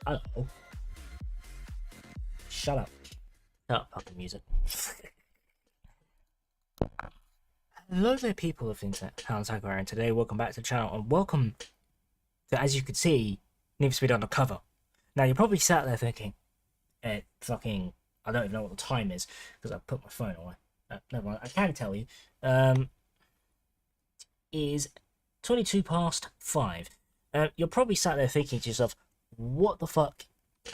Oh, shut up. Shut up, fucking music. Hello there, people of Internet. Challange, and today welcome back to the channel, and welcome to, as you can see, Need for Speed Undercover. Now, you're probably sat there thinking, I don't even know what the time is, because I put my phone away. Never mind, I can tell you. Is 22 past 5. You're probably sat there thinking to yourself, what the fuck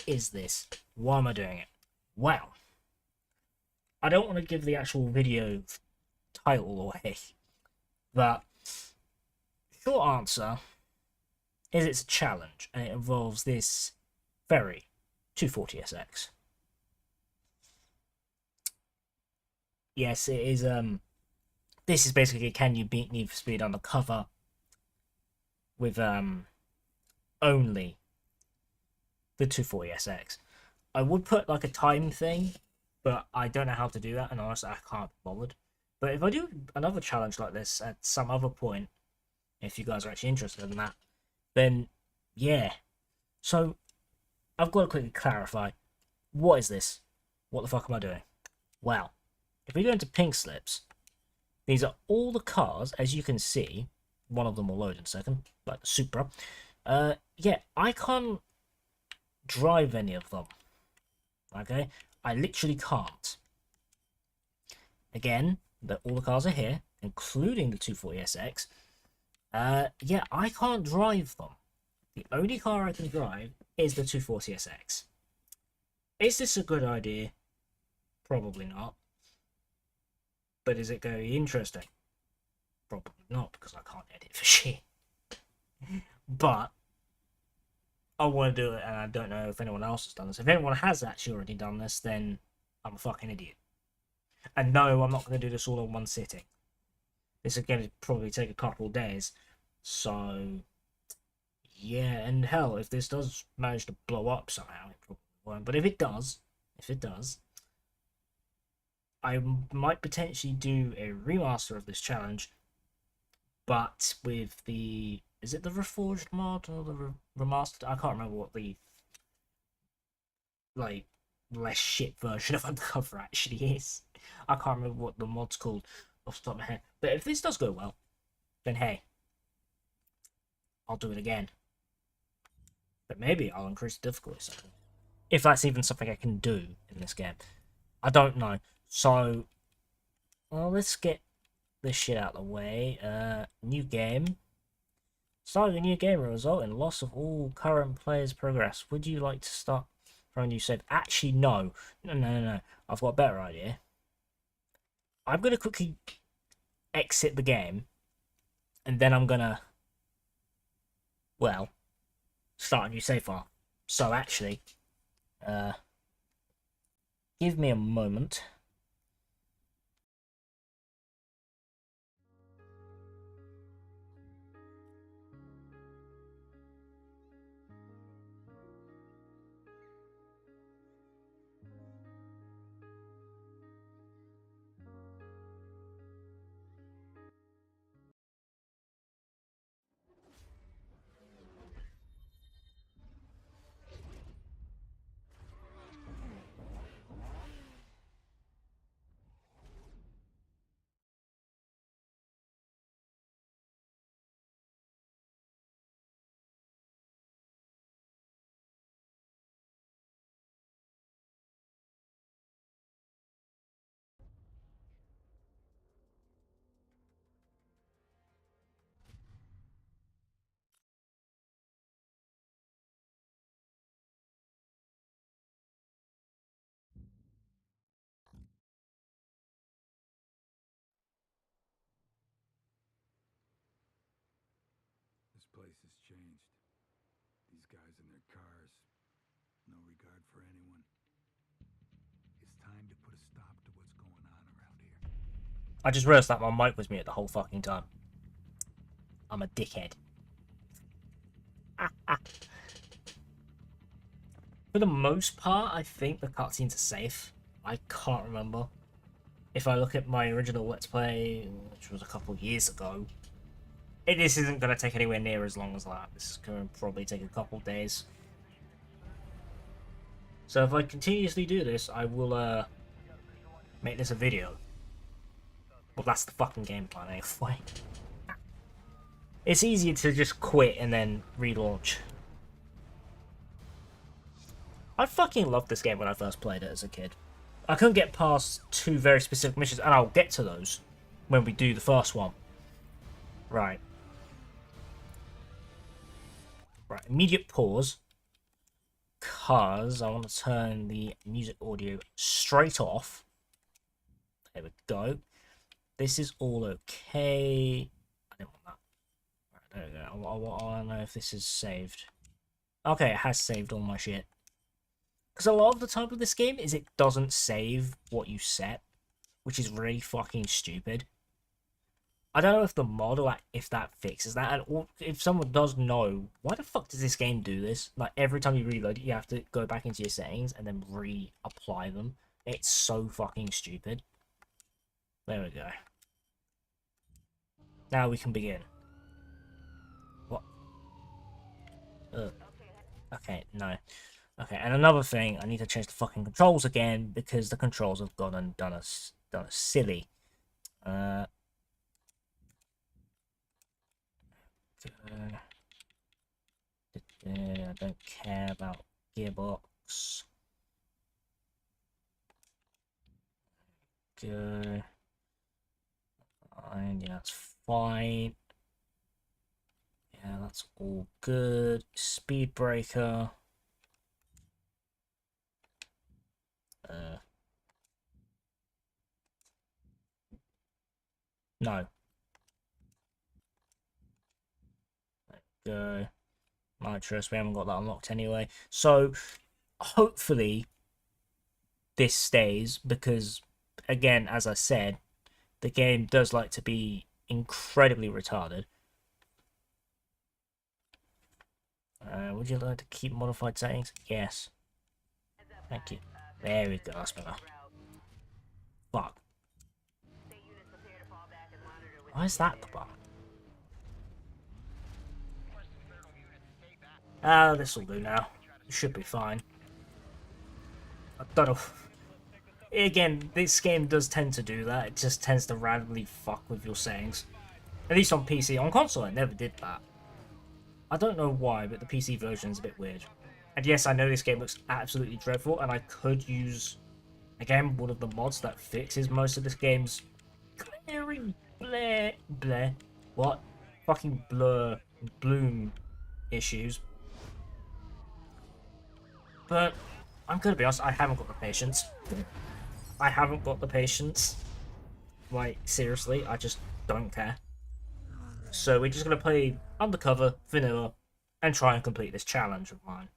is this? Why am I doing it? Well, I don't want to give the actual video title away, but short answer is it's a challenge, and it involves this Ferry 240SX. Yes, it is. This is basically, can you beat Need for Speed Undercover with only the 240SX? I would put like a time thing, but I don't know how to do that, and honestly, I can't be bothered. But if I do another challenge like this at some other point, if you guys are actually interested in that, then yeah. So I've got to quickly clarify, what is this? What the fuck am I doing? Well, if we go into pink slips, these are all the cars, as you can see. One of them will load in a second, like the Supra. Yeah, I can't drive any of them. Okay, I literally can't. Again, all the cars are here, including the 240SX. Yeah, I can't drive them. The only car I can drive is the 240SX. Is this a good idea? Probably not. But is it going to be interesting? Probably not, because I can't edit for shit. But I want to do it, and I don't know if anyone else has done this. If anyone has actually already done this, then I'm a fucking idiot. And no, I'm not going to do this all in one sitting. This is going to probably take a couple of days. So, yeah, and hell, if this does manage to blow up somehow, it probably won't. But if it does, I might potentially do a remaster of this challenge, but with the... Is it the Reforged mod or the remastered? I can't remember what the, like, less shit version of Undercover actually is. I can't remember what the mod's called off the top of my head. But if this does go well, then hey, I'll do it again. But maybe I'll increase the difficulty something. If that's even something I can do in this game. I don't know. So, well, let's get this shit out of the way. New game. Starting a new game will result in loss of all current players' progress. Would you like to start from a new save? Actually, no. No. I've got a better idea. I'm going to quickly exit the game. And then I'm going to, well, start a new save file. So, actually, give me a moment. This place has changed. These guys in their cars, no regard for anyone. It's time to put a stop to what's going on around here. I just realised that my mic was muted the whole fucking time. I'm a dickhead. For the most part, I think the cutscenes are safe. I can't remember. If I look at my original Let's Play, which was a couple of years ago, this isn't going to take anywhere near as long as that. This is going to probably take a couple of days. So if I continuously do this, I will make this a video. Well, that's the fucking game plan anyway. It's easier to just quit and then relaunch. I fucking loved this game when I first played it as a kid. I couldn't get past two very specific missions, and I'll get to those when we do the first one. Right. Right, immediate pause. Because I want to turn the music audio straight off. There we go. This is all okay. I didn't want that. Right, there we go. I want to know if this is saved. Okay, it has saved all my shit. Because a lot of the time with this game is it doesn't save what you set, which is really fucking stupid. I don't know if the mod or like, if that fixes that, and if someone does know, why the fuck does this game do this? Like every time you reload it, you have to go back into your settings and then reapply them. It's so fucking stupid. There we go. Now we can begin. What? Okay, no. Okay, and another thing, I need to change the fucking controls again because the controls have gone and done us silly. I don't care about gearbox. Good. And yeah, that's fine. Yeah, that's all good. Speed breaker. No. Go. Nitrous, we haven't got that unlocked anyway. So, hopefully, this stays because, again, as I said, the game does like to be incredibly retarded. Would you like to keep modified settings? Yes. Thank you. There we go, that's better. Fuck. Why is that the button? This will do now. It should be fine. I don't know. Again, this game does tend to do that. It just tends to randomly fuck with your settings. At least on PC. On console, it never did that. I don't know why, but the PC version is a bit weird. And yes, I know this game looks absolutely dreadful, and I could use, again, one of the mods that fixes most of this game's glaring bleh, what? Fucking bloom issues. But I'm gonna be honest, I haven't got the patience. I haven't got the patience. Like, seriously, I just don't care. So we're just gonna play undercover, vanilla, and try and complete this challenge of mine.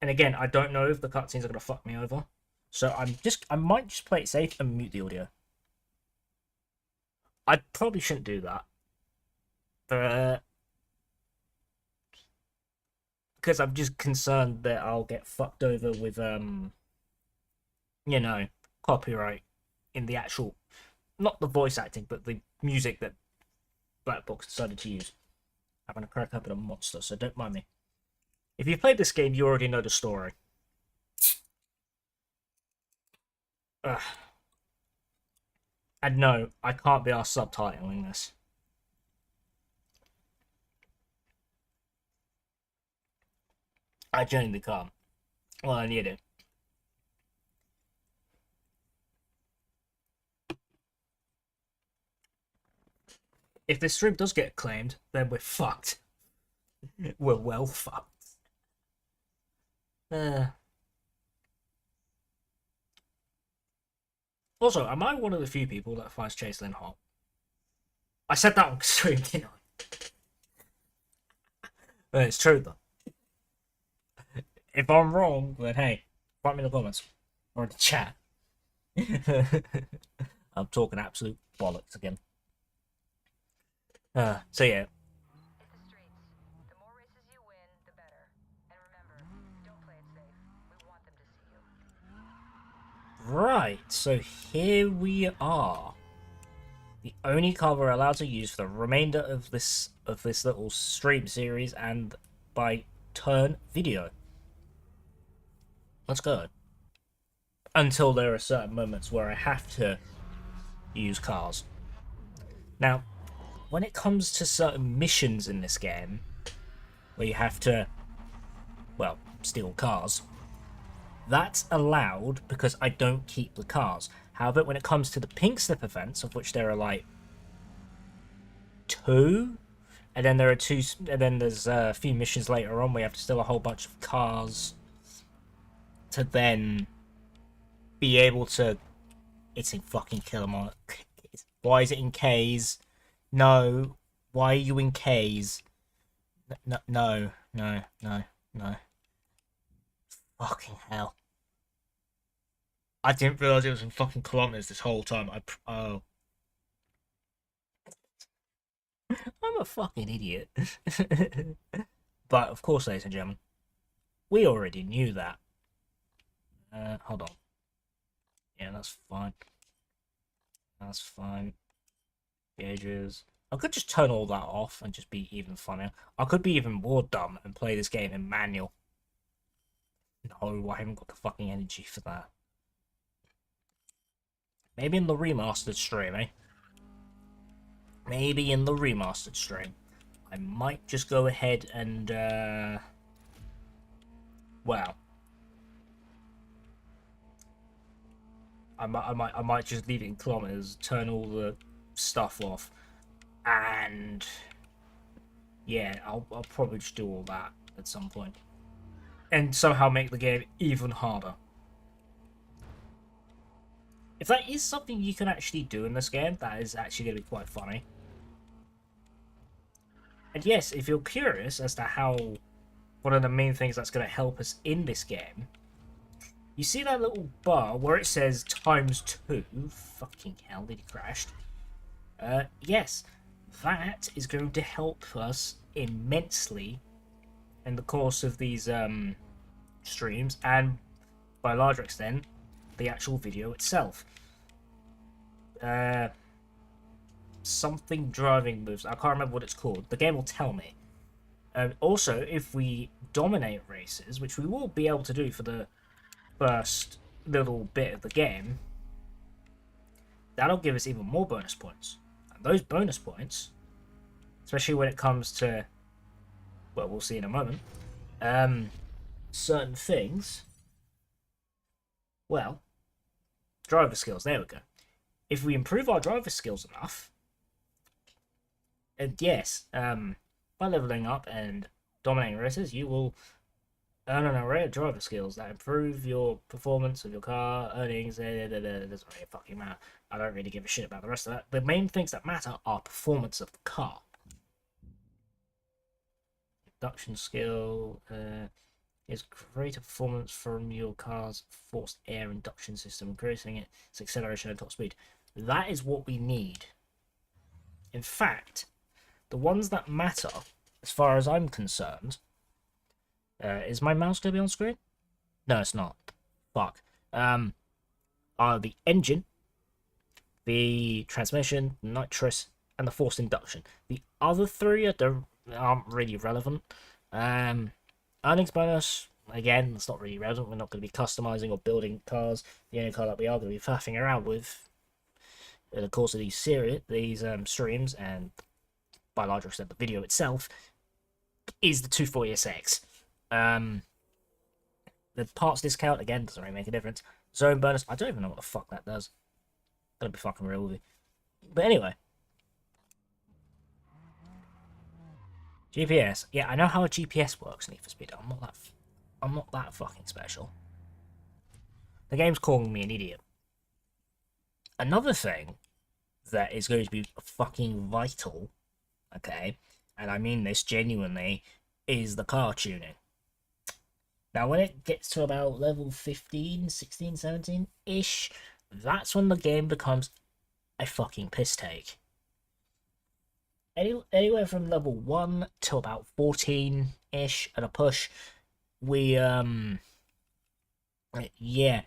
And again, I don't know if the cutscenes are gonna fuck me over. So I might just play it safe and mute the audio. I probably shouldn't do that. But because I'm just concerned that I'll get fucked over with you know, copyright in the actual, not the voice acting, but the music that Black Box decided to use. I'm gonna crack up at a monster, so don't mind me. If you've played this game, you already know the story. Ugh. And no, I can't be arsed subtitling this. I genuinely can't. Well, I need it. If this stream does get claimed, then we're fucked. We're well fucked. Also, am I one of the few people that finds Chaselin hot? I said that on stream, didn't I? It's true, though. If I'm wrong, then hey, write me in the comments. Or in the chat. I'm talking absolute bollocks again. So yeah. Right, so here we are. The only car we're allowed to use for the remainder of this little stream series and by turn video. Let's go. Until there are certain moments where I have to use cars. Now, when it comes to certain missions in this game, where you have to, well, steal cars, that's allowed because I don't keep the cars. However, when it comes to the pink slip events, of which there are like two, and then there are two, and then there's a few missions later on where you have to steal a whole bunch of cars to then be able to. It's in fucking Killamont. Why is it in K's? No. Why are you in K's? No, no, no, no, no. Fucking hell. I didn't realise it was in fucking kilometres this whole time. Oh. I'm a fucking idiot. But, of course, ladies and gentlemen, we already knew that. Hold on. Yeah, that's fine. That's fine. Gauges. I could just turn all that off and just be even funnier. I could be even more dumb and play this game in manual. No, I haven't got the fucking energy for that. Maybe in the remastered stream, eh? Maybe in the remastered stream. I might just go ahead and, well, I might just leave it in kilometers, turn all the stuff off, and yeah, I'll probably just do all that at some point, and somehow make the game even harder. If that is something you can actually do in this game, that is actually going to be quite funny. And yes, if you're curious as to how one of the main things that's going to help us in this game, you see that little bar where it says ×2? Fucking hell, it crashed. Yes, that is going to help us immensely in the course of these streams, and by a larger extent, the actual video itself. Something driving moves. I can't remember what it's called. The game will tell me. Also, if we dominate races, which we will be able to do for the first little bit of the game, that'll give us even more bonus points. And those bonus points, especially when it comes to, well, we'll see in a moment, certain things, well, driver skills, there we go. If we improve our driver skills enough, and yes, by leveling up and dominating races, you will earn an array of driver skills that improve your performance of your car, earnings, it doesn't really fucking matter. I don't really give a shit about the rest of that. The main things that matter are performance of the car. Induction skill is greater performance from your car's forced air induction system, increasing its acceleration and top speed. That is what we need. In fact, the ones that matter, as far as I'm concerned, is my mouse going to be on screen? No, it's not. Fuck. Are the engine, the transmission, nitrous, and the forced induction. The other three aren't really relevant. Earnings bonus, again, that's not really relevant. We're not going to be customizing or building cars. The only car that we are going to be faffing around with in the course of these streams, and by a larger extent the video itself, is the 240SX. The parts discount, again, doesn't really make a difference. Zone bonus, I don't even know what the fuck that does. Gotta be fucking real with you. But anyway. GPS. Yeah, I know how a GPS works, Need for Speed. I'm not that fucking special. The game's calling me an idiot. Another thing that is going to be fucking vital, okay, and I mean this genuinely, is the car tuning. Now, when it gets to about level 15, 16, 17-ish, that's when the game becomes a fucking piss take. Anywhere from level 1 to about 14-ish at a push, yeah,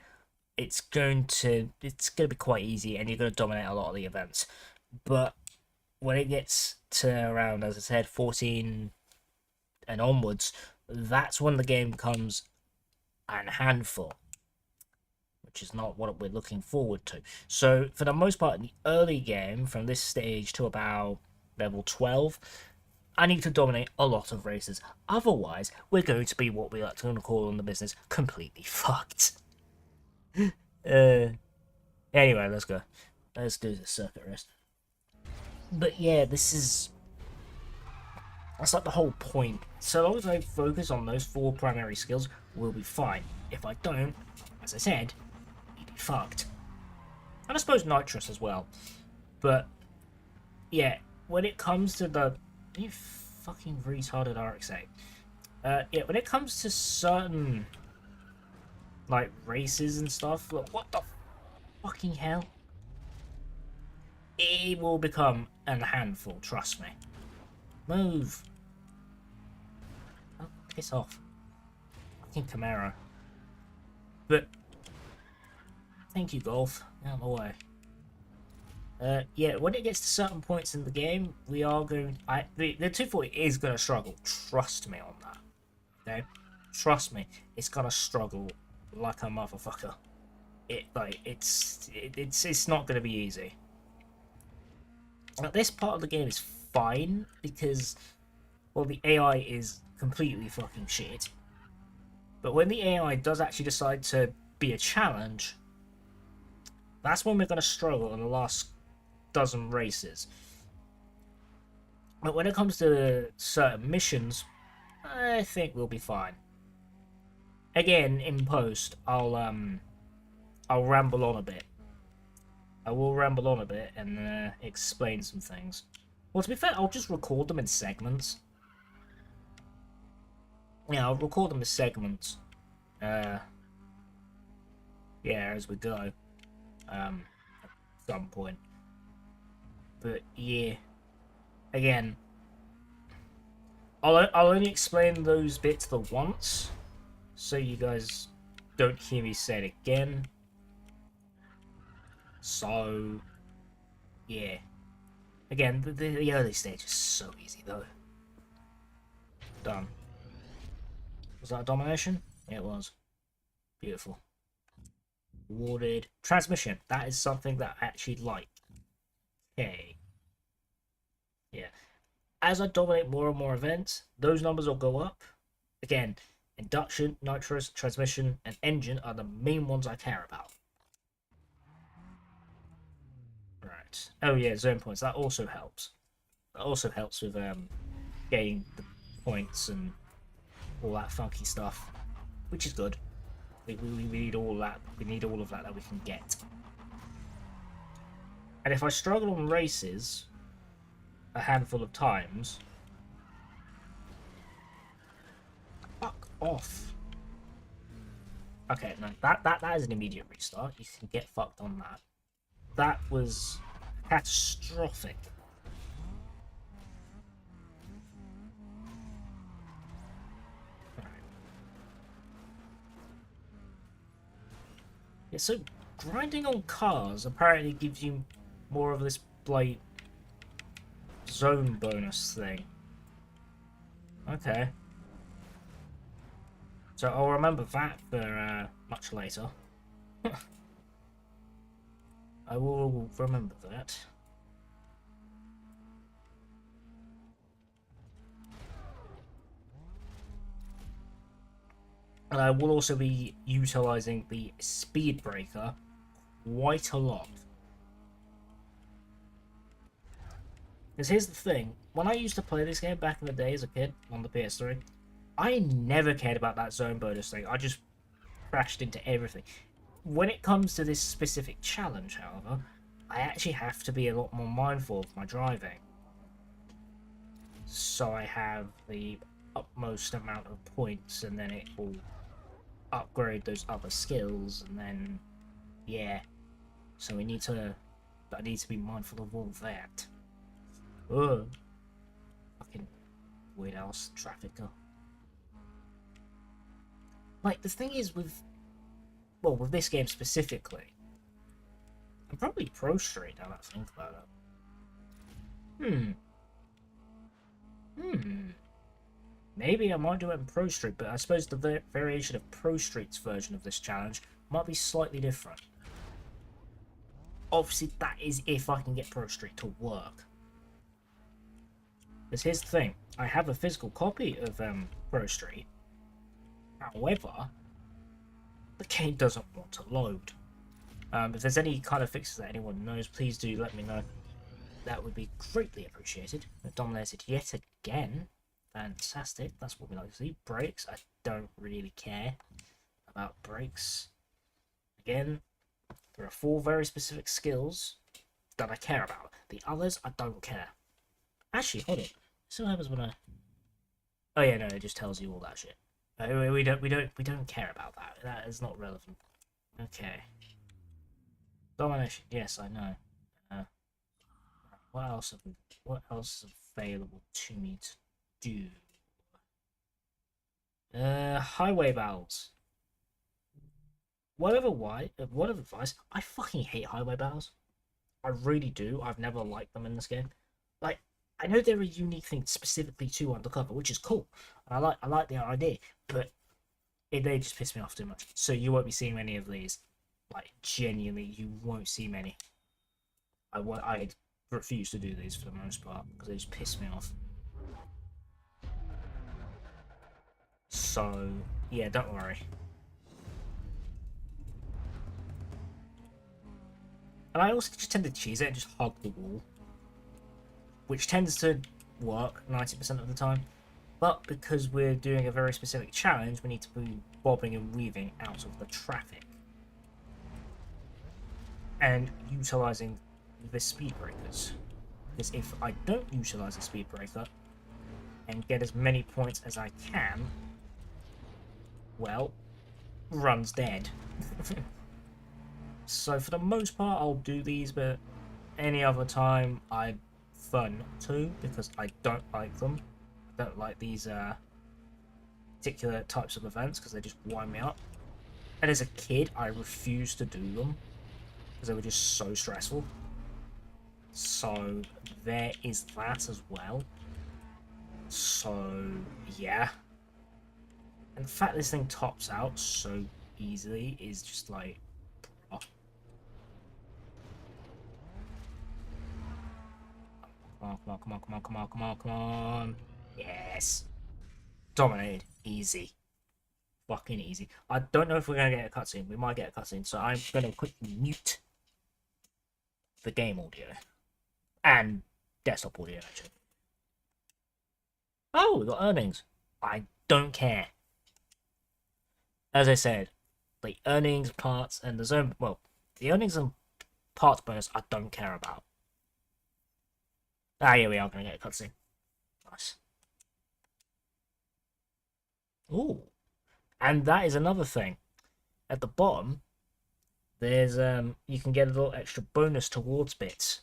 it's going to be quite easy, and you're going to dominate a lot of the events. But when it gets to around, as I said, 14 and onwards, that's when the game becomes and handful, which is not what we're looking forward to. So for the most part in the early game, from this stage to about level 12, I need to dominate a lot of races. Otherwise, we're going to be what we like to call in the business completely fucked. Anyway, let's go. Let's do the circuit rest. But yeah, that's like the whole point. So long as I focus on those 4 primary skills, we'll be fine. If I don't, as I said, we'll be fucked. And I suppose nitrous as well. But yeah, when it comes to the you fucking retarded RX-8. Yeah, when it comes to certain like races and stuff, look, what the fucking hell? It will become a handful, trust me. Move. Oh, piss off. Fucking Camaro. But thank you, Golf. Out of the way. Yeah, when it gets to certain points in the game, we are going. The 240 is going to struggle. Trust me on that. Okay, trust me, it's going to struggle like a motherfucker. It's not going to be easy. This part of the game is fine because, well, the AI is completely fucking shit. But when the AI does actually decide to be a challenge, that's when we're going to struggle in the last dozen races. But when it comes to certain missions, I think we'll be fine. Again, in post, I'll ramble on a bit. I will ramble on a bit and explain some things. Well, to be fair, I'll just record them in segments. Yeah, I'll record them as segments. Yeah, as we go. At some point. But yeah, again, I'll only explain those bits the once, so you guys don't hear me say it again. So yeah, again, the early stage is so easy though. Done. Was that a domination? Yeah, it was. Beautiful. Awarded transmission. That is something that I actually like. Okay. Yeah. As I dominate more and more events, those numbers will go up. Again, induction, nitrous, transmission, and engine are the main ones I care about. Right. Oh yeah, zone points. That also helps. That also helps with getting the points and all that funky stuff, which is good. We need all that. We need all of that we can get. And if I struggle on races a handful of times, fuck off. Okay, no, that is an immediate restart. You can get fucked on that. That was catastrophic. Right. Yeah, so grinding on cars apparently gives you more of this like zone bonus thing. Okay. So I'll remember that for much later. I will remember that. And I will also be utilising the speed breaker quite a lot. Because here's the thing, when I used to play this game back in the day as a kid on the PS3, I never cared about that zone bonus thing. I just crashed into everything. When it comes to this specific challenge, however, I actually have to be a lot more mindful of my driving. So I have the utmost amount of points, and then it will upgrade those other skills, and then yeah. So I need to be mindful of all that. Ugh. Fucking weird ass trafficker. Like the thing is with this game specifically, I'm probably pro straight now that I think about it. Hmm. Maybe I might do it in Pro Street, but I suppose the variation of Pro Street's version of this challenge might be slightly different. Obviously, that is if I can get Pro Street to work. Because here's the thing, I have a physical copy of Pro Street. However, the game doesn't want to load. If there's any kind of fixes that anyone knows, please do let me know. That would be greatly appreciated. Dominated yet again. Fantastic. That's what we like to see. Brakes. I don't really care about brakes. Again, there are 4 very specific skills that I care about. The others, I don't care. Actually, hold on. So what happens when I... Oh yeah, no, it just tells you all that shit. We don't care about that. That is not relevant. Okay. Domination. Yes, I know. What else is available to me to do? Highway battles. Whatever advice. I fucking hate highway battles. I really do. I've never liked them in this game. Like, I know they're a unique thing specifically to undercover, which is cool. And I like the idea, but they just piss me off too much. So you won't be seeing many of these. Like, genuinely, you won't see many. I refuse to do these for the most part because they just piss me off. So yeah, don't worry. And I also just tend to cheese it and just hug the wall, which tends to work 90% of the time. But because we're doing a very specific challenge, we need to be bobbing and weaving out of the traffic and utilizing the speed breakers. Because if I don't utilize the speed breaker and get as many points as I can, well, run's dead. So for the most part, I'll do these, but any other time, I prefer not to because I don't like them. I don't like these particular types of events because they just wind me up. And as a kid, I refused to do them because they were just so stressful. So there is that as well. So yeah. And the fact this thing tops out so easily is just like... Oh. Come on. Yes. Dominated. Easy. Fucking easy. I don't know if we're going to get a cutscene. We might get a cutscene, so I'm going to quickly mute the game audio. And desktop audio, actually. Oh, we got earnings. I don't care. As I said, the earnings, parts, and the zone... Well, the earnings and parts bonus I don't care about. Ah, yeah, we are going to get a cutscene. Nice. Ooh. And that is another thing. At the bottom, there's you can get a little extra bonus towards bits.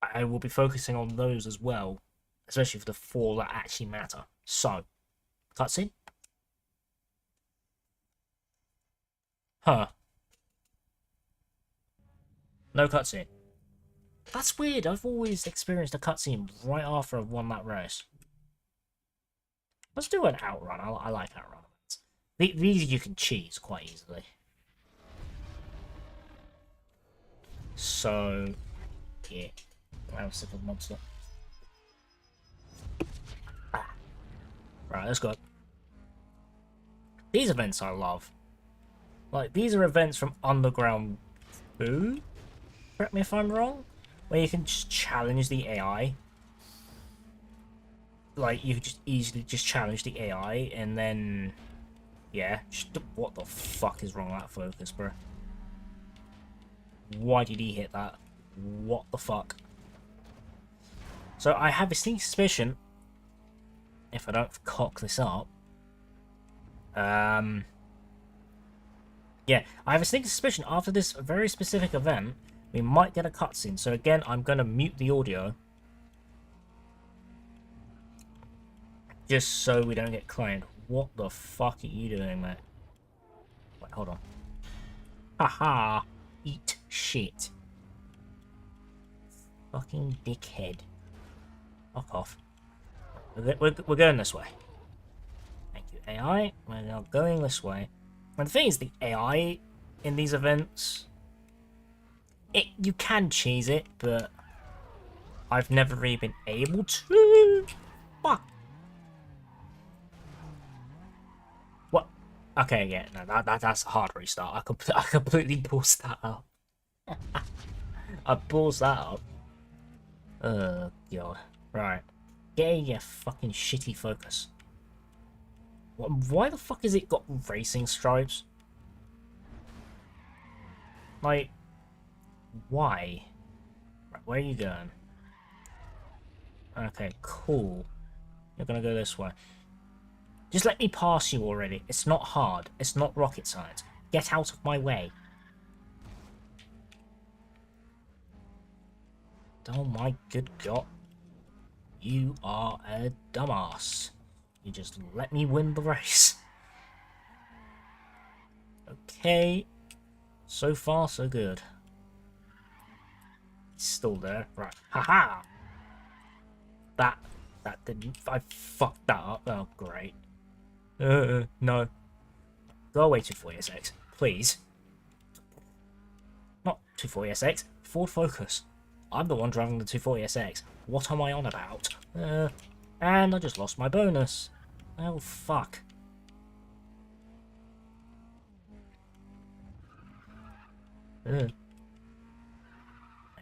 I will be focusing on those as well, especially for the 4 that actually matter. So, cutscene. Huh. No cutscene. That's weird. I've always experienced a cutscene right after I've won that race. Let's do an outrun. I like outrun events. These you can cheese quite easily. So, yeah. I'm a simple monster. Ah. Right, let's go. These events I love. Like, these are events from Underground 2? Correct me if I'm wrong? Where you can just challenge the AI. Like, you could just easily just challenge the AI and then... Yeah, just, what the fuck is wrong with that focus, bro? Why did he hit that? What the fuck? So I have a sneaky suspicion, if I don't cock this up, yeah, I have a sneaky suspicion after this very specific event, we might get a cutscene. So again, I'm going to mute the audio. Just so we don't get claimed. What the fuck are you doing, mate? Wait, hold on. Haha! Eat shit. Fucking dickhead. Fuck off. We're going this way. Thank you, AI. We're now going this way. And the thing is, the AI in these events, you can cheese it, but I've never really been able to. Fuck. What? Okay, yeah, no, that's a hard restart. I completely paused that up. I paused that up. Oh god. Right. Get your fucking shitty focus. Why the fuck has it got racing stripes? Like, why? Right, where are you going? Okay, cool. You're gonna go this way. Just let me pass you already. It's not hard. It's not rocket science. Get out of my way. Oh my good god. You are a dumbass. You just let me win the race. Okay. So far, so good. He's still there. Right. Haha! That didn't... I fucked that up. Oh, great. No. Go away, 240SX. Please. Not 240SX. Ford Focus. I'm the one driving the 240SX. What am I on about? And I just lost my bonus. Oh, fuck. There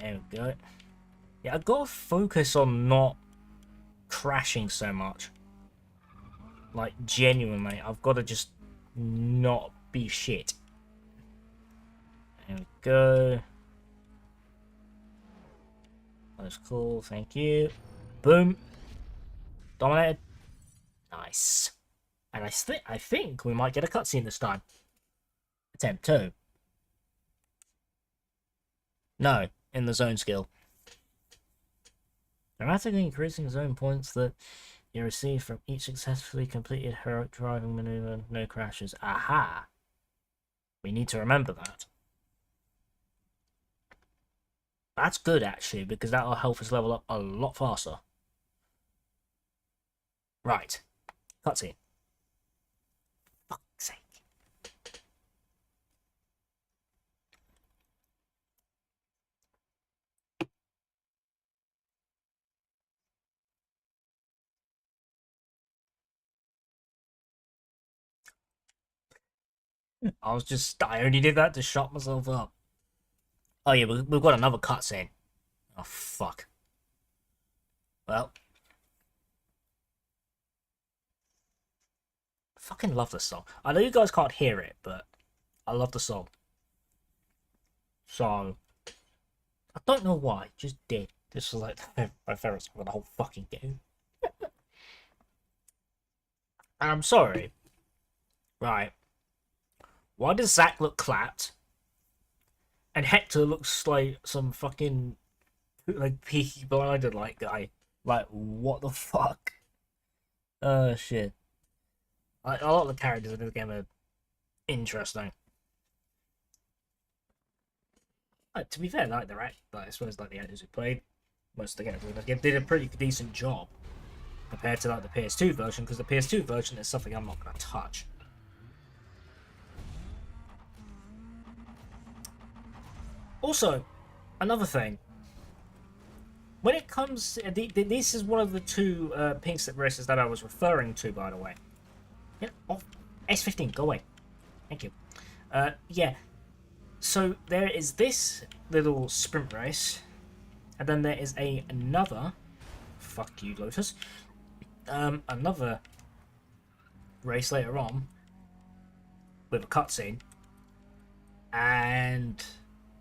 we go. Yeah, I've got to focus on not crashing so much. Like, genuinely, I've got to just not be shit. There we go. That's cool, thank you. Boom. Dominated. Nice. And I think we might get a cutscene this time. Attempt 2. No, in the zone skill. Dramatically increasing zone points that you receive from each successfully completed heroic driving maneuver, no crashes. Aha! We need to remember that. That's good, actually, because that'll help us level up a lot faster. Right. Cutscene. Fuck's sake. I only did that to shut myself up. Oh yeah, we've got another cutscene. Oh fuck. Well. I fucking love this song. I know you guys can't hear it, but I love the song. So, I don't know why, just did. This was like my favourite song of the whole fucking game. And I'm sorry. Right. Why does Zack look clapped? And Hector looks like some fucking like Peaky Blinder like guy. Like, what the fuck? Oh shit. A lot of the characters in this game are interesting. To be fair, like I suppose like the actors who played most of the characters in this game did a pretty decent job compared to like the PS2 version, because the PS2 version is something I'm not gonna touch. Also, another thing. When it comes, this is one of the two pink slip races that I was referring to, by the way. Yeah, oh, S15, go away. Thank you. Yeah. So there is this little sprint race, and then there is another. Fuck you, Lotus. Another race later on with a cutscene, and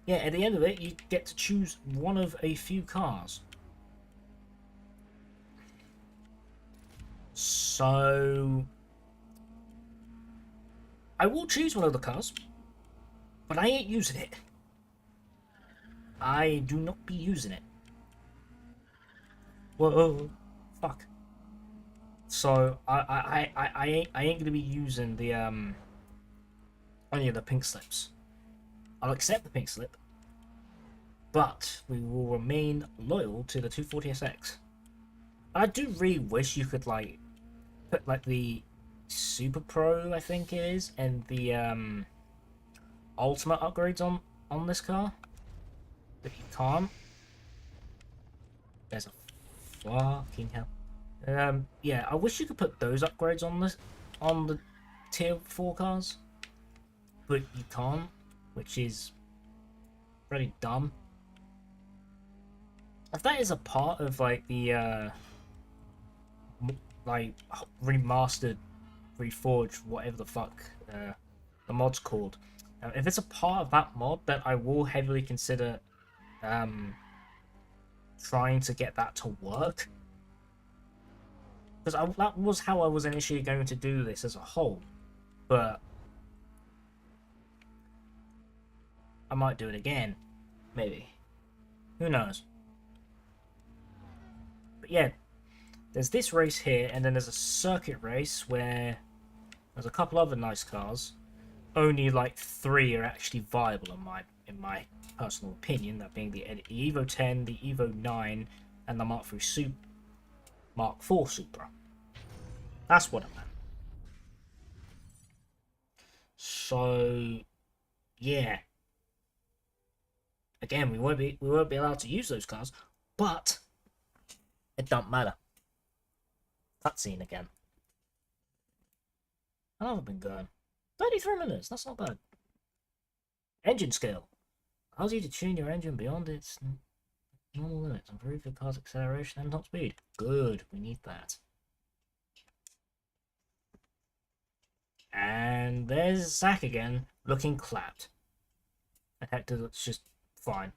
yeah, at the end of it, you get to choose one of a few cars. So I will choose one of the cars, but I ain't using it. I do not be using it. Whoa, fuck. So I ain't gonna be using the any of the pink slips. I'll accept the pink slip, but we will remain loyal to the 240SX. I do really wish you could like put like the Super Pro, I think it is, and the Ultimate upgrades on this car, but you can't. There's a fucking hell. Yeah, I wish you could put those upgrades on the tier 4 cars, but you can't, which is pretty dumb. If that is a part of like the like remastered, reforged, whatever the fuck the mod's called, if it's a part of that mod, then I will heavily consider um trying to get that to work, because that was how I was initially going to do this as a whole, but I might do it again, maybe. Who knows? But yeah, there's this race here, and then there's a circuit race where there's a couple other nice cars. Only like 3 are actually viable in my personal opinion. That being the Evo 10, the Evo 9, and the Mark 4 Supra. That's what I meant. So yeah, again, we won't be allowed to use those cars, but it don't matter. Cutscene again. How long have I been going? 33 minutes. That's not bad. Engine skill allows you to tune your engine beyond its normal limits, improve your car's acceleration and top speed. Good, we need that. And there's Zach again, looking clapped. And Hector looks just fine.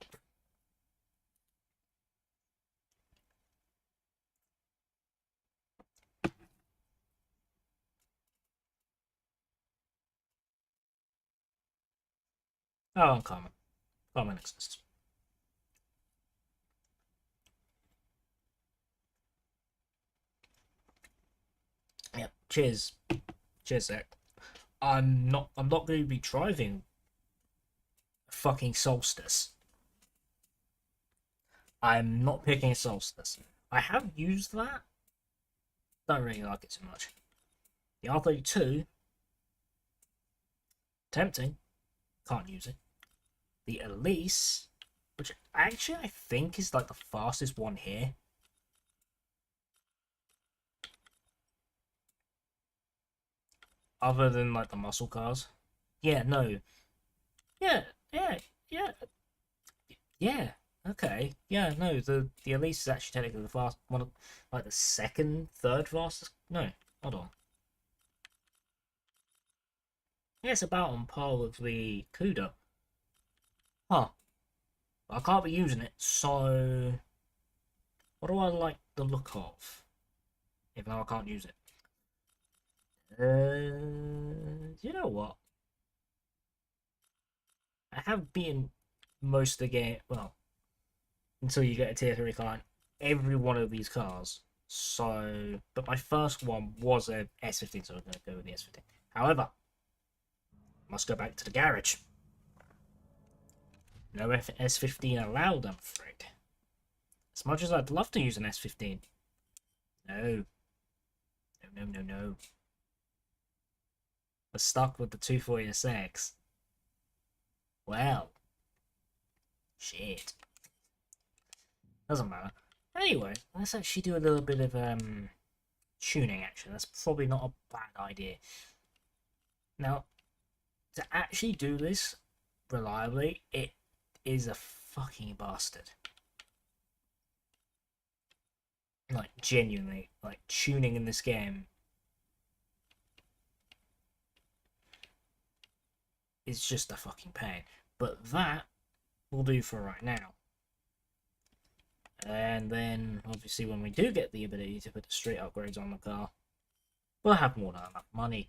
Oh, uncommon. Common exists. Yeah, cheers. Cheers, Zach. I'm not going to be driving fucking Solstice. I'm not picking Solstice. I have used that. Don't really like it too much. The R32, tempting. Can't use it. The Elise, which actually I think is like the fastest one here. Other than like the muscle cars. Yeah, no. Yeah, yeah, yeah, yeah. Okay. Yeah, no, the Elise is actually technically the fast one of like the second, third fastest. No, hold on. Yeah, it's about on par with the Cuda. Huh. I can't be using it, so what do I like the look of? Even though I can't use it. You know what? I have beaten most of the game. Well, until you get a tier 3 car in every one of these cars. So, but my first one was a S15, so I'm going to go with the S15. However, must go back to the garage. No S15 allowed, I'm afraid. As much as I'd love to use an S15. No. No, no, no, no. We're stuck with the 240SX. Well. Shit. Doesn't matter. Anyway, let's actually do a little bit of tuning action. That's probably not a bad idea. Now, to actually do this reliably, it is a fucking bastard. Like, genuinely, like, tuning in this game is just a fucking pain. But that will do for right now. And then, obviously, when we do get the ability to put the straight upgrades on the car, we'll have more than enough money.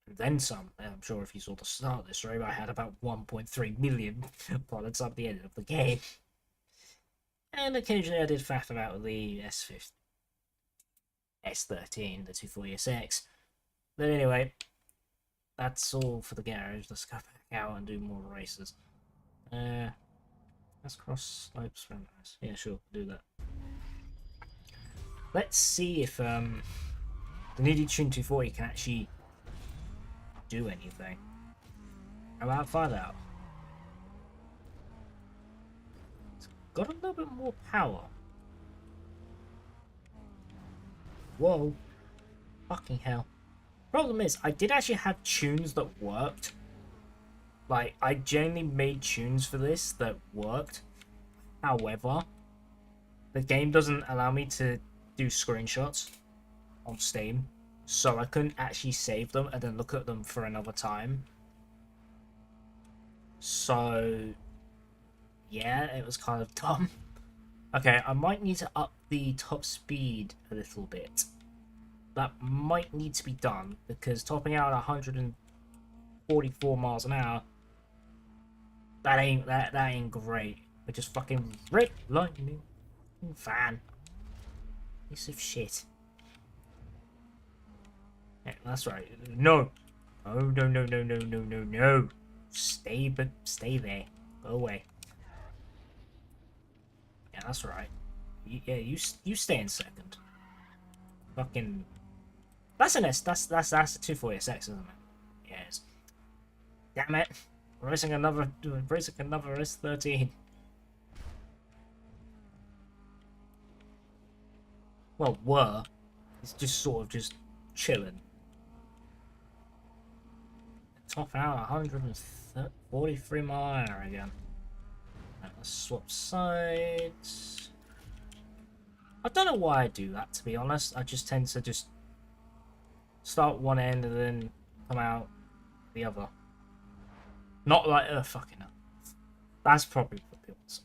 Then some. I'm sure if you saw the start of this stream, I had about 1.3 million products at the end of the game. And occasionally I did faff about with the S13, the 240SX. But anyway, that's all for the garage. Let's go back out and do more races. Let's cross slopes from this. Yeah, sure, do that. Let's see if the Nitty Tune 240 can actually do anything. How about find out? It's got a little bit more power. Whoa. Fucking hell. Problem is, I did actually have tunes that worked. Like, I genuinely made tunes for this that worked. However, the game doesn't allow me to do screenshots on Steam. So I couldn't actually save them and then look at them for another time. So, yeah, it was kind of dumb. Okay, I might need to up the top speed a little bit. That might need to be done because topping out at 144 miles an hour, that ain't great. But just fucking red lightning fan. Piece of shit. Yeah, that's right. No. Oh no no no no no no no. Stay there. Go away. Yeah, that's right. Yeah, you stay in second. Fucking. That's an S. That's a 240SX, isn't it? Yes. Damn it! Racing another S13. Well, it's just sort of just chilling. Top out 143 mile an hour again. Right, let's swap sides. I don't know why I do that, to be honest. I just tend to just start one end and then come out the other. Not like, fucking hell. That's probably what people say.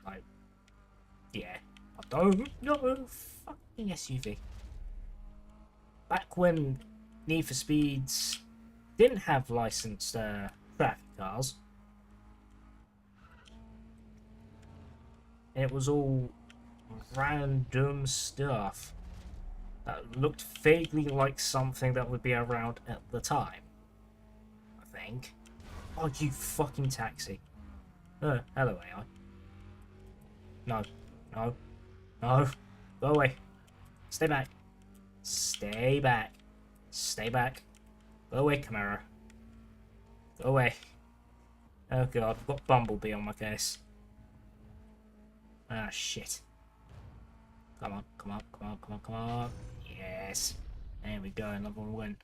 Like, yeah. I don't know. Fucking SUV. Back when Need for Speeds didn't have licensed traffic cars, and it was all random stuff that looked vaguely like something that would be around at the time, I think. Oh, you fucking taxi. Hello, AI. No. No. No. Go away. Stay back. Stay back. Stay back. Go away, Camaro. Go away. Oh god, I've got Bumblebee on my case. Ah, shit. Come on, come on, come on, come on, come on. Yes. There we go, another win.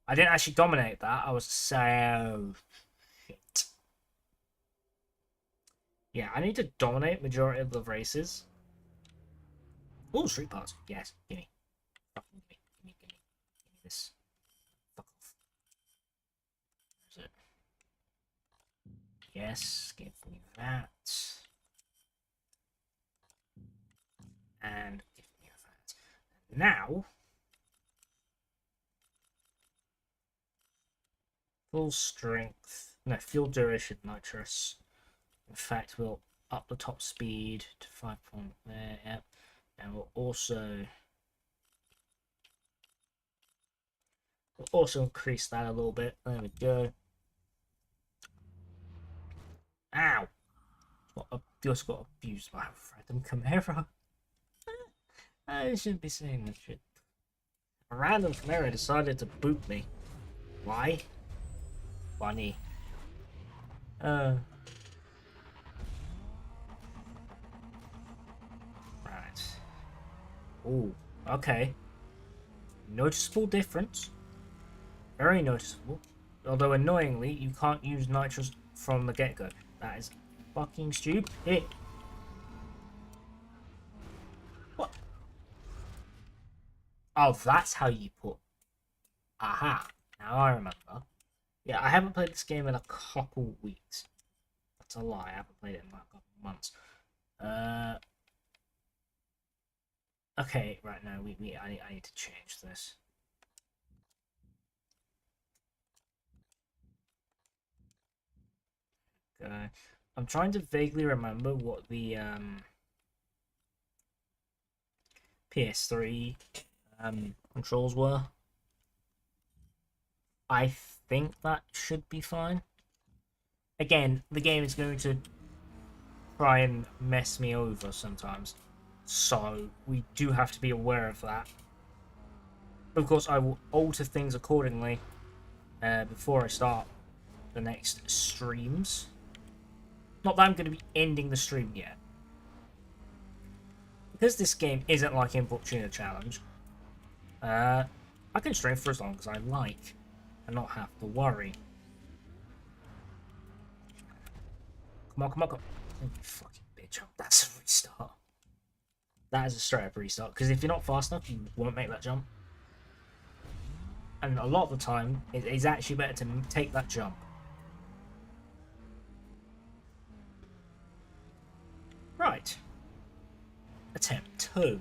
I didn't actually dominate that. I was so shit. Yeah, I need to dominate majority of the races. Oh, street parts. Yes, gimme. Fucking gimme. Gimme, gimme. Gimme this. Fuck off. Where's it? Yes, give me that. And give me that. Now, full strength. No, fuel duration nitrous. In fact, we'll up the top speed to 5 point there, yep. And we'll also increase that a little bit. There we go. Ow! I just got abused by a random Camaro. I shouldn't be saying that shit. A random Camaro decided to boot me. Why? Funny. Right. Ooh, okay. Noticeable difference. Very noticeable. Although annoyingly, you can't use nitrous from the get-go. That is fucking stupid. What? Oh, that's how you put... Aha. Now I remember. Yeah, I haven't played this game in a couple weeks. That's a lie. I haven't played it in like a couple months. Okay, right now I need to change this. Okay. I'm trying to vaguely remember what the PS3 controls were. I think that should be fine. Again, the game is going to try and mess me over sometimes. So we do have to be aware of that. Of course, I will alter things accordingly before I start the next streams. Not that I'm going to be ending the stream yet. Because this game isn't like Importuna Challenge, I can stream for as long as I like and not have to worry. Come on, come on, come on. You fucking bitch. That's a restart. That is a straight up restart. Because if you're not fast enough, you won't make that jump. And a lot of the time, it's actually better to take that jump. Right. Attempt 2.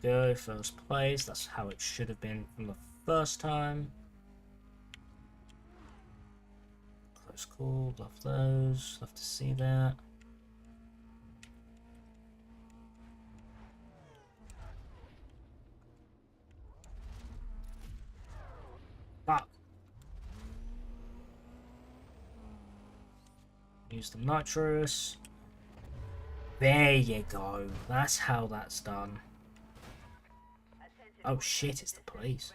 There we go, first place. That's how it should have been from the first time. Close call, love those. Love to see that. Fuck. Use the nitrous. There you go. That's how that's done. Oh shit, it's the police.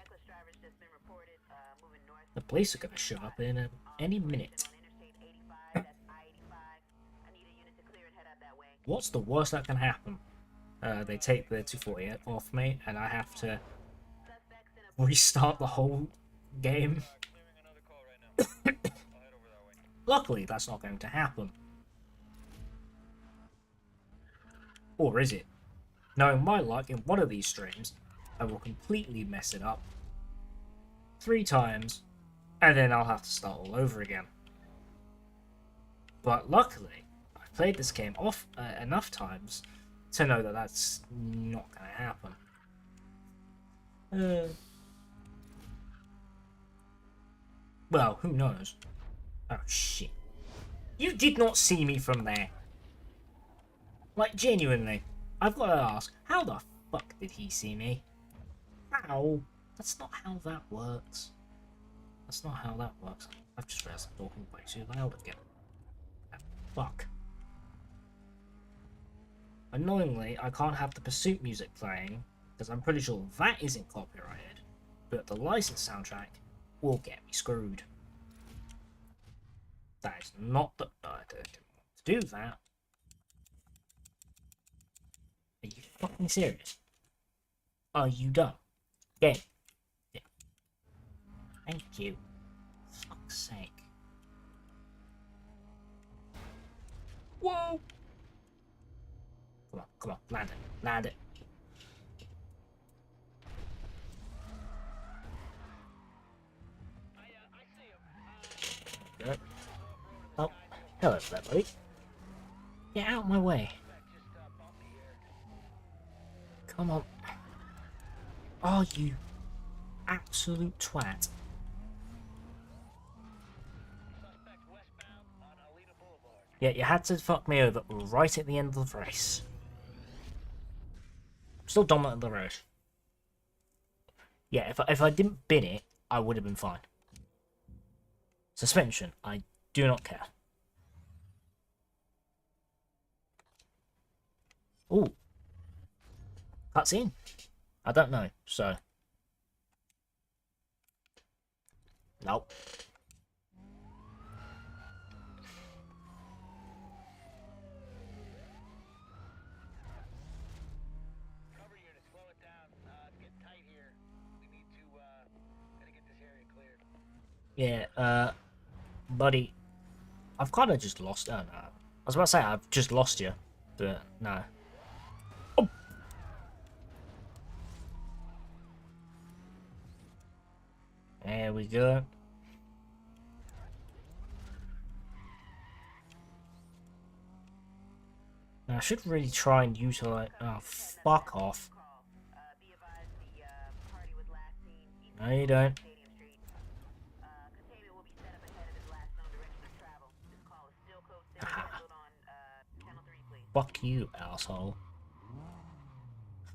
The police are going to show up in any minute. What's the worst that can happen? They take the 240 off me and I have to restart the whole game. Luckily, that's not going to happen. Or is it? Knowing my luck, in one of these streams, I will completely mess it up 3 times, and then I'll have to start all over again. But luckily, I've played this game off enough times to know that that's not going to happen. Well, who knows? Oh shit. You did not see me from there. Like, genuinely, I've got to ask, how the fuck did he see me? How? That's not how that works. That's not how that works. I've just realized I'm talking way too loud again. Fuck. Annoyingly, I can't have the Pursuit music playing, because I'm pretty sure that isn't copyrighted, but the licensed soundtrack will get me screwed. That is not the... I didn't want to do that. Are you fucking serious? Are you done? Game. Yeah. Thank you. For fuck's sake. Whoa! Come on, land it, land it. Good. Oh, hello there, buddy. Get out of my way. Come on. Oh, you absolute twat. Yeah, you had to fuck me over right at the end of the race. I'm still dominant in the race. Yeah, if I didn't bin it, I would have been fine. Suspension, I do not care. Ooh. Cutscene? I don't know, so. Nope. Cover unit, slow it down. It's getting tight here. We need to, gotta get this area cleared. Yeah, buddy. I've kind of just lost. Oh, no. I was about to say I've just lost you, but no. Oh. There we go. Now, I should really try and utilize. Oh, fuck off. No, you don't. Haha. Fuck you, asshole.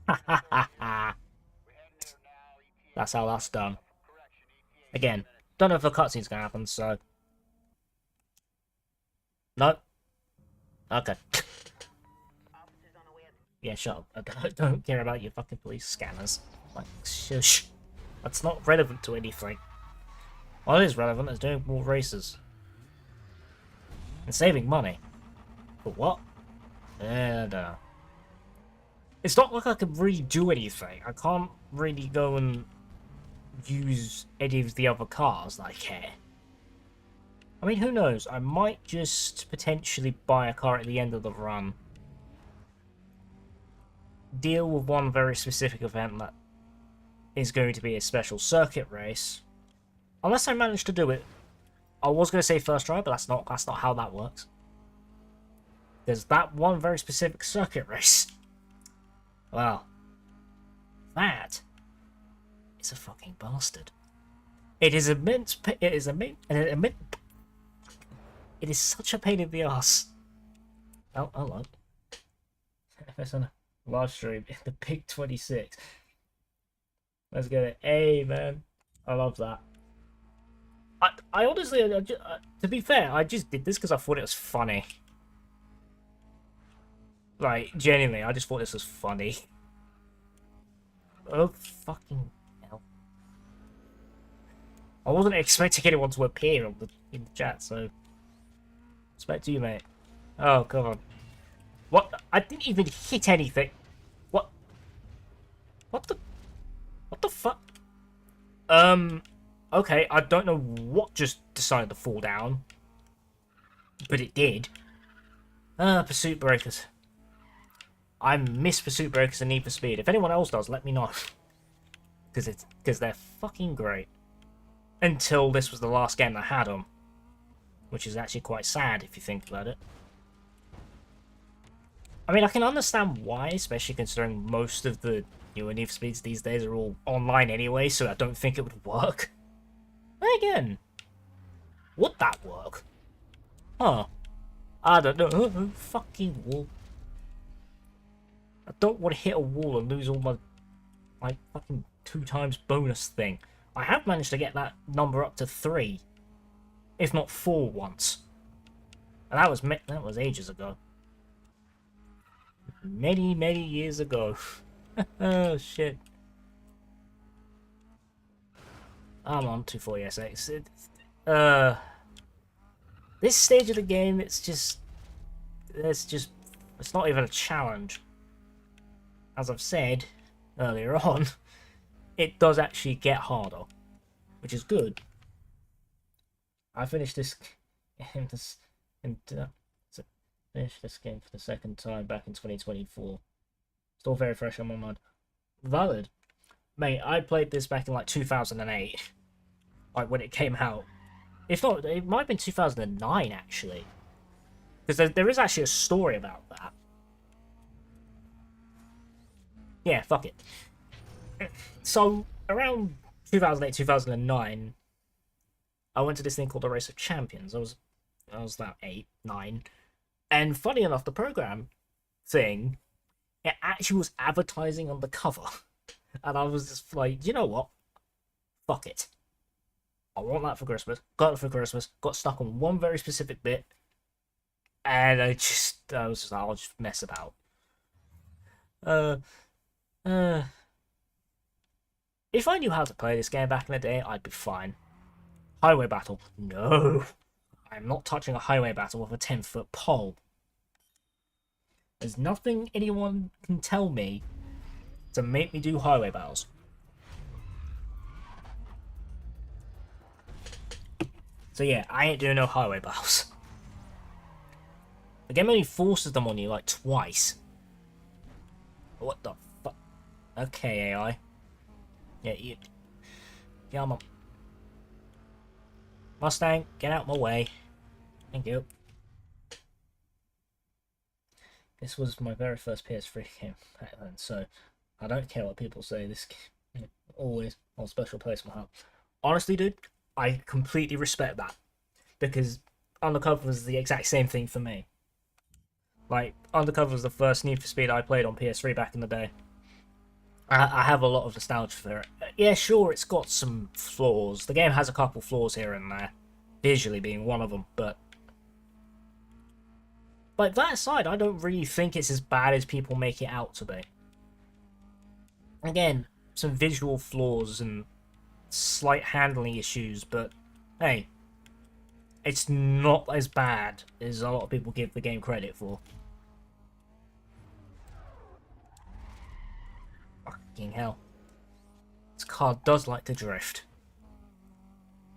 Ha ha ha ha. That's how that's done. Again, don't know if a cutscene's gonna happen, so. Nope. Okay. Officers on the way up. Yeah, shut up. I don't care about your fucking police scanners. Like, shush. That's not relevant to anything. What is relevant is doing more races. And saving money. For what? I don't know. It's not like I can really do anything. I can't really go and use any of the other cars that I care. I mean, who knows? I might just potentially buy a car at the end of the run. Deal with one very specific event that is going to be a special circuit race. Unless I manage to do it. I was going to say first try, but that's not how that works. There's that one very specific circuit race. Well, that is a fucking bastard. It is immense. It is It is such a pain in the ass. Oh, hello. That's on a live stream in the Big 26. Let's get it. Hey, man. I love that. I honestly, to be fair, I just did this because I thought it was funny. Like, genuinely, I just thought this was funny. Oh, fucking hell. I wasn't expecting anyone to appear in the chat, so... Respect to you, mate. Oh, come on. What? I didn't even hit anything. What? What the fuck? Okay, I don't know what just decided to fall down. But it did. Pursuit breakers. I miss pursuit breakers and Need for Speed. If anyone else does, let me know. Because they're fucking great. Until this was the last game I had them. Which is actually quite sad if you think about it. I mean, I can understand why, especially considering most of the newer Need for Speeds these days are all online anyway, so I don't think it would work. Then again, would that work? Huh. I don't know. Fucking wall. I don't want to hit a wall and lose all my fucking 2 times bonus thing. I have managed to get that number up to 3. If not 4 once. And that was ages ago. Many, many years ago. Oh, shit. I'm on 240SX. This stage of the game, it's not even a challenge. As I've said earlier on, it does actually get harder, which is good. I finished this game finished this game for the second time back in 2024. Still very fresh on my mind. Valid. Mate, I played this back in like 2008. Like when it came out. If not, it might have been 2009 actually. Because there is actually a story about that. Yeah, fuck it. So, around 2008, 2009, I went to this thing called the Race of Champions. I was about 8, 9. And funny enough, the program thing, it actually was advertising on the cover. And I was just like, you know what? Fuck it. I want that for Christmas. Got it for Christmas. Got stuck on one very specific bit. And I was just like, I'll just mess about. If I knew how to play this game back in the day, I'd be fine. Highway battle. No. I'm not touching a highway battle with a 10-foot pole. There's nothing anyone can tell me to make me do highway battles. So yeah, I ain't doing no highway battles. The game only forces them on you like twice. What the fuck? Okay, AI. Yeah, you... Yeah, I'm on. Mustang, get out my way. Thank you. This was my very first PS3 game back then, so I don't care what people say. This game always on special place in my heart. Honestly, dude, I completely respect that because Undercover was the exact same thing for me. Like, Undercover was the first Need for Speed I played on PS3 back in the day. I have a lot of nostalgia for it. Yeah, sure, it's got some flaws. The game has a couple flaws here and there, visually being one of them, but But that aside, I don't really think it's as bad as people make it out to be. Again, some visual flaws and slight handling issues, but hey, it's not as bad as a lot of people give the game credit for. Fucking hell. This car does like to drift.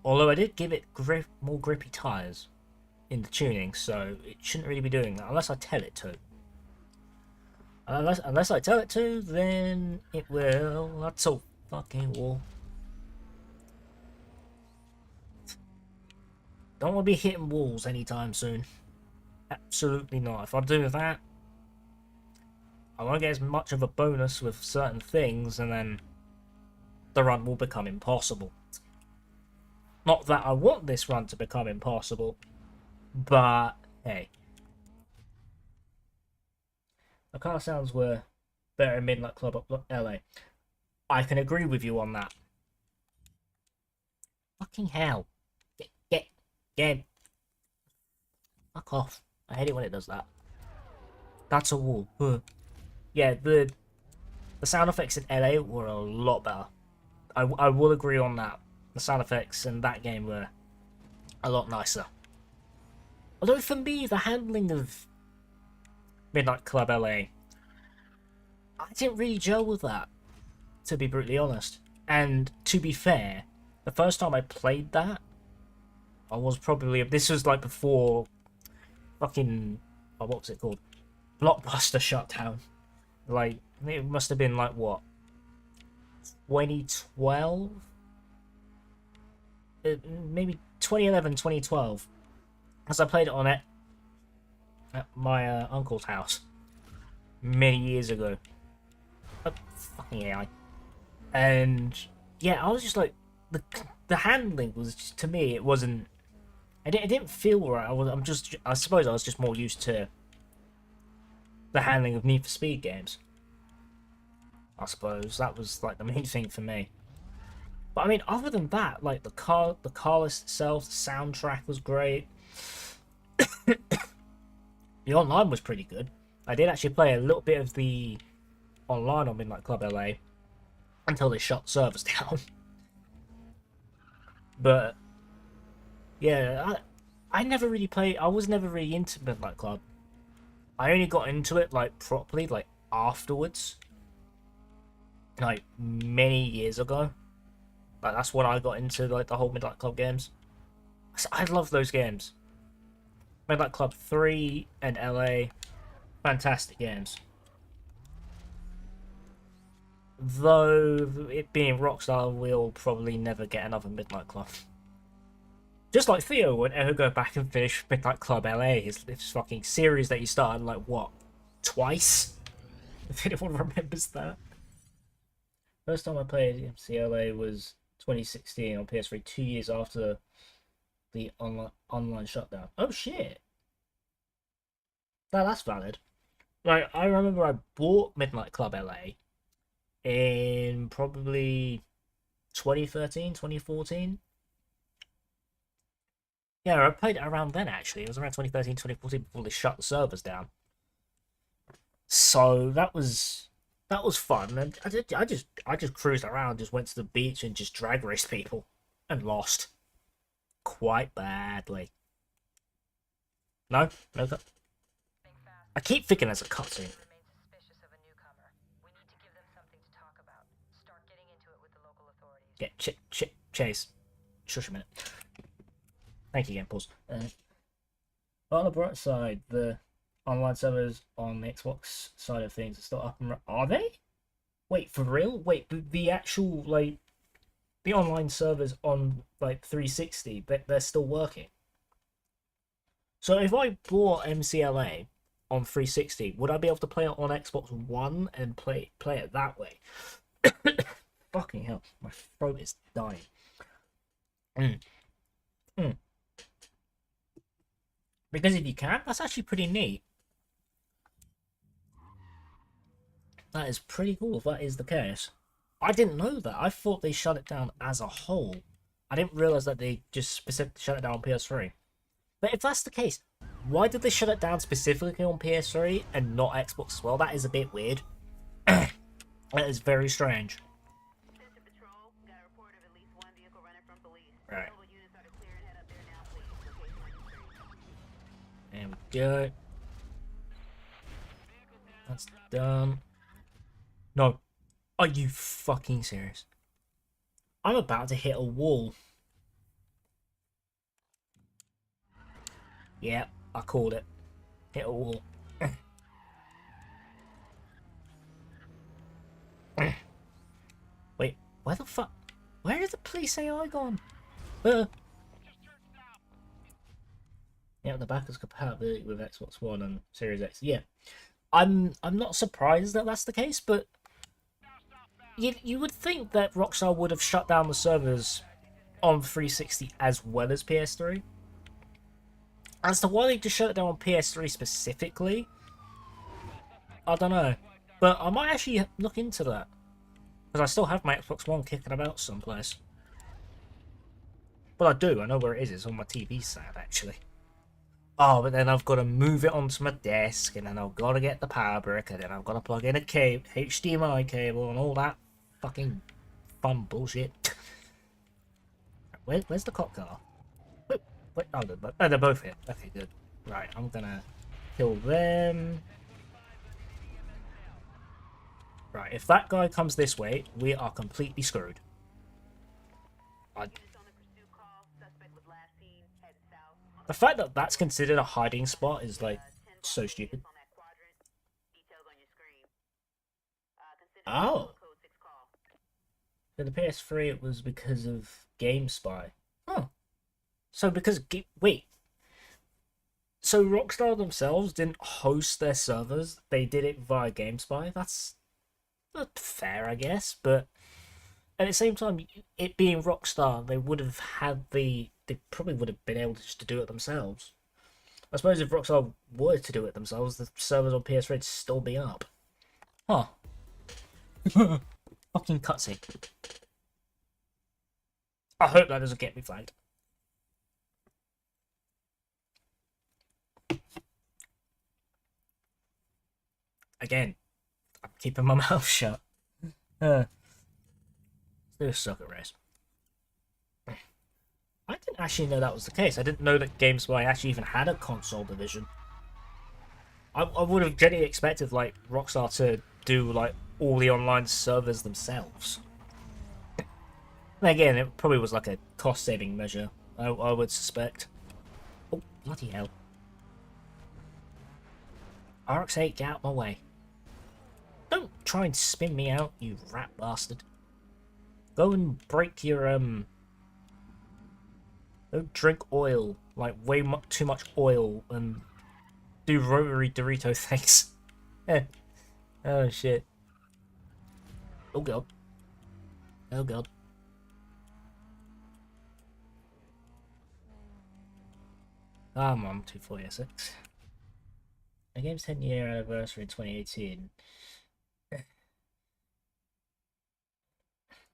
Although I did give it more grippy tyres in the tuning, so it shouldn't really be doing that unless I tell it to. Unless I tell it to, then it will. That's all fucking wall. Don't want to be hitting walls anytime soon. Absolutely not. If I do that, I won't get as much of a bonus with certain things, and then the run will become impossible. Not that I want this run to become impossible, but hey. The car sounds were better in Midnight Club up LA. I can agree with you on that. Fucking hell. Get. Fuck off. I hate it when it does that. That's a wall. Yeah, the sound effects in LA were a lot better. I will agree on that. The sound effects in that game were a lot nicer. Although for me, the handling of Midnight Club LA, I didn't really gel with that, to be brutally honest. And to be fair, the first time I played that, I was probably, this was like before fucking, what was it called? Blockbuster shut down. Like, it must have been like, what? 2012? Maybe 2011, 2012. As I played it on it at my uncle's house many years ago. Fucking AI. And yeah, I was just like, the handling was just, to me, it wasn't. It didn't feel right. I suppose I was just more used to the handling of Need for Speed games. I suppose that was like the main thing for me. But I mean, other than that, like the car list itself, the soundtrack was great. The online was pretty good. I did actually play a little bit of the online on Midnight Club LA until they shut servers down. But yeah, I never really played. I was never really into Midnight Club. I only got into it like properly like afterwards, like many years ago. Like that's when I got into like the whole Midnight Club games. I love those games. Midnight Club 3 and LA, fantastic games. Though it being Rockstar, we'll probably never get another Midnight Club. Just like Theo would ever go back and finish Midnight Club LA, his fucking series that he started like what, twice? If anyone remembers that. First time I played MCLA was 2016 on PS3, 2 years after the online shutdown. Oh shit. That's valid. Like, I remember I bought Midnight Club LA in probably 2013, 2014. Yeah, I played it around then actually. It was around 2013, 2014 before they shut the servers down. So that was fun, and I just cruised around, just went to the beach and just drag raced people, and lost quite badly. No. I keep thinking there's a cutscene. Yeah, Chase. Shush a minute. Thank you again, pause. On the bright side, the online servers on the Xbox side of things are still up and running. Are they? Wait, for real? Wait, the actual, like, the online servers on, like, 360, they're still working. So if I bought MCLA on 360, would I be able to play it on Xbox One and play it that way? Fucking hell, my throat is dying. Because if you can, that's actually pretty neat. That is pretty cool if that is the case. I didn't know that. I thought they shut it down as a whole. I didn't realise that they just specifically shut it down on PS3. But if that's the case, Why did they shut it down specifically on PS3 and not Xbox as well? That is a bit weird. That is very strange. Right. There we go. That's done. No. Are you fucking serious? I'm about to hit a wall. Yeah, I called it. Hit a wall. Wait, where the fuck? Where is the police AI gone? Yeah, the back is compatibility with Xbox One and Series X. Yeah, I'm not surprised that that's the case, but you would think that Rockstar would have shut down the servers on 360 as well as PS3. As to why they just shut it down on PS3 specifically, I don't know. But I might actually look into that. Because I still have my Xbox One kicking about someplace. Well, I do. I know where it is. It's on my TV stand, actually. Oh, but then I've got to move it onto my desk, and then I've got to get the power brick, and then I've got to plug in a HDMI cable, and all that fucking fun bullshit. Where's the cop car? Wait, oh, they're both here. Okay, good. Right, I'm gonna kill them. Right, if that guy comes this way, we are completely screwed. The fact that that's considered a hiding spot is, like, so stupid. Oh. For the PS3, it was because of GameSpy. Huh. So because... Wait. So Rockstar themselves didn't host their servers. They did it via GameSpy. That's not fair, I guess. But at the same time, it being Rockstar, they would have had the... They probably would have been able to just do it themselves. I suppose if Rockstar were to do it themselves, the servers on PS3 would still be up. Huh. Fucking cutscene. I hope that doesn't get me flagged. Again, I'm keeping my mouth shut. Let's do a sucker race. I didn't actually know that was the case. I didn't know that GameSpy actually even had a console division. I would have generally expected, like, Rockstar to do, like, all the online servers themselves. And again, it probably was like a cost-saving measure, I would suspect. Oh, bloody hell. RX-8, get out my way. Don't try and spin me out, you rat bastard. Go and break your, Don't drink oil, like way too much oil, and do rotary Dorito things. Oh shit. Oh god. Oh god. Come on, 246. The game's 10-year anniversary in 2018.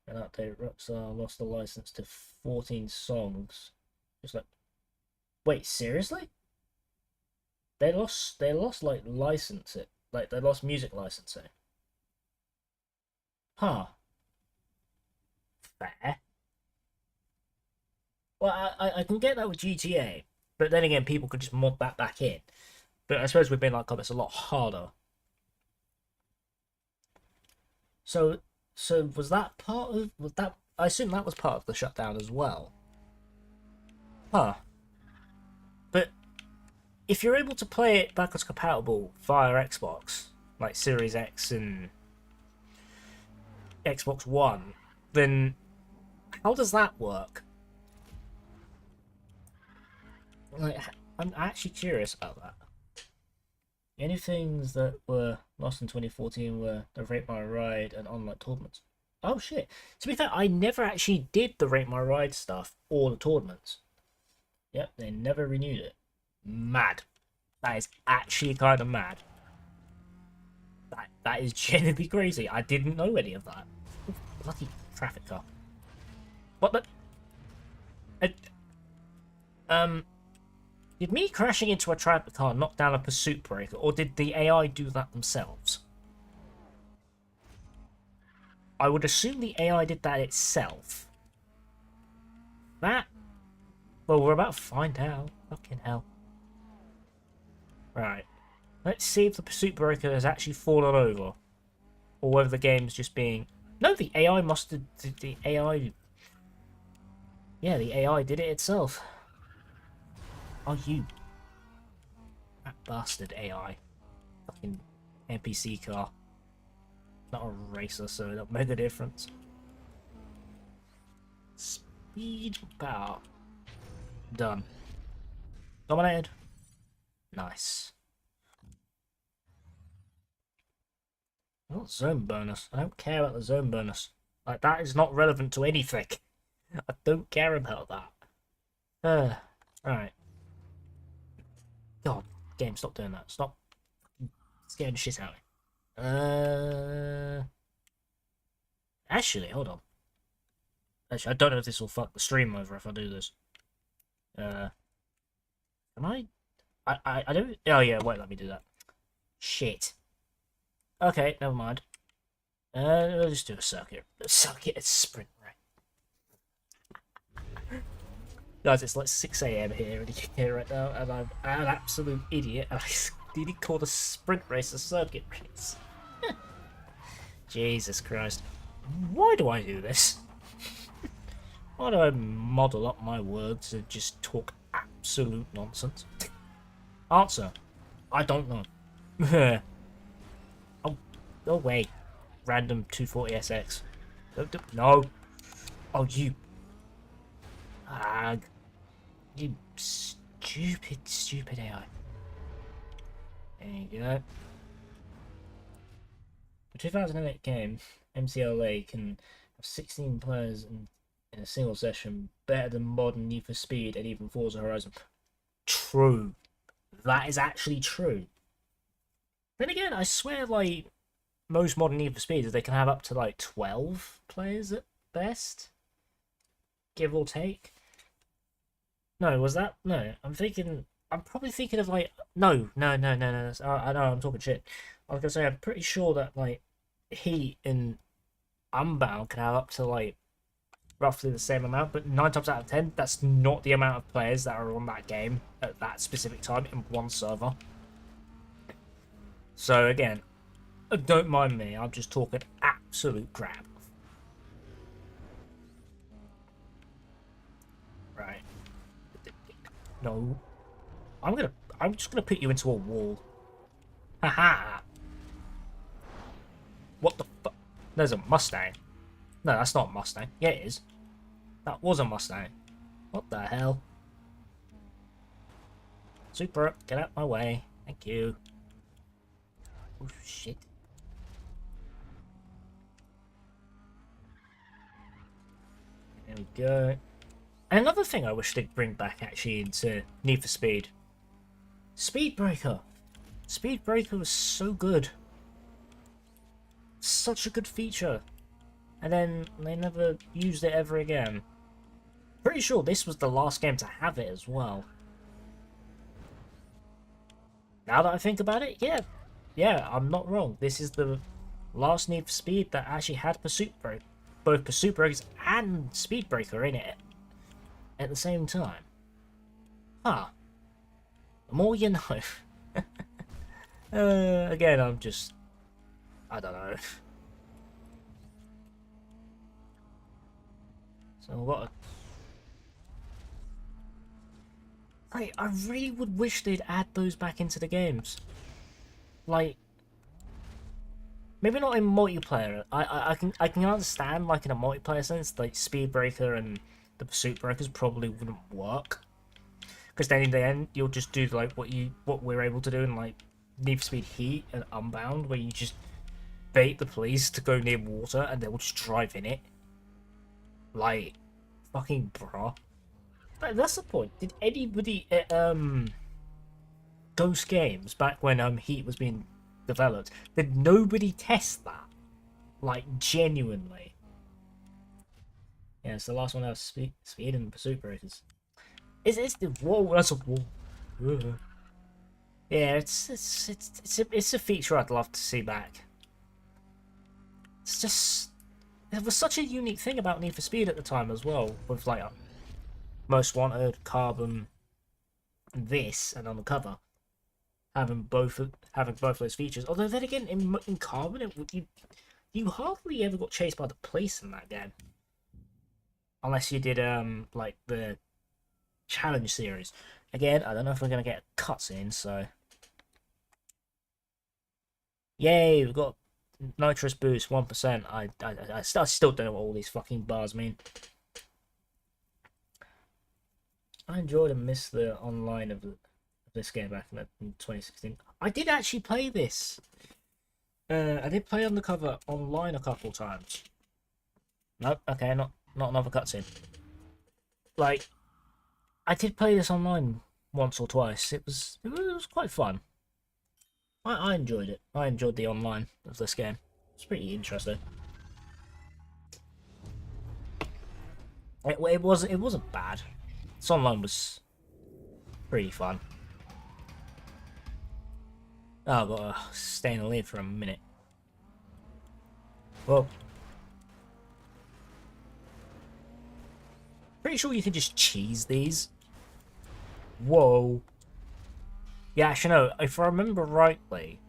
An update, Rockstar lost the license to 14 songs. Just like, wait, seriously? They lost like license like they lost music licensing. Huh. Fair. Well, I can get that with GTA, but then again, people could just mod that back in. But I suppose with being like, it's a lot harder. So was that part of I assume that was part of the shutdown as well. Huh. But if you're able to play it backwards compatible via Xbox, like Series X and Xbox One, then how does that work? Like, I'm actually curious about that. The only things that were lost in 2014 were the Rate My Ride and online tournaments. Oh shit. To be fair, I never actually did the Rate My Ride stuff or the tournaments. Yep, they never renewed it. Mad. That is actually kind of mad. That is genuinely crazy. I didn't know any of that. Ooh, bloody traffic car. What the? Did me crashing into a traffic car knock down a pursuit breaker, or did the AI do that themselves? I would assume the AI did that itself. That? Well, we're about to find out. Fucking hell. Right. Let's see if the pursuit breaker has actually fallen over. Or whether the game's just being... No, the AI must have... The AI... Yeah, the AI did it itself. Oh, you... That bastard AI. Fucking NPC car. Not a racer, so it don't make a difference. Speed power. Done. Dominated. Nice. Not zone bonus. I don't care about the zone bonus. Like, that is not relevant to anything. I don't care about that. Right. God, game, stop doing that. Stop scaring the shit out of me. Actually, hold on. Actually, I don't know if this will fuck the stream over if I do this. Can I don't... Oh, yeah, wait, let me do that. Shit. Okay, never mind. We'll just do a circuit. A circuit sprint race. Guys, it's like 6 AM here in the UK right now, and I'm an absolute idiot, and I didn't call the sprint race a circuit race. Jesus Christ. Why do I do this? Why do I model up my words and just talk absolute nonsense? Answer. I don't know. Oh, go away. Random 240SX. No. Oh, you. Ag. You stupid, stupid AI. There you go. The 2008 game, MCLA can have 16 players in a single session, better than modern Need for Speed and even Forza Horizon. True. That is actually true. Then again, I swear, like, most modern Need for Speeds, they can have up to, like, 12 players at best? Give or take? No, was that? No, I'm probably thinking of, like, no. I know, I'm talking shit. I was gonna say, I'm pretty sure that, like, Heat and Unbound can have up to, like, roughly the same amount, but 9 times out of 10, that's not the amount of players that are on that game at that specific time in one server. So again, don't mind me, I'm just talking absolute crap. Right. No. I'm just gonna put you into a wall. Haha. What the fuck? There's a Mustang. No, that's not a Mustang. Yeah, it is. That was a Mustang. What the hell? Super, get out my way. Thank you. Oh, shit. There we go. And another thing I wish they'd bring back, actually, into Need for Speed. Speed Breaker. Speed Breaker was so good. Such a good feature. And then they never used it ever again. Pretty sure this was the last game to have it as well. Now that I think about it, yeah, I'm not wrong. This is the last Need for Speed that actually had both Pursuit Breakers and Speed Breaker in it at the same time. Huh. The more you know. Again, I don't know. So what? I really would wish they'd add those back into the games. Like, maybe not in multiplayer. I can understand, like, in a multiplayer sense, like Speed Breaker and the Pursuit Breakers probably wouldn't work. Because then in the end, you'll just do like what we're able to do in like Need for Speed Heat and Unbound, where you just bait the police to go near water and they'll just drive in it. Like, fucking bruh. That's the point. Did anybody at Ghost Games, back when Heat was being developed, did nobody test that? Like, genuinely. Yeah, it's the last one I was speed and Pursuit Breakers. It's the whoa, that's a wall. Yeah, it's a feature I'd love to see back. It's just it was such a unique thing about Need for Speed at the time as well, with like Most Wanted, Carbon, this, and Undercover having both those features. Although then again, in Carbon, you hardly ever got chased by the police in that game, unless you did like the challenge series. Again, I don't know if we're gonna get a cutscene, so yay, we've got nitrous boost 1%. I still don't know what all these fucking bars mean. I enjoyed and missed the online of this game back in 2016. I did actually play this. I did play Undercover online a couple times. Nope, okay, not another cutscene. Like, I did play this online once or twice. It was quite fun. I enjoyed it. I enjoyed the online of this game. It's pretty interesting. It wasn't bad. This online was pretty fun. Oh, I've got to stay in the lead for a minute. Well, pretty sure you can just cheese these. Whoa. Yeah, actually no, if I remember rightly,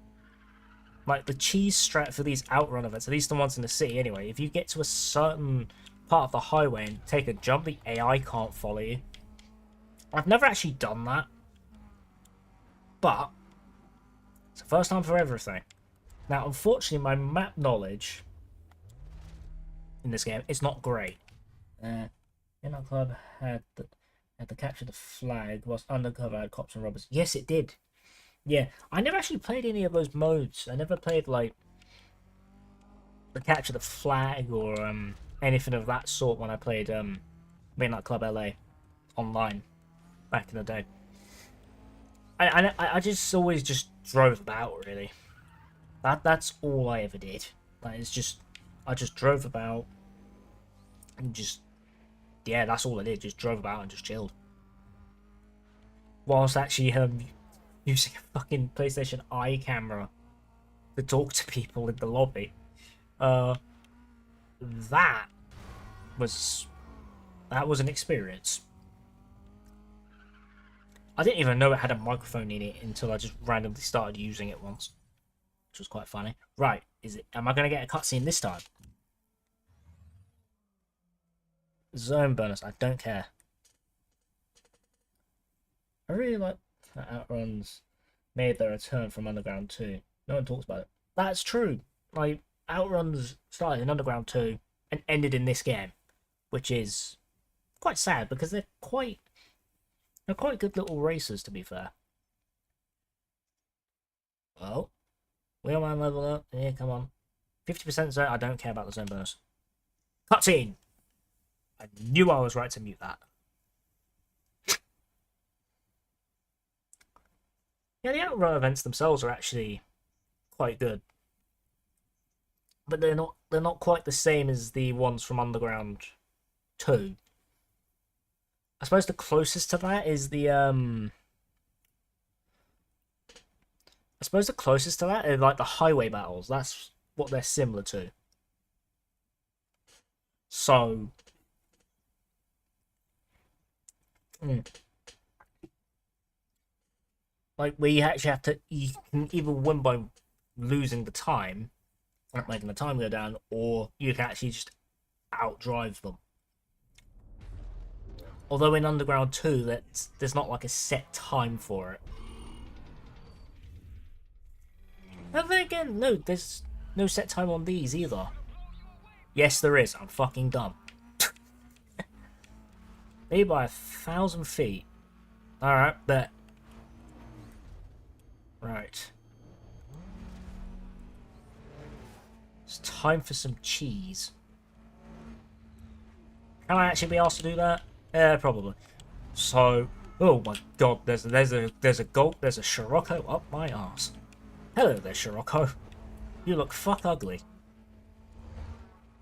like the cheese strat for these outrun events, at least the ones in the city anyway, if you get to a certain part of the highway and take a jump, the AI can't follow you. I've never actually done that, but it's the first time for everything. Now, unfortunately, my map knowledge in this game is not great. In our club had to capture the flag whilst Undercover had cops and robbers. Yes, it did. Yeah, I never actually played any of those modes. I never played like the capture the flag or anything of that sort when I played Midnight Club LA online back in the day. I just always just drove about really. That's all I ever did. Like it's just I just drove about and just yeah, that's all I did. Just drove about and just chilled. Whilst actually using a fucking PlayStation Eye camera to talk to people in the lobby. That was an experience. I didn't even know it had a microphone in it until I just randomly started using it once, which was quite funny. Right, am I going to get a cutscene this time? Zone bonus, I don't care. I really like that Outruns made their return from Underground 2. No one talks about it. That's true. Like, Outruns started in Underground 2 and ended in this game, which is quite sad because they're quite good little racers, to be fair. Well, Wheelman level up. Yeah, come on. 50% zone. I don't care about the zone bonus. Cutscene! I knew I was right to mute that. Yeah, the outrun events themselves are actually quite good, but they're not quite the same as the ones from Underground 2. I suppose the closest to that is the I suppose the closest to that are like the highway battles. That's what they're similar to. So, like where you actually you can either win by losing the time, like making the time go down, or you can actually just outdrive them. Although in Underground 2, there's not like a set time for it. And then again, no, there's no set time on these either. Yes, there is. I'm fucking dumb. Maybe by 1,000 feet. Alright, bet. Right. It's time for some cheese. Can I actually be asked to do that? Yeah, probably. So, oh my god, there's a gulp, there's a Scirocco up my arse. Hello there, Scirocco. You look fuck ugly.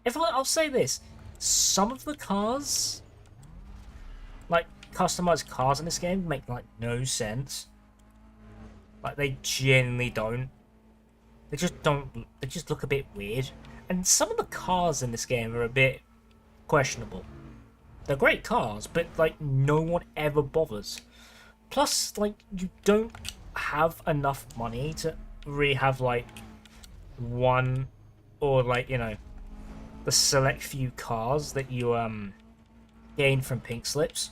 I'll say this, some of the cars, like customized cars in this game make like no sense. Like they genuinely don't. They just don't. They just look a bit weird. And some of the cars in this game are a bit questionable. They're great cars, but like no one ever bothers. Plus, like you don't have enough money to really have like one or like the select few cars that you gain from pink slips.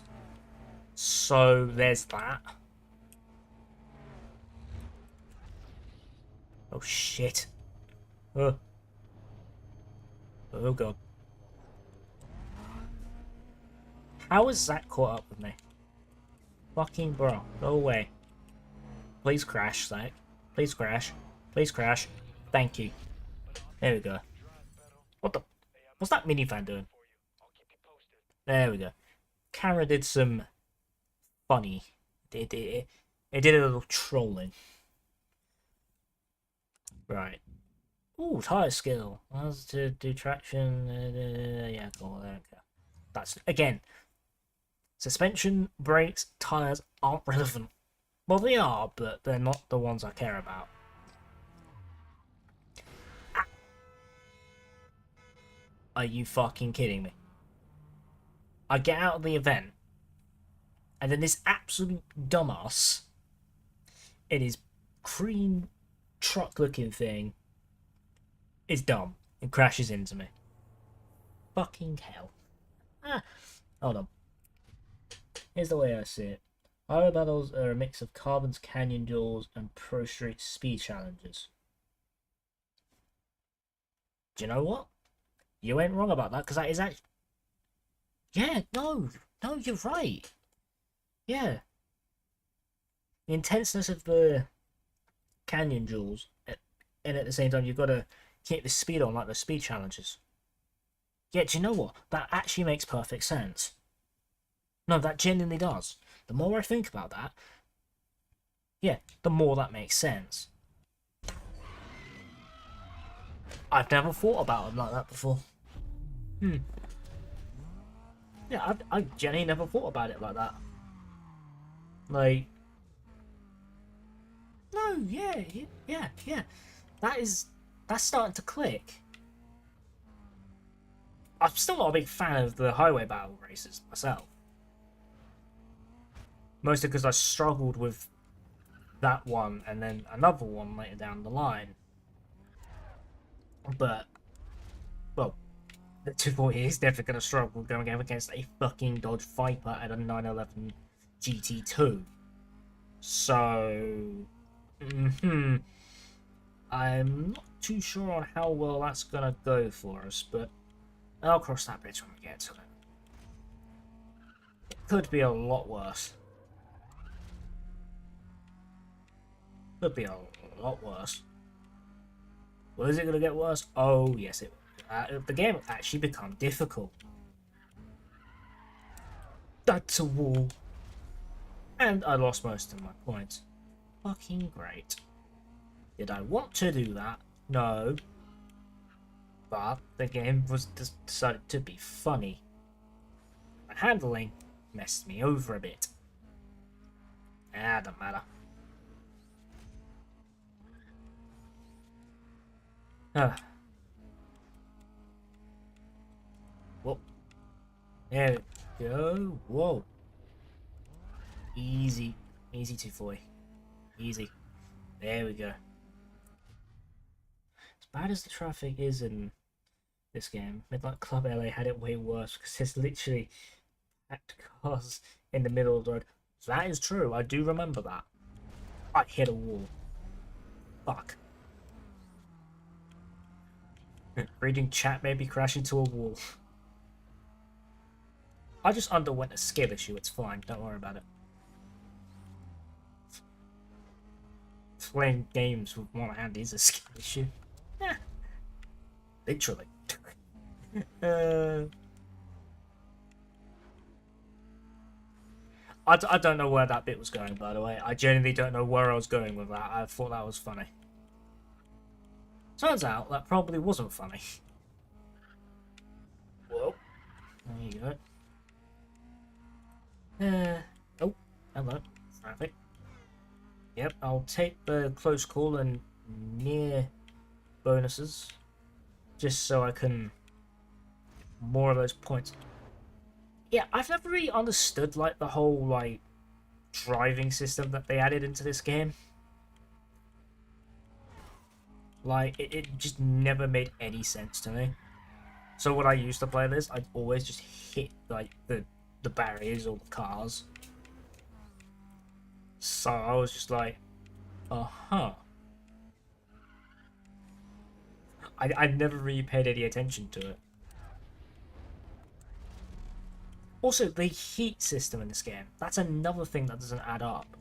So there's that. Oh shit. Oh. Oh god. How is that caught up with me? Fucking bro, go away. Please crash, Zach. Please crash. Please crash. Thank you. There we go. What the? What's that minivan doing? There we go. Camera did some funny. It did a little trolling. Right. Ooh, tire skill. Allows to do traction. Yeah, cool. There we go. That's again. Suspension, brakes, tires aren't relevant. Well, they are, but they're not the ones I care about. Are you fucking kidding me? I get out of the event, and then this absolute dumbass in his cream truck-looking thing is dumb and crashes into me. Fucking hell. Hold on. Here's the way I see it. Highway battles are a mix of Carbon's Canyon duels and Pro Street speed challenges. Do you know what? You ain't wrong about that, because that is actually... Yeah, no, you're right. Yeah. The intenseness of the Canyon duels, and at the same time you've got to keep the speed on like the speed challenges. Yeah, do you know what? That actually makes perfect sense. No, that genuinely does. The more I think about that, yeah, the more that makes sense. I've never thought about them like that before. Yeah, I genuinely never thought about it like that. Like, no, yeah. That's starting to click. I'm still not a big fan of the highway battle races myself. Mostly because I struggled with that one and then another one later down the line. But, well, the 240 is definitely going to struggle going up against a fucking Dodge Viper and a 911 GT2. So, I'm not too sure on how well that's going to go for us, but I'll cross that bridge when we get to it. It could be a lot worse. Could be a lot worse. Well, is it going to get worse? Oh, yes, it the game will actually become difficult. That's a wall. And I lost most of my points. Fucking great. Did I want to do that? No. But the game was decided to be funny. The handling messed me over a bit. Don't matter. Whoa. There we go. Whoa. Easy. Easy 240. Easy. There we go. As bad as the traffic is in this game, Midnight Club LA had it way worse because there's literally packed cars in the middle of the road. That is true. I do remember that. I hit a wall. Fuck. Reading chat made me crash into a wall. I just underwent a skill issue. It's fine. Don't worry about it. Playing games with one hand is a skill issue. Yeah. Literally. I don't know where that bit was going, by the way. I genuinely don't know where I was going with that. I thought that was funny. Turns out that probably wasn't funny. Whoa. There you go. Oh, hello. Traffic. Yep, I'll take the close call and near bonuses. Just so I can... more of those points. Yeah, I've never really understood, like, the whole, like, driving system that they added into this game. Like, it just never made any sense to me. So when I used to play this, I'd always just hit, like, the barriers or the cars. So I was just like, uh-huh. I never really paid any attention to it. Also, the heat system in this game, that's another thing that doesn't add up.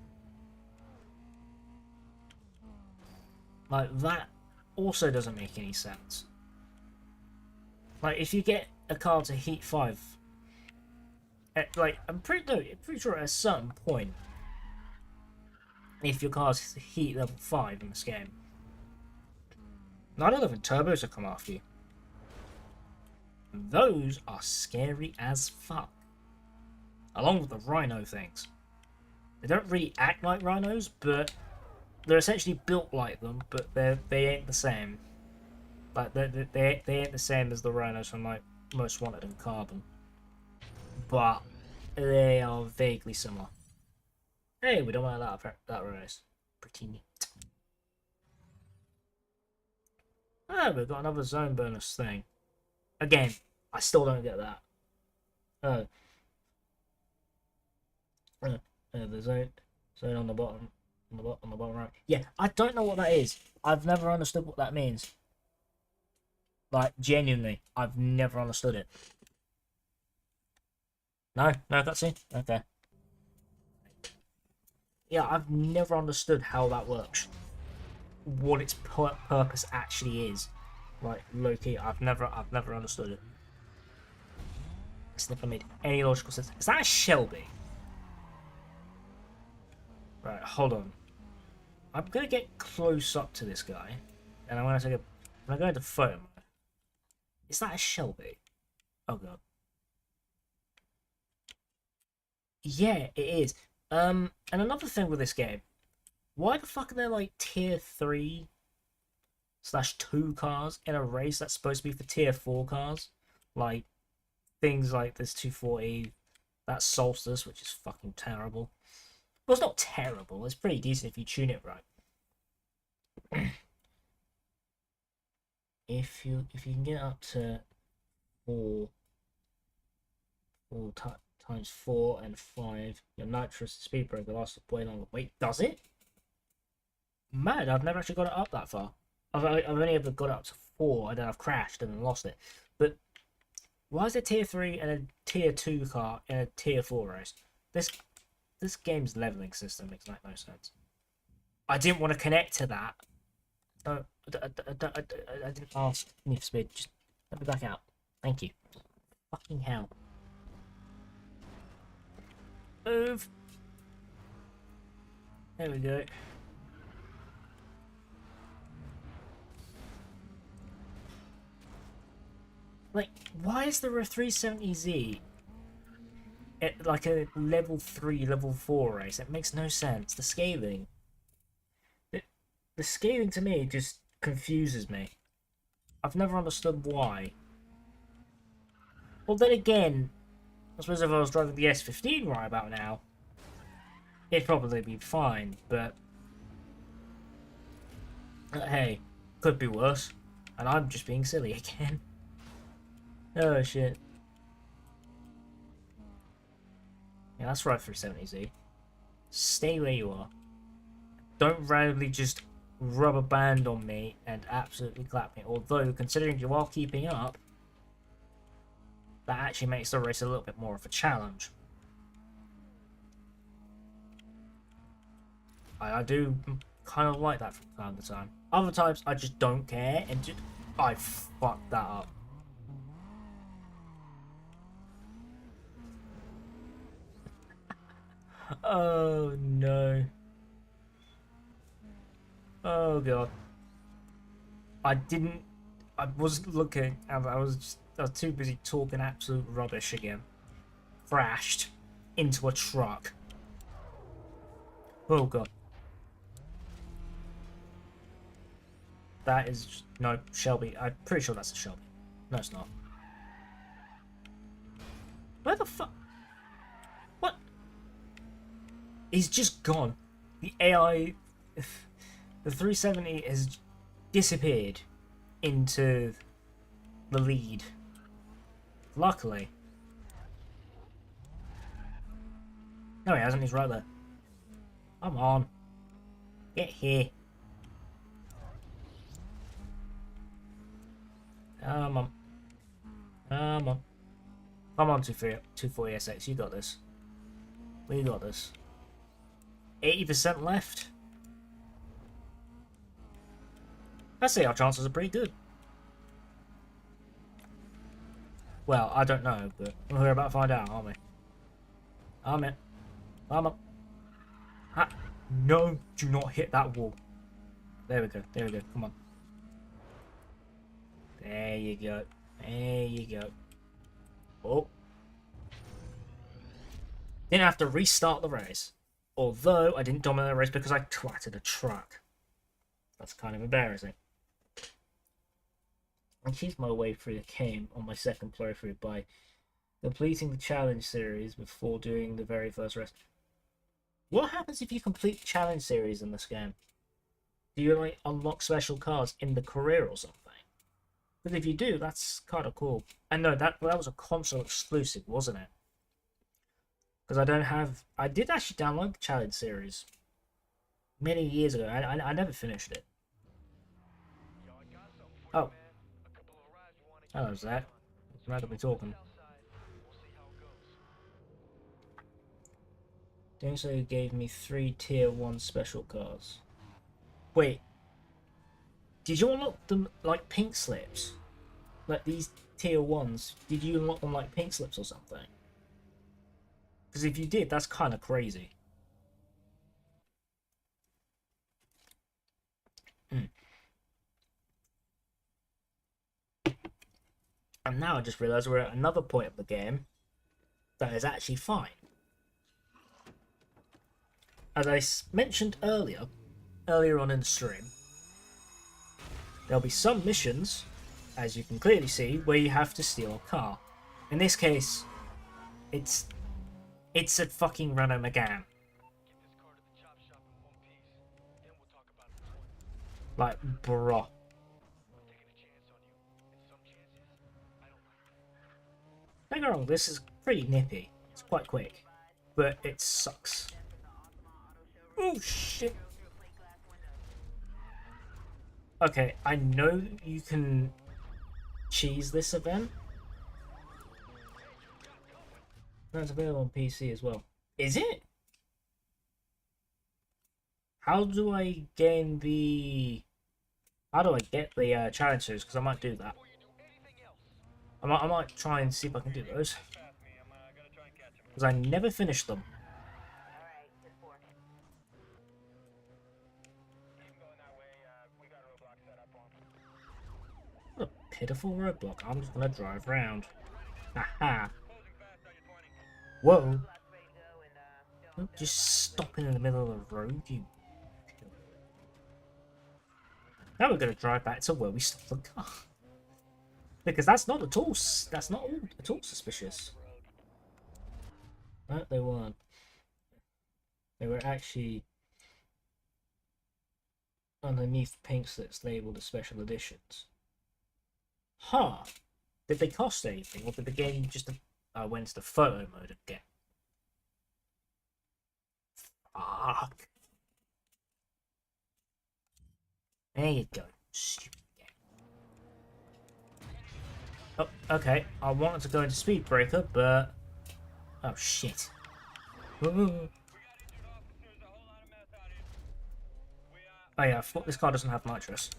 Like, that also doesn't make any sense. Like, if you get a car to heat 5, like, I'm pretty sure at a certain point, if your car's heat level 5 in this game, 911 turbos will come after you. Those are scary as fuck. Along with the rhino things. They don't really act like rhinos, but they're essentially built like them, but they ain't the same. Like they ain't the same as the rhinos from like Most Wanted and Carbon, but they are vaguely similar. Hey, we don't want that race. Pretty neat. Ah, we've got another zone bonus thing. Again, I still don't get that. The zone on the bottom, on the bottom right. Yeah, I don't know what that is. I've never understood what that means. Like, genuinely, I've never understood it. No, that's it. Okay. Yeah, I've never understood how that works. What its purpose actually is. Like, low key, I've never understood it. It's never made any logical sense. Is that a Shelby? Right, hold on. I'm gonna get close up to this guy, and I'm gonna go into photo mode. Is that a Shelby? Oh god. Yeah, it is. And another thing with this game, why the fuck are there like tier 3/2 cars in a race that's supposed to be for tier 4 cars? Like things like this 240, that Solstice, which is fucking terrible. Well, it's not terrible. It's pretty decent if you tune it right. if you can get up to 4 times 4 and 5, your nitrous speed break will last way longer. Wait, does it? Mad, I've never actually got it up that far. I've only ever got it up to 4 and then I've crashed and then lost it. But why is there tier 3 and a tier 2 car in a tier 4 race? This game's leveling system makes like no sense. I didn't want to connect to that. I didn't ask Need for Speed. Just let me back out. Thank you. Fucking hell. Move. There we go. Like, why is there a 370Z at like a level 3, level 4 race? It makes no sense. The scaling. The scaling to me just confuses me. I've never understood why. Well, then again, I suppose if I was driving the S15 right about now, it'd probably be fine, but hey, could be worse. And I'm just being silly again. Oh shit. Yeah, that's right for 70Z. Stay where you are. Don't randomly just rub a band on me and absolutely clap me. Although, considering you are keeping up, that actually makes the race a little bit more of a challenge. I do kind of like that from time to time. Other times, I just don't care and just... I fucked that up. Oh no. Oh god. I was looking and I was too busy talking absolute rubbish again. Crashed. into a truck. Oh god. That is... No, Shelby. I'm pretty sure that's a Shelby. No, it's not. Where the fuck? What? He's just gone. The AI... The 370 has disappeared into the lead. Luckily. No, he hasn't. He's right there. Come on. Get here. Come on. Come on. Come on, 240SX. You got this. We got this. 80% left. I'd say our chances are pretty good. Well, I don't know, but we're about to find out, aren't we? I'm in. Come on. Ha. No, do not hit that wall. There we go. There we go. Come on. There you go. There you go. Oh. Didn't have to restart the race. Although I didn't dominate the race because I twatted a truck. That's kind of embarrassing. I achieved my way through the game on my second playthrough by completing the challenge series before doing the very first race. What happens if you complete the challenge series in this game? Do you like unlock special cars in the career or something? Because if you do, that's kind of cool. And no, that was a console exclusive, wasn't it? Because I don't have... I did actually download the challenge series many years ago. I never finished it. Oh. Hello, Zach. Glad to be talking. Doing so gave me 3 tier 1 special cars. Wait. Did you unlock them like pink slips? Like these tier 1s, did you unlock them like pink slips or something? Because if you did, that's kind of crazy. And now I just realised we're at another point of the game that is actually fine. As I mentioned earlier on in the stream, there'll be some missions, as you can clearly see, where you have to steal a car. In this case, it's a fucking Renault Megane. Like, bruh. Don't get me wrong, this is pretty nippy. It's quite quick. But it sucks. Oh shit. Okay, I know you can cheese this event. That's available on PC as well. Is it? How do I gain the... How do I get the challenge series? Because I might do that. I might try and see if I can do those. Because I never finished them. What a pitiful roadblock. I'm just going to drive around. Aha. Whoa. Don't just stopping in the middle of the road, you... Now we're going to drive back to where we stopped the car. Because that's not at all suspicious. No, they weren't. They were actually underneath pink slips labelled as special editions. Huh. Did they cost anything, or did the game just went to the photo mode again? Fuck. There you go. Stupid game. Oh, okay. I wanted to go into speed breaker, but... Oh, shit. Ooh. Oh yeah, I thought this car doesn't have nitrous.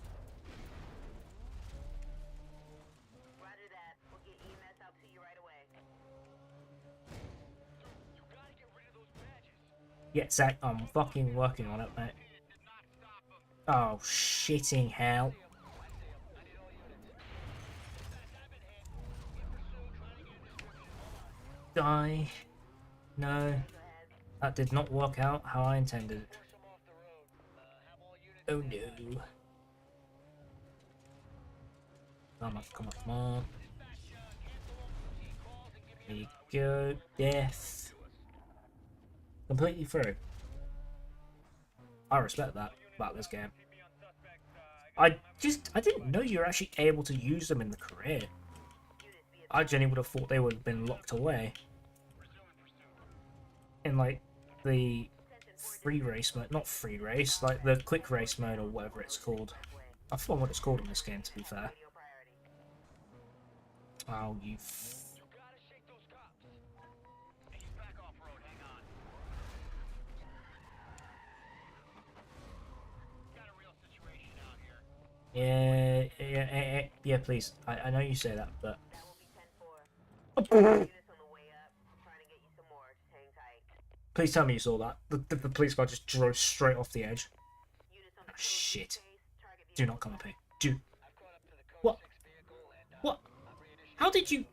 Yeah, Zach, I'm fucking working on it, mate. Oh, shitting hell. Die. No, that did not work out how I intended. Force them off the road. Have all units Oh stand by. no. Come on, come on, come on. Dispatch, cancel all routine calls and give There me you a go. Death. Completely through. I respect that about this game. I didn't know you were actually able to use them in the career. I genuinely would have thought they would have been locked away. In like the free race mode, not free race, like the quick race mode or whatever it's called. I forgot what it's called in this game, to be fair. Oh, you. You gotta shake those cops. Hey, he's back off road. Hang on. Got a real situation out here. Yeah, please. I know you say that, but. Please tell me you saw that. The police car just drove straight off the edge. Oh, shit. Do not come up here. Do. I've caught up to the code What? 6 vehicle and What? I'm reissuing. How did you.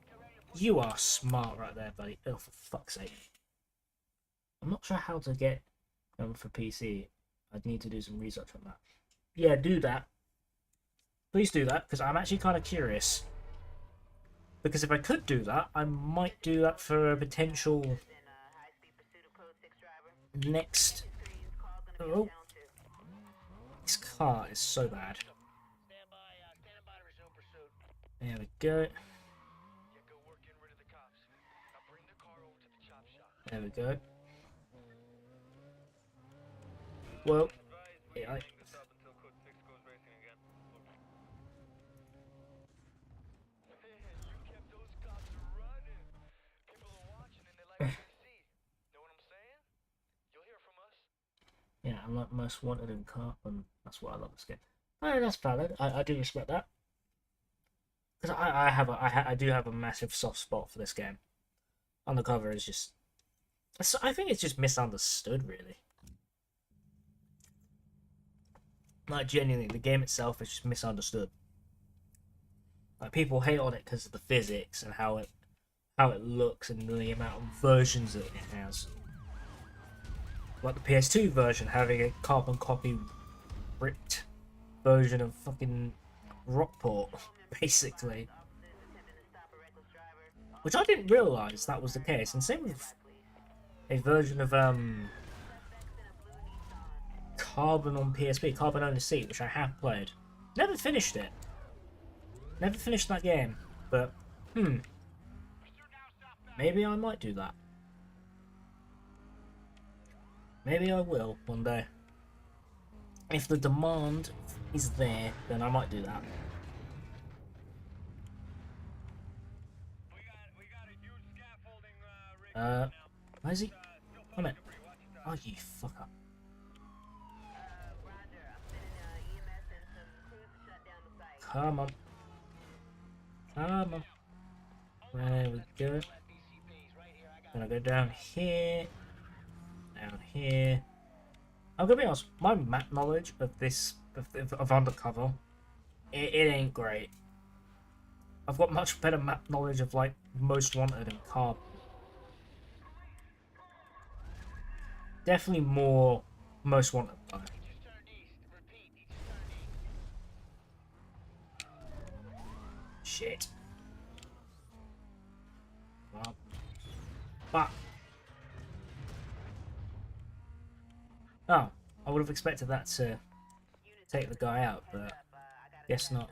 You are smart right there, buddy. Oh, for fuck's sake. I'm not sure how to get for PC. I'd need to do some research on that. Yeah, do that. Please do that, because I'm actually kind of curious. Because if I could do that, I might do that for a potential next. Oh, this car is so bad. Stand by to resume pursuit. There we go. Yeah, good work getting rid of the cops. Now bring the car over to the chop shop. There we go. Well, yeah, You kept those cops running. People are watching and they like what they see. Know what I'm saying? You'll hear from us. yeah, I'm like most wanted in Carbon. That's why I love this game. Oh, that's valid. I do respect that. Because I do have a massive soft spot for this game. Undercover is just. I think it's just misunderstood, really. Like, genuinely, the game itself is just misunderstood. Like, people hate on it because of the physics and how it looks and the amount of versions that it has. Like the PS2 version having a carbon copy ripped version of fucking Rockport, basically. Which I didn't realise that was the case. And same with a version of Carbon on PSP, Carbon Only Seat, which I have played. Never finished it. Never finished that game. But, maybe I might do that. Maybe I will one day. If the demand is there, then I might do that. We got a huge scaffolding rig Where's he? Come here. Oh, you fucker. Come on. Come on. There we go. Gonna go down here. Down here. I'm gonna be honest, my map knowledge of this, of Undercover, it ain't great. I've got much better map knowledge of, like, Most Wanted and Carbon. Definitely more Most Wanted, though. Shit. Well. Fuck. Oh, I would have expected that to take the guy out, but guess not.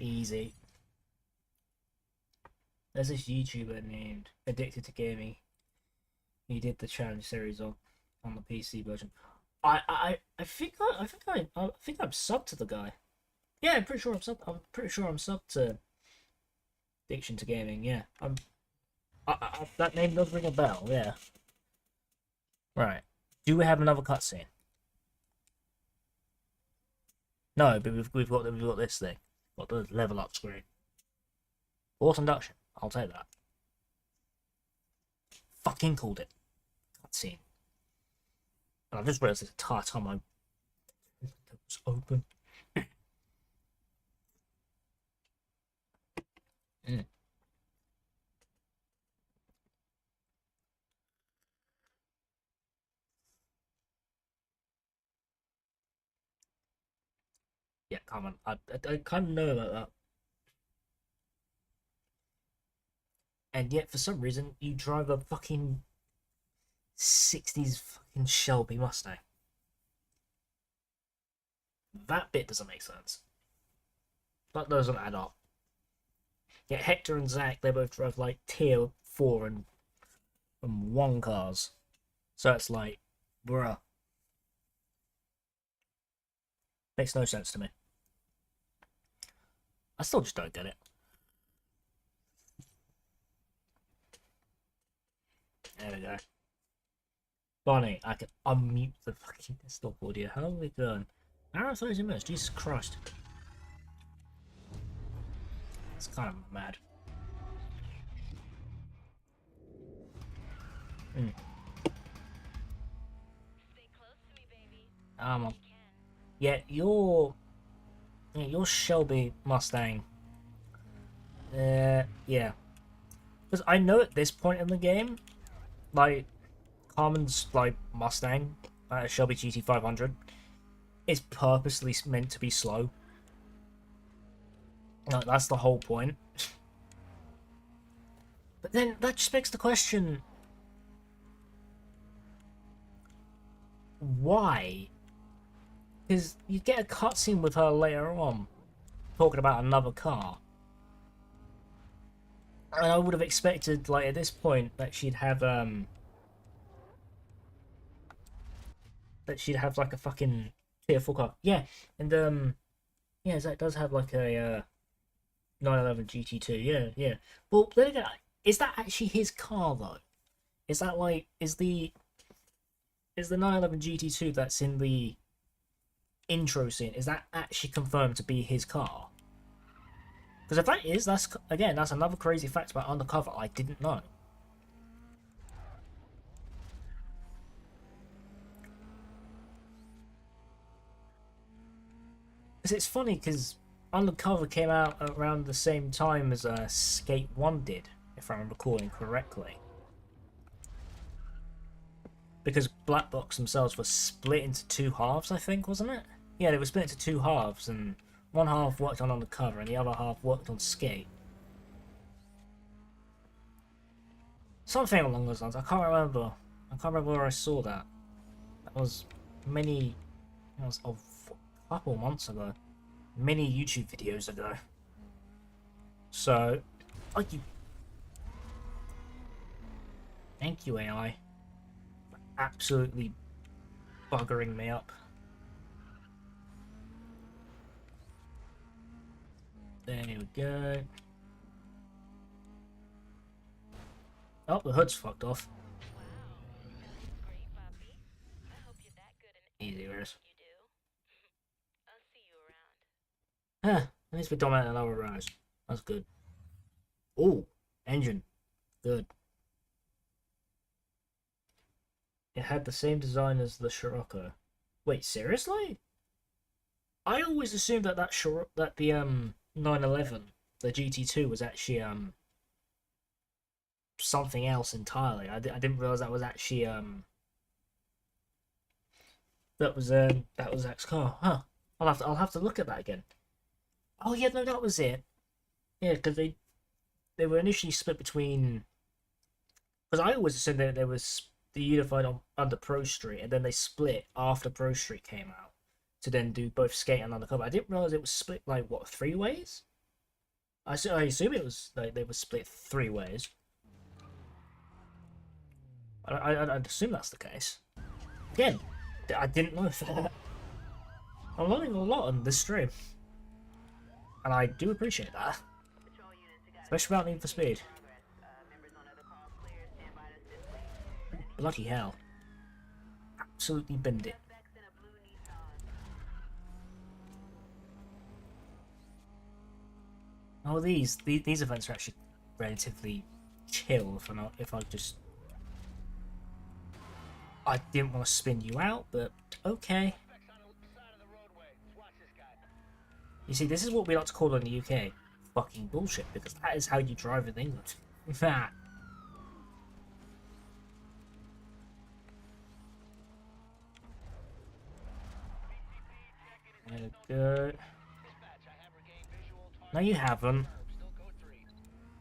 Easy. There's this YouTuber named Addicted to Gaming. He did the challenge series on the PC version. I think I'm subbed to the guy. Yeah, I'm pretty sure I'm subbed to Addiction to Gaming. Yeah, that name does ring a bell. Yeah. Right. Do we have another cutscene? No, but we've got this thing. Got the level up screen. Force induction. I'll take that. Fucking called it. Cutscene. And I just realised this entire time it was open. Mm. Yeah, come on. I kind of know about that. And yet, for some reason, you drive a fucking 60s fucking Shelby Mustang. That bit doesn't make sense. That doesn't add up. Yet Hector and Zach, they both drove like tier 4 and 1 cars. So it's like, bruh. Makes no sense to me. I still just don't get it. There we go. Bonnie, I can unmute the fucking desktop audio. How are we doing? Hour and 30 minutes, Jesus Christ. It's kind of mad. Mm. Stay close to me, baby. Yeah, your Shelby Mustang. Yeah. Because I know at this point in the game, like, Carmen's, like, Mustang, Shelby GT500, is purposely meant to be slow. Like, that's the whole point. But then, that just begs the question... Why? Because you get a cutscene with her later on, talking about another car. And I would have expected, like, at this point, that she'd have, like, a fucking tier 4 car. Yeah, and, yeah, Zach does have, like, a, 911 GT2, yeah. Well, then again, is that actually his car, though? Is that, like, is the 911 GT2 that's in the intro scene, is that actually confirmed to be his car? Because if that is, that's another crazy fact about Undercover I didn't know. Because it's funny, because Undercover came out around the same time as Skate 1 did, if I'm recalling correctly. Because Black Box themselves were split into 2 halves, I think, wasn't it? Yeah, they were split into 2 halves, and one half worked on Undercover, and the other half worked on Skate. Something along those lines. I can't remember. I can't remember where I saw that. That was many... That was a couple months ago. Many YouTube videos ago. So... Thank you. Thank you, AI. Absolutely buggering me up. There we go. Oh, the hood's fucked off. Wow, that looks great, Poppy. I hope you're that good in Easy, everything Rose. you do. I'll see you around. Huh, at least we dominate another rise. That's good. Oh, engine. Good. It had the same design as the Scirocco. Wait, seriously? I always assumed that the 911, the GT2 was actually something else entirely. I didn't realize that was actually that was Zach's car. Huh. I'll have to look at that again. Oh yeah, no, that was it. Yeah, because they were initially split between. Because I always assumed that there was the unified under Pro Street, and then they split after Pro Street came out to then do both Skate and Undercover. I didn't realize it was split like what 3 ways. I assume it was like they were split 3 ways. I'd assume that's the case. Again, I didn't know that. I'm learning a lot on this stream, and I do appreciate that, especially about Need for Speed. Bloody hell! Absolutely binned it. Oh, these events are actually relatively chill. If I just, I didn't want to spin you out, but okay. You see, this is what we like to call it in the UK fucking bullshit because that is how you drive in England. That. Good. No, you haven't.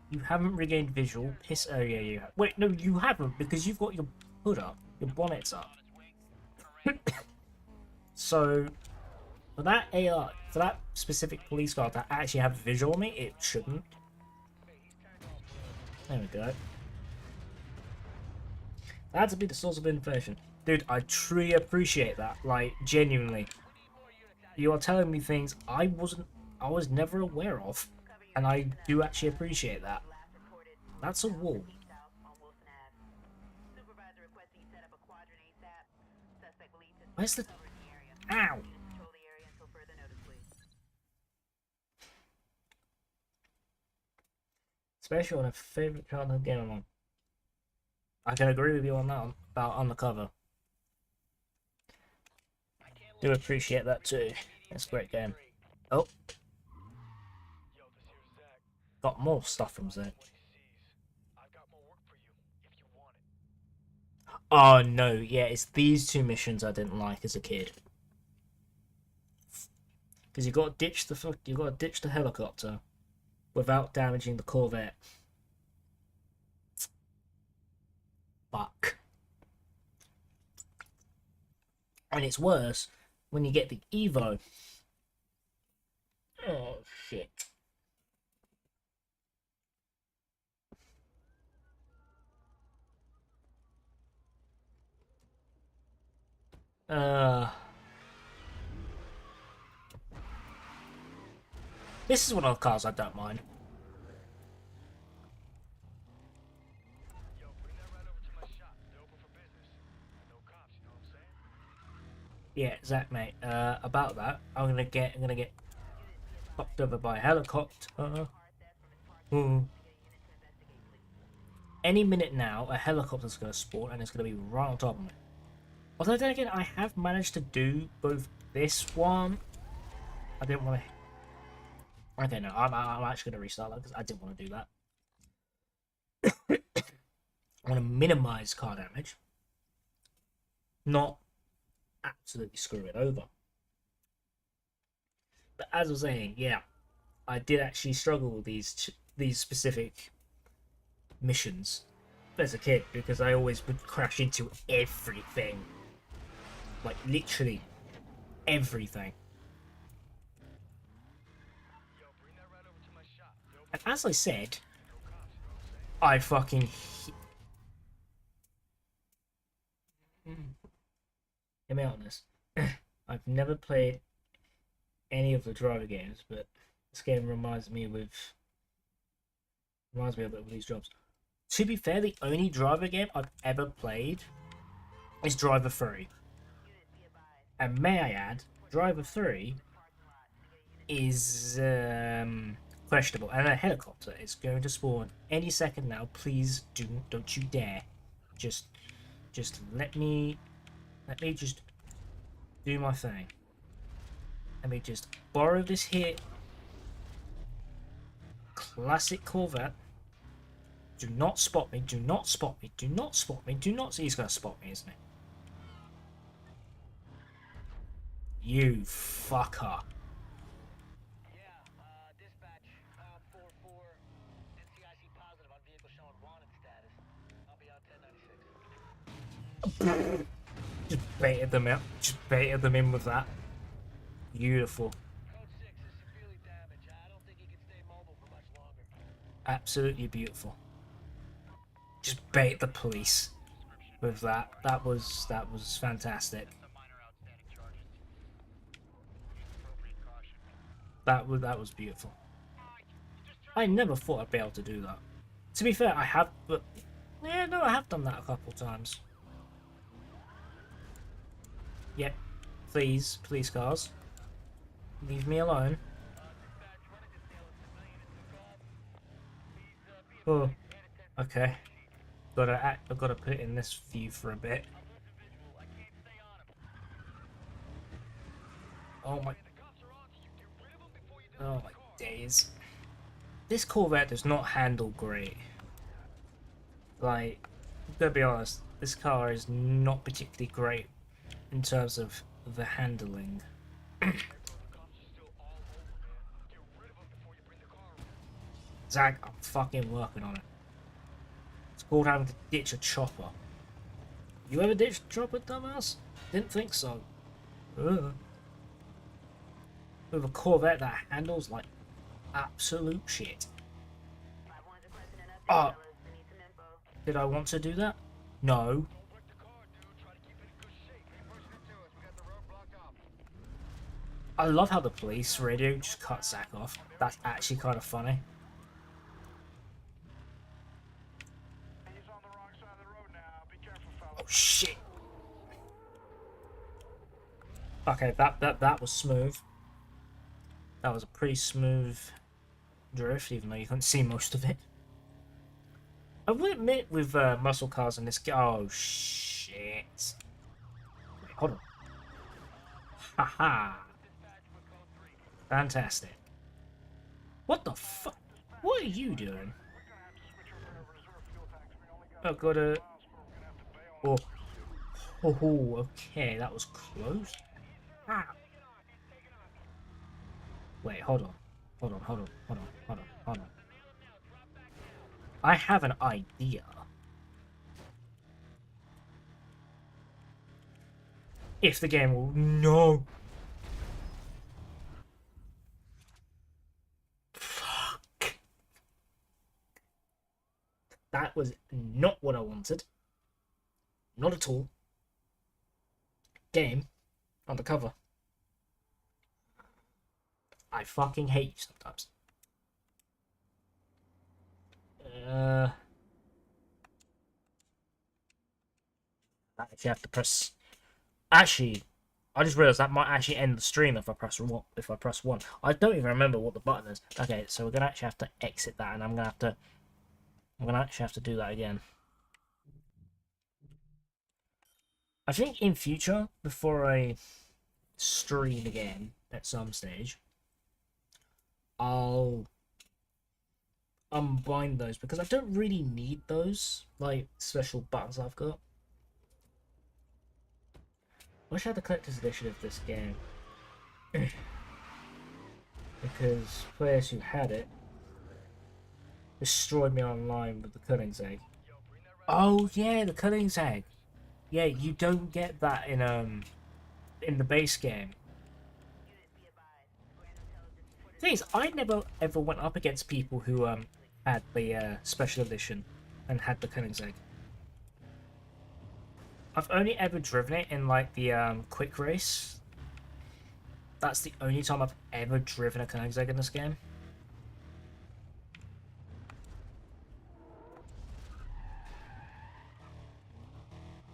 You haven't regained visual. Piss. Oh yeah, you have. Wait, no, you haven't because you've got your hood up, your bonnet's up. So for that AR, for that specific police car to actually have visual on me, it shouldn't. There we go. That had to be the source of information. Dude, I truly appreciate that. Like, genuinely. You are telling me things I was never aware of. And I do actually appreciate that. That's a wall. Where's the... Ow! Especially on a favourite childhood game I'm on. I can agree with you on that one, about undercover. Do appreciate that too. It's a great game. Oh. Got more stuff from Zach. Oh no, yeah, it's these two missions I didn't like as a kid. Because you got to ditch the helicopter without damaging the Corvette. Fuck. And it's worse when you get the Evo. Oh shit. This is one of the cars I don't mind. Yeah, Zach, mate. About that, I'm gonna get fucked over by a helicopter. Any minute now, a helicopter's gonna spawn and it's gonna be right on top of me. Although then again, I have managed to do both this one. I didn't want to. Okay, no, I'm actually gonna restart that because I didn't want to do that. I want to minimize car damage, not absolutely screw it over. But as I was saying, yeah, I did actually struggle with these specific missions as a kid because I always would crash into everything, like literally everything. And as I said, I fucking. Let me be honest. I've never played any of the driver games, but this game reminds me a bit of these jobs. To be fair, the only driver game I've ever played is Driver 3. And may I add, Driver 3 is questionable. And a helicopter is going to spawn any second now. Please don't you dare. Just let me just do my thing. Let me just borrow this here classic Corvette. Do not spot me, do not spot me, do not spot me, do not... He's going to spot me, isn't he? You fucker. Yeah, dispatch, 4-4, NCIC positive on vehicle showing wanted status. I'll be on 1096. Just baited them out. Just baited them in with that. Beautiful. Code 6 is severely damaged. I don't think he can stay mobile for much longer. Absolutely beautiful. Just bait the police with that. That was fantastic. That was beautiful. I never thought I'd be able to do that. To be fair, I have, but yeah, no, I have done that a couple times. Yep. Please, police cars. Leave me alone. Oh, okay. I've got to put it in this view for a bit. Oh my days. this Corvette does not handle great. Like, I'm gonna be honest, this car is not particularly great in terms of the handling. Zach, I'm fucking working on it. It's called having to ditch a chopper. You ever ditched a chopper, dumbass? Didn't think so. Ugh. With a Corvette that handles like absolute shit. Oh, did I want to do that? No. I love how the police radio just cut Zach off. That's actually kind of funny. Oh shit. Okay, that was smooth. That was a pretty smooth drift, even though you couldn't see most of it. I will admit, with muscle cars in this game. Oh shit! Wait, hold on. Haha! Fantastic. What the fuck? What are you doing? I've got a. Oh. Oh, okay, that was close. Ah. Wait, hold on. Hold on, hold on, hold on, hold on, hold on. I have an idea. If the game will... No! Fuck. That was not what I wanted. Not at all. Game. Undercover. I fucking hate you sometimes. I actually have to press. Actually, I just realized that might actually end the stream if I press one. If I press one, I don't even remember what the button is. Okay, so we're gonna actually have to exit that, and I'm gonna actually have to do that again. I think in future, before I stream again at some stage, I'll unbind those because I don't really need those like special buttons I've got. Wish I had the collector's edition of this game. Because players who had it destroyed me online with the Cunning's egg. Oh yeah, the Cunning's egg. Yeah, you don't get that in the base game. Thing is, I never ever went up against people who had the special edition and had the Cunning's egg. I've only ever driven it in like the quick race. That's the only time I've ever driven a Cunning's egg in this game.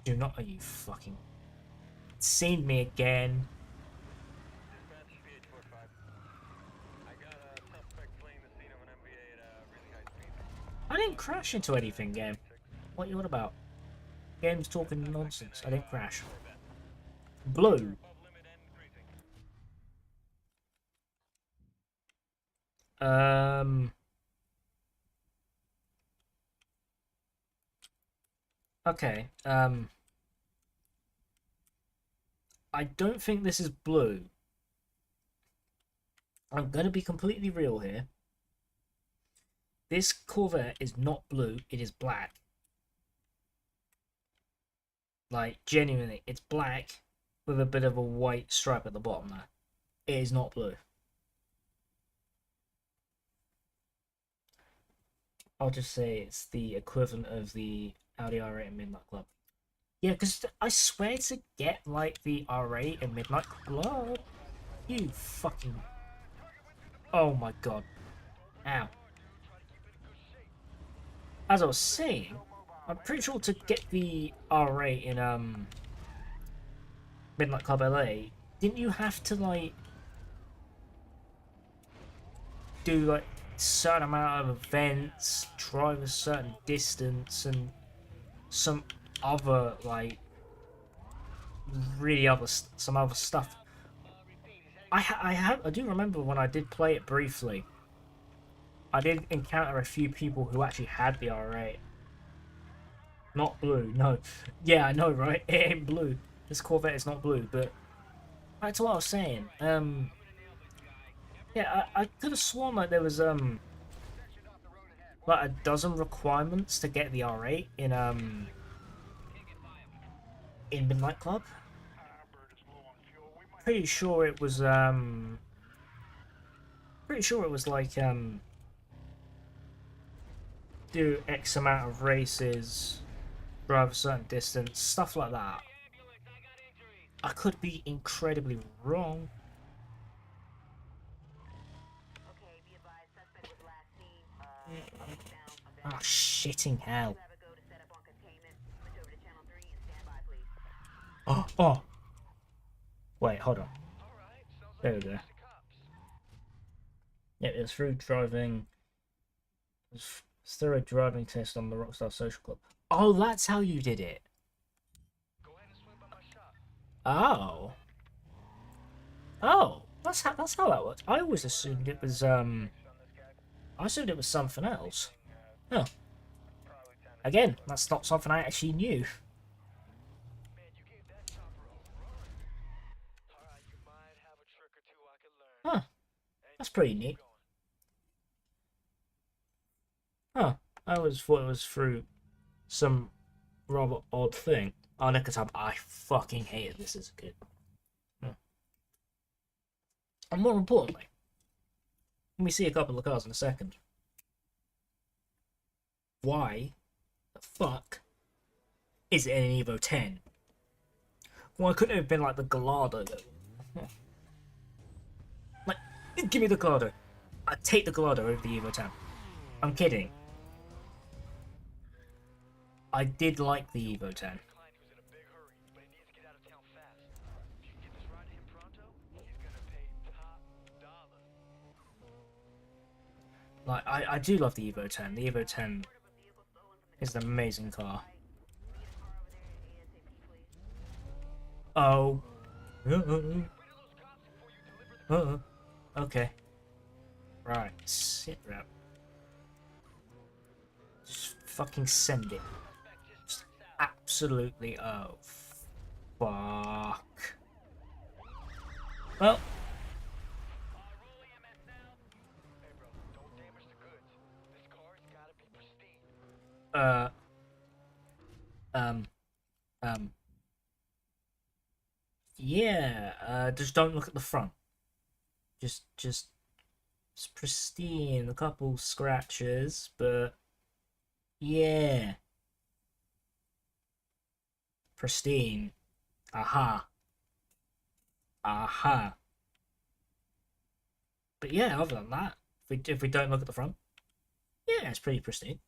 Do not, are you fucking seen me again? I didn't crash into anything, game. What you on about? Game's talking nonsense. I didn't crash. Blue. Okay. I don't think this is blue. I'm gonna be completely real here. This Corvette is not blue, it is black. Like, genuinely, it's black with a bit of a white stripe at the bottom there. It is not blue. I'll just say it's the equivalent of the Audi R8 and Midnight Club. Yeah, because I swear to get, like, the R8 and Midnight Club. You fucking... Oh my god. Ow. As I was saying, I'm pretty sure to get the R8 in Midnight Club LA, didn't you have to like do like a certain amount of events, drive a certain distance, and some other like really some other stuff? I do remember when I did play it briefly. I did encounter a few people who actually had the R8. Not blue, no. Yeah, I know, right? It ain't blue. This Corvette is not blue, but back to what I was saying. Yeah, I could have sworn like there was like a dozen requirements to get the R8 in Midnight Club. Pretty sure it was like do X amount of races, drive a certain distance, stuff like that. I could be incredibly wrong. Okay, be advised, suspect was last seen, Oh, shitting hell. have a go to set up on containment. Switch over to channel 3 and stand by, please. Oh. Wait, hold on. Alright, sounds like There we you go. reached the cops. Yeah, it was through driving. It was through a driving test on the Rockstar Social Club. Oh, that's how you did it. Go ahead and swing by my shop. Oh. Oh, that's how that works. I always assumed it was I assumed it was something else. Oh. Again, that's not something I actually knew. Man, you gave that chopper a run. Alright, you might have a trick or two I could learn. Huh. That's pretty neat. Huh. I always thought it was through some rather odd thing. Oh, Nicotab, I fucking hated this as a kid. And more importantly, let me see a couple of cars in a second. Why the fuck is it an Evo 10? Why couldn't it have been like the Gallardo though? Like, give me the Gallardo. I'd take the Gallardo over the Evo 10. I'm kidding. I did like the Evo 10. Client who's in a big hurry, but he needs to get out of town fast. If you can get this ride to him pronto, he's gonna pay top dollar. Like, I do love the Evo 10. The Evo 10 is an amazing car. Oh. Okay. Right, sit rep. Just fucking send it. Just absolutely, oh. Fuck. Well. Hey bro, don't damage the goods. This car's gotta be pristine. Yeah, just don't look at the front. Just it's pristine, a couple scratches, but yeah. Pristine. Aha. Aha. But yeah, other than that, if we don't look at the front, yeah, it's pretty pristine.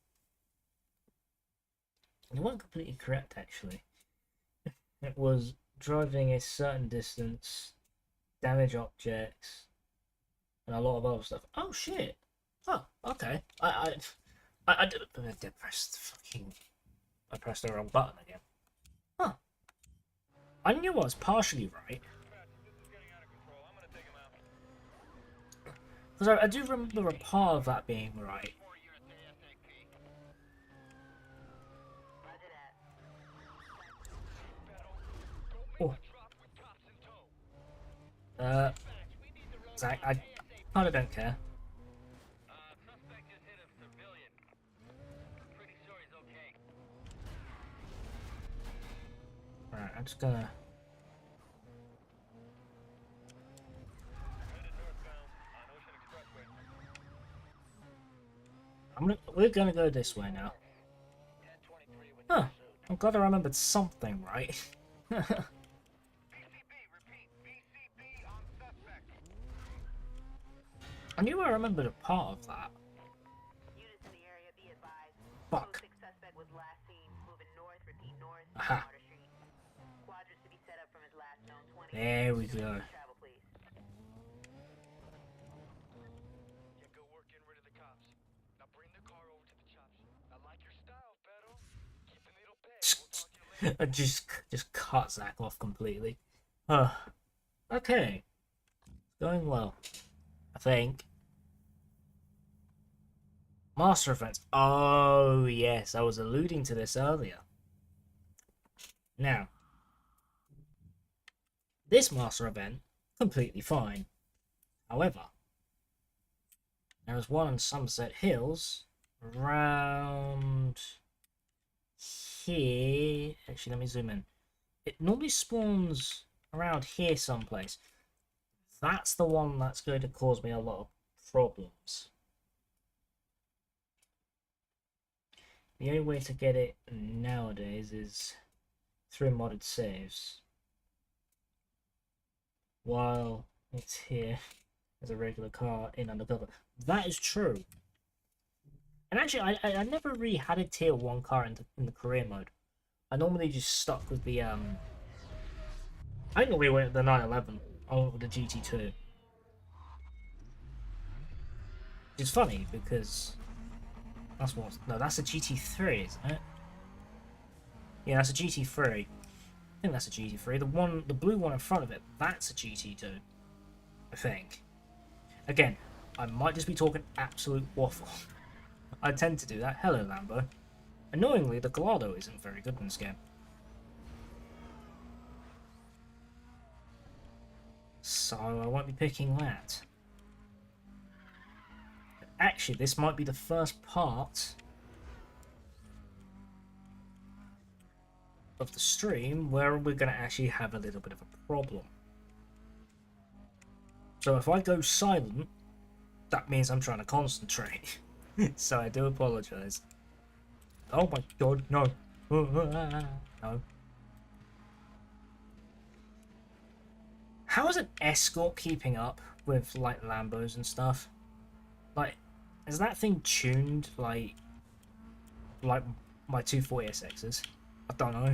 And it wasn't completely correct, actually. It was driving a certain distance, damage objects, and a lot of other stuff. Oh shit! Oh, okay. I did press the fucking. I pressed the wrong button again. Huh. I knew I was partially right. Because I do remember a part of that being right. Oh. Zach, I kind of don't care. Suspect just hit a civilian. Pretty sure he's okay. Right, I'm just gonna. We're gonna go this way now. Huh. I'm glad I remembered something right. I knew I remembered a part of that. Units in the area, be advised. Fuck. Suspect was last seen moving north, repeat north, Aha. Water Street. Quadrants to be set up from his last known 20. There we go. Travel, please. Yeah, good work getting rid of the cops. Now bring the car over to the chop shop. I like your style, Pedro. Keep the needle pay. We'll talk to you later. I just cut Zach off completely. Okay. Going well. I think. Master events. Oh, yes, I was alluding to this earlier. Now, this master event, completely fine. However, there is one on Somerset Hills around here. Actually, let me zoom in. It normally spawns around here someplace. That's the one that's going to cause me a lot of problems. The only way to get it nowadays is through modded saves. While it's here as a regular car in undercover. That is true. And actually, I never really had a tier 1 car in the career mode. I normally just stuck with the I normally went with the 911 over the GT2. Which is funny because that's what that's a GT3, isn't it? Yeah, that's a GT3. I think that's a GT3. The blue one in front of it, that's a GT2. I think. Again, I might just be talking absolute waffle. I tend to do that. Hello, Lambo. Annoyingly, the Gallardo isn't very good in this game. So I won't be picking that. Actually, this might be the first part of the stream where we're going to actually have a little bit of a problem. So if I go silent, that means I'm trying to concentrate. So I do apologise. Oh my god, no. No. How is an escort keeping up with, like, Lambos and stuff? Like, is that thing tuned like my 240 SXs? I don't know.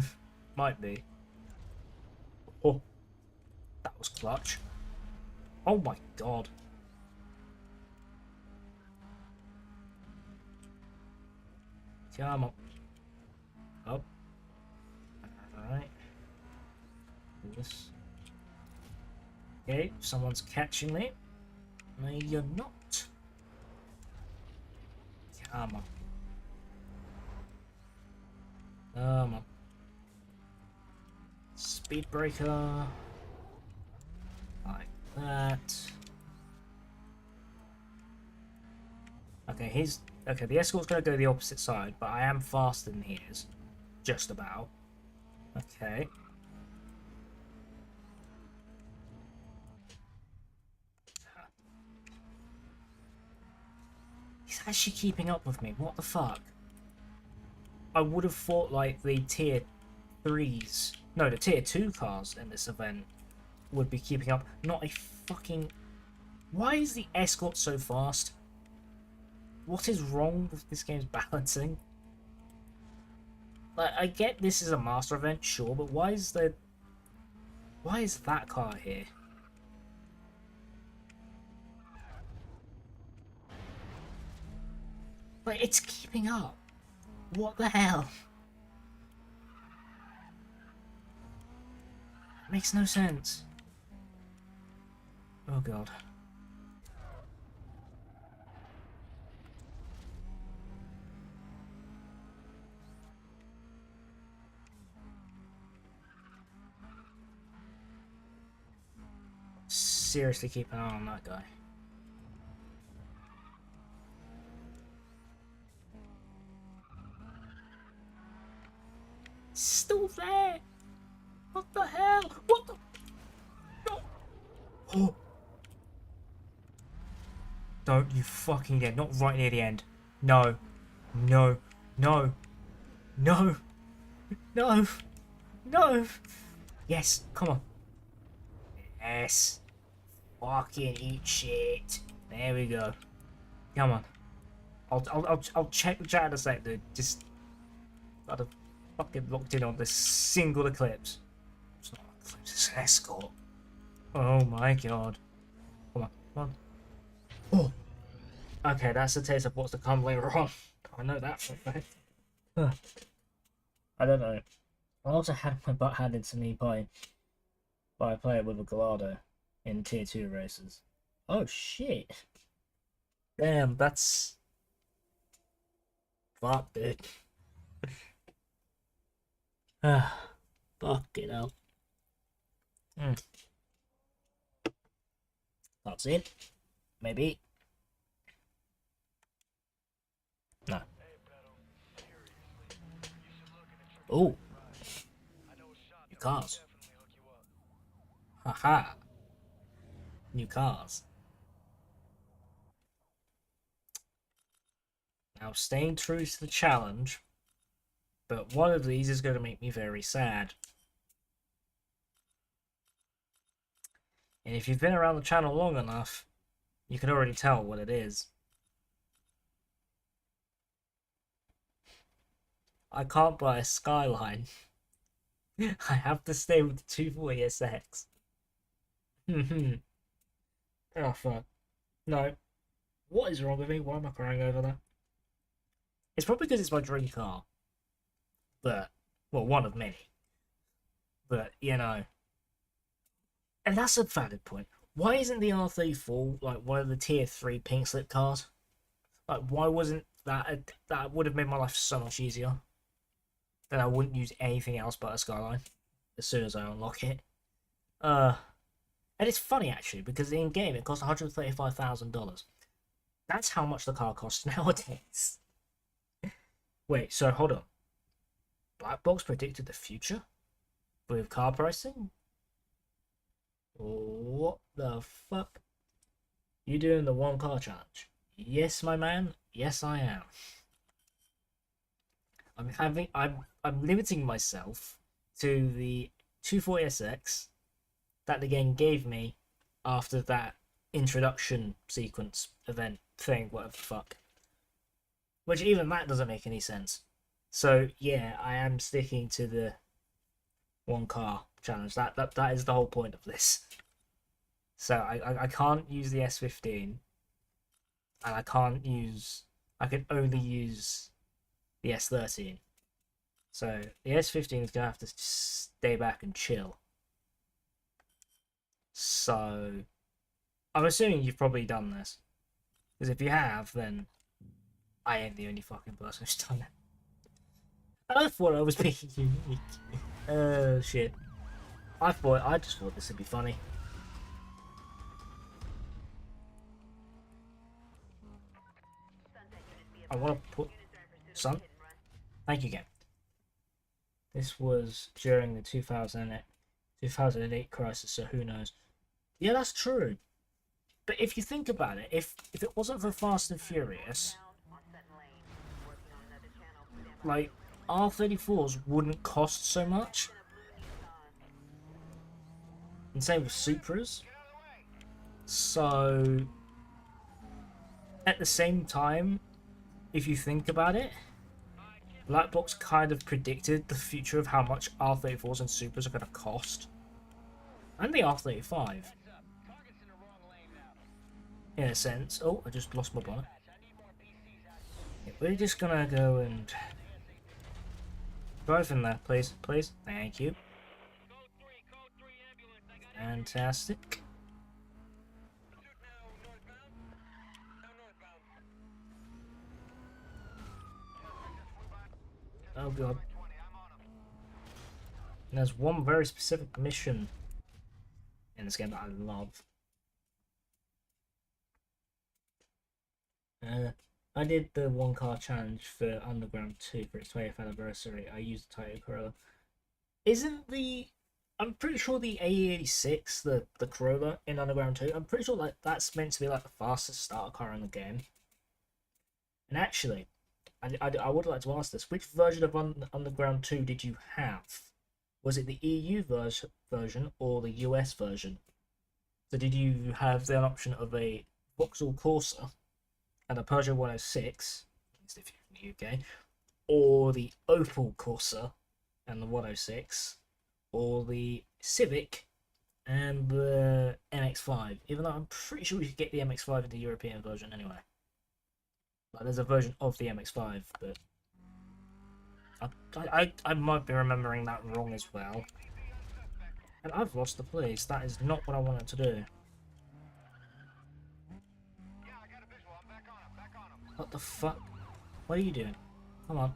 Might be. Oh, that was clutch. Oh my god. Come on. Oh. Alright. Do this. Okay, someone's catching me. No, you're not. Come on. Come on. Speed breaker. Like that. Okay, okay, the escort's gonna go the opposite side, but I am faster than he is. Just about. Okay. He's actually keeping up with me. What the fuck? I would have thought, like, the tier 3s... No, the tier 2 cars in this event would be keeping up. Not a fucking... Why is the escort so fast? What is wrong with this game's balancing? Like, I get this is a master event, sure, but why is that car here? Like, it's keeping up. What the hell? Makes no sense. Oh god. Seriously keep an eye on that guy. Still there! What the hell? What the... No! Oh! Don't you fucking dare. Not right near the end. No. No. No. No. No. No. Yes. Come on. Yes. Fucking eat shit. There we go. Come on. I'll check the chat in a sec, dude. Just got fucking locked in on this single eclipse. It's not an eclipse, it's an escort. Oh my god. Come on, come on. Oh. Okay, that's a taste of what's to come later on. I know that for a fact. I don't know. I also had my butt handed to me by a player with a Gallardo in tier 2 races. Oh shit. Damn, that's Fuck, dude. Ah, fuck it out. That's it. Maybe. No. Oh, new cars. Haha. New cars. Now, staying true to the challenge, but one of these is going to make me very sad. And if you've been around the channel long enough, you can already tell what it is. I can't buy a Skyline. I have to stay with the 240SX. Oh, fuck. No. What is wrong with me? Why am I crying over that? It's probably because it's my dream car. But, well, one of many. But, you know. And that's a valid point. Why isn't the R34 like one of the tier 3 pink slip cars? Like, why wasn't that that would have made my life so much easier? Then I wouldn't use anything else but a Skyline as soon as I unlock it. And it's funny actually because in game it costs $135,000. That's how much the car costs nowadays. Wait, so hold on. Black Box predicted the future with car pricing? What the fuck? You doing the one car challenge? Yes, my man. Yes, I am. I'm limiting myself to the 240SX that the game gave me after that introduction sequence event thing, whatever the fuck. Which even that doesn't make any sense. So yeah, I am sticking to the one car challenge. That is the whole point of this. So I can't use the S15, and I can only use the S13. So the S15 is gonna have to stay back and chill. So I'm assuming you've probably done this, because if you have, then I ain't the only fucking person who's done it. And I thought I was being unique. Oh shit. I just thought this would be funny. I want to put son. Thank you, game. This was during the 2008 crisis, so who knows? Yeah, that's true. But if you think about it, if it wasn't for Fast and Furious, like R34s wouldn't cost so much. And same with Supras. So at the same time, if you think about it, Black Box kind of predicted the future of how much R34s and Supras are going to cost. And the R35. In a sense. Oh, I just lost my bonnet. Yeah, we're just going to go and drive in there, please. Please. Thank you. Fantastic. Oh god. And there's one very specific mission in this game that I love. I did the one car challenge for Underground 2 for its 20th anniversary. I used the Toyota Corolla. Isn't the... I'm pretty sure the A86, the Corolla in Underground 2, I'm pretty sure like that's meant to be like the fastest starter car in the game. And actually, I would like to ask this: which version of Underground 2 did you have? Was it the EU version or the US version? So did you have the option of a Vauxhall Corsa and a Peugeot 106, at least if you're in the UK, or the Opel Corsa and the 106, or the Civic and the MX-5? Even though I'm pretty sure you could get the MX-5 in the European version anyway. Like, there's a version of the MX-5, but I might be remembering that wrong as well. And I've lost the police. That is not what I wanted to do. What the fuck? What are you doing? Come on.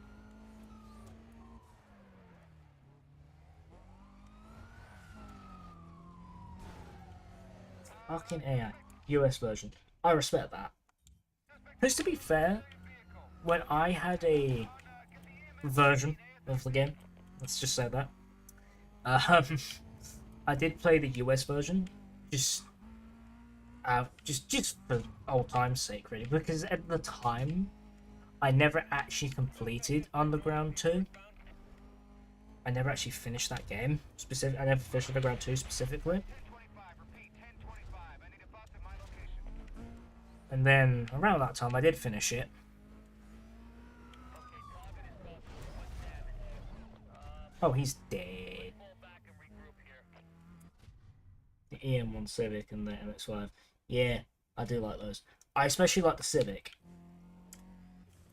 Fucking AI. US version. I respect that. Because to be fair, when I had a version of the game, let's just say that, um, I did play the US version, just for old time's sake, really, because at the time, I never actually completed Underground 2. I never actually finished that game. I never finished Underground 2 specifically. And then around that time, I did finish it. Oh, he's dead. The EM1 Civic and the MX-5. Yeah, I do like those. I especially like the Civic.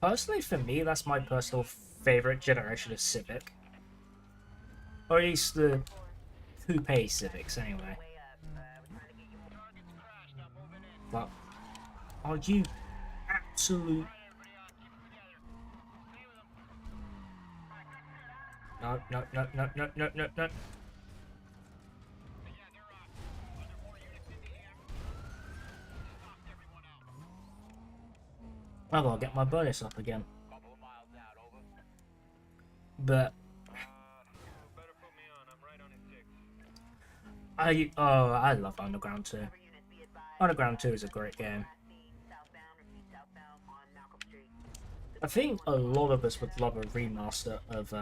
Personally, for me, that's my personal favourite generation of Civic. Or at least the coupe Civics, anyway. But are you absolute... No, no, no, no, no, no, no, no. I gotta get my bonus up again. But I love Underground 2. Underground 2 is a great game. I think a lot of us would love a remaster of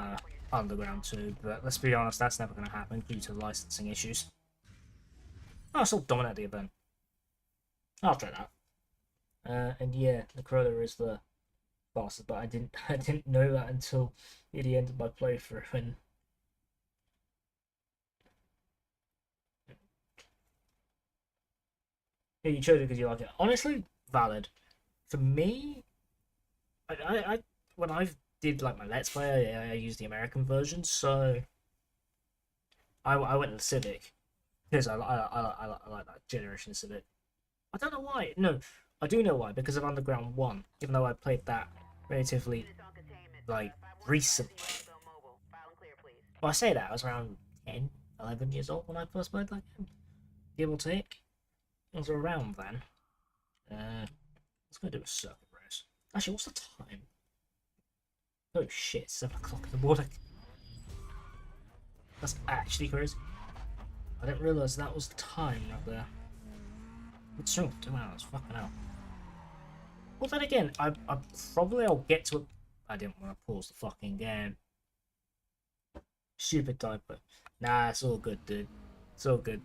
Underground 2, but let's be honest, that's never going to happen due to licensing issues. I'll still dominate the event. I'll try that. And yeah, Necroda is the boss, but I didn't know that until near the end of my playthrough. And yeah, you chose it because you like it. Honestly, valid. For me, I when I did like my Let's Play, I used the American version, so I went to the Civic because I like that generation of Civic. I don't know why. No, I do know why, because of Underground 1, even though I played that relatively like recently. Well, I say that I was around 10, 11 years old when I first played that game, give or take. It was around then. Let's go do a circuit race. Actually, what's the time? Oh shit, 7 o'clock in the morning. That's actually crazy. I didn't realise that was the time right there. It's still 2 hours, fucking hell. Well, then again, I'll get to it. I didn't want to pause the fucking game. Stupid typer. Nah, it's all good, dude. It's all good.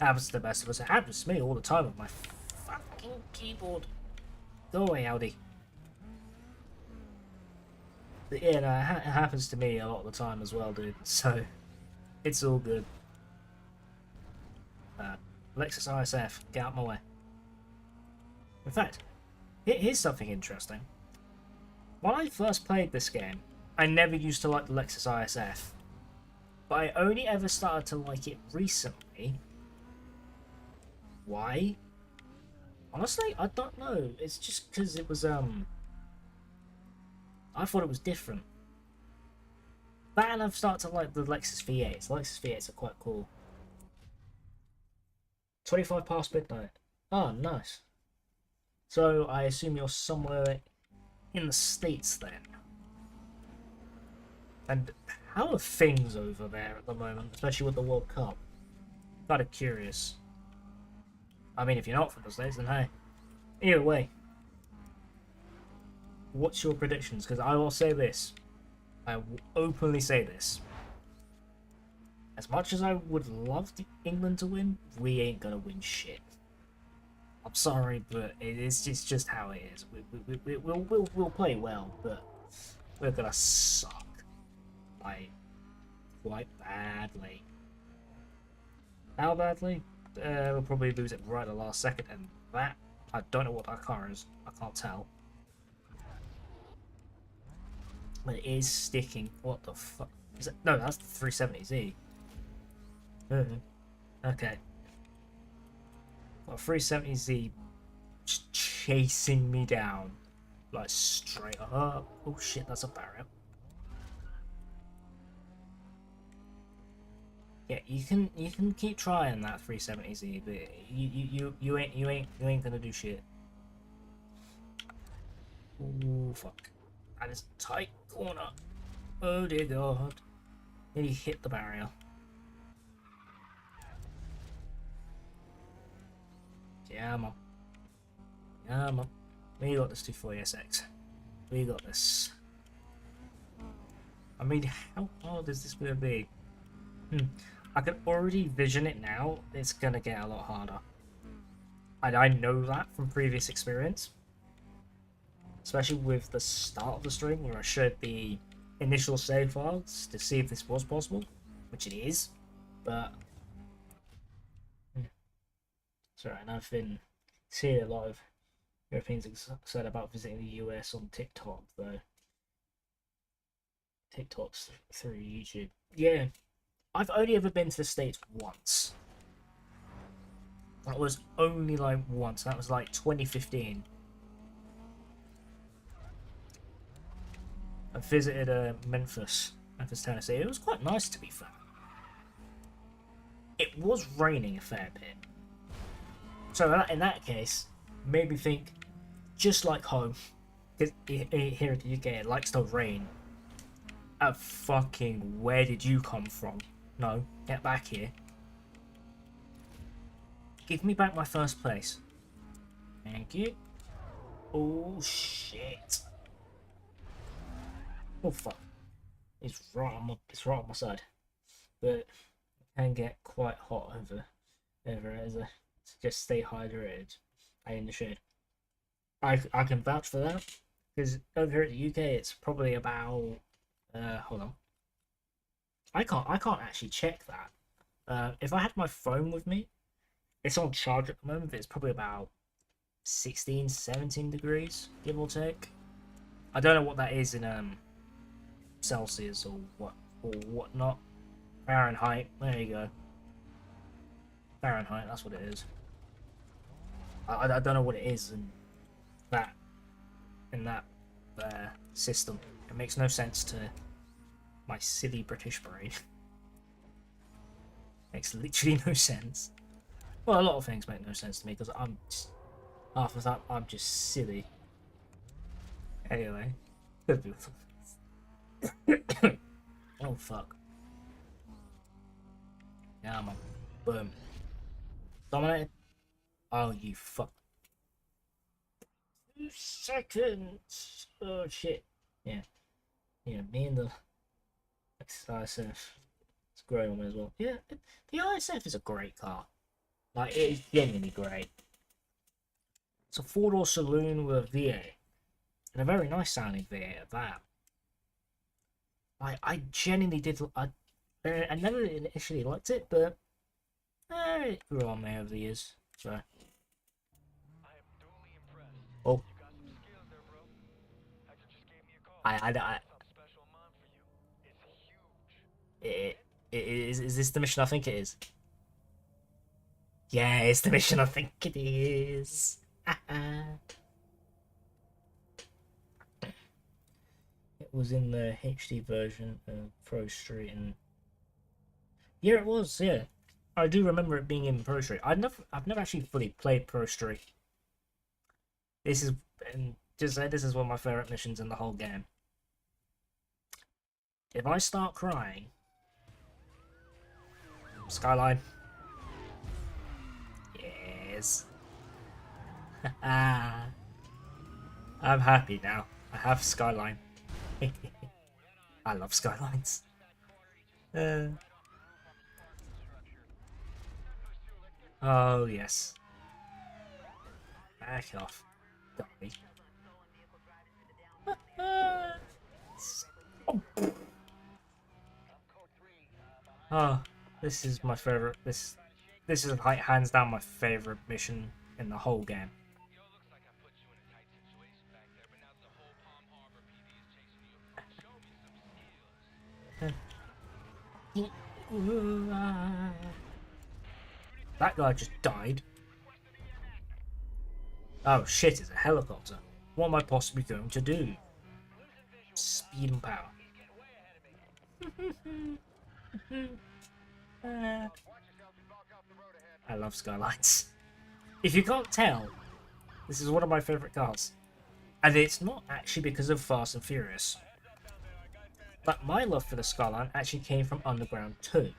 Happens to the best of us. It happens to me all the time with my fucking keyboard. Go away, Audi. But yeah, no, it happens to me a lot of the time as well, dude. So, it's all good. Lexus ISF, get out my way. In fact, here's something interesting. When I first played this game, I never used to like the Lexus ISF. But I only ever started to like it recently. Why? Honestly, I don't know. It's just because it was, I thought it was different. That and I've started to like the Lexus V8s. The Lexus V8s are quite cool. 25 past midnight. Oh, nice. So, I assume you're somewhere in the States then. And how are things over there at the moment, especially with the World Cup? Kind of curious. I mean, if you're not from the States, then hey. Either way, what's your predictions? Because I will say this. I will openly say this. As much as I would love England to win, we ain't gonna win shit. I'm sorry, but it's just how it is. We'll play well, but we're gonna suck. Like, quite badly. How badly? We'll probably lose it right at the last second, and that, I don't know what that car is. I can't tell. But it is sticking. What the fuck? Is it? No, that's the 370Z. Okay. Got a 370Z just chasing me down. like straight up. Oh shit, that's a barrier. Yeah, you can keep trying that 370Z, but you ain't gonna do shit. Ooh fuck, that is a tight corner. Oh dear god, nearly hit the barrier. Yeah, man. Yeah, man. We got this 240SX. We got this. I mean, how hard is this gonna be? I can already vision it now. It's gonna get a lot harder. And I know that from previous experience. Especially with the start of the stream where I showed the initial save files to see if this was possible. Which it is. But... sorry, and I've been seeing a lot of Europeans said about visiting the US on TikTok, though. TikToks through YouTube. Yeah, I've only ever been to the States once. That was only like once. That was like 2015. I visited Memphis, Tennessee. It was quite nice, to be fair. It was raining a fair bit. So in that case, made me think, just like home, because here in the UK it likes to rain. Fucking where did you come from? No, get back here. Give me back my first place. Thank you. Oh shit. Oh fuck. It's right on my side. But it can get quite hot over as a just stay hydrated in the shade. I can vouch for that. Because over here at the UK it's probably about hold on. I can't actually check that. If I had my phone with me, it's on charge at the moment, but it's probably about 16, 17 degrees, give or take. I don't know what that is in Celsius or whatnot. Fahrenheit, there you go. Fahrenheit, that's what it is. I don't know what it is in that system. It makes no sense to my silly British brain. Makes literally no sense. Well, a lot of things make no sense to me because half of that I'm just silly. Anyway, oh fuck. Yeah, man. Boom. Dominated. Oh, you fuck. 2 seconds. Oh shit. Yeah. Yeah, me and the ISF. It's great on me as well. Yeah, the ISF is a great car. Like, it is genuinely great. It's a 4-door saloon with a V8. And a very nice sounding V8 at that. I genuinely did. I never initially liked it, but it grew on me over the years. So. I am duly impressed. Oh. You got some skills there, bro. Hector just gave me a call. I Something special in mind for you. It's huge. is this the mission I think it is? Yeah, it's the mission I think it is. It was in the HD version of Pro Street, and yeah, it was. Yeah, I do remember it being in Pro Street. I've never actually fully played Pro Street. This is, and just say this is one of my favorite missions in the whole game. If I start crying, Skyline. Yes. I'm happy now. I have Skyline. I love Skylines. Oh, yes. Back off. Dummy. Oh, this is my favorite. This is like hands down my favorite mission in the whole game. Yo, looks like I put you in a tight situation back there, but now the whole Palm Harbor PD is chasing you. Show me some skills. That guy just died. Oh shit, it's a helicopter. What am I possibly going to do? Speed and power. I love Skylines. If you can't tell, this is one of my favourite cars. And it's not actually because of Fast and Furious. But my love for the Skyline actually came from Underground 2.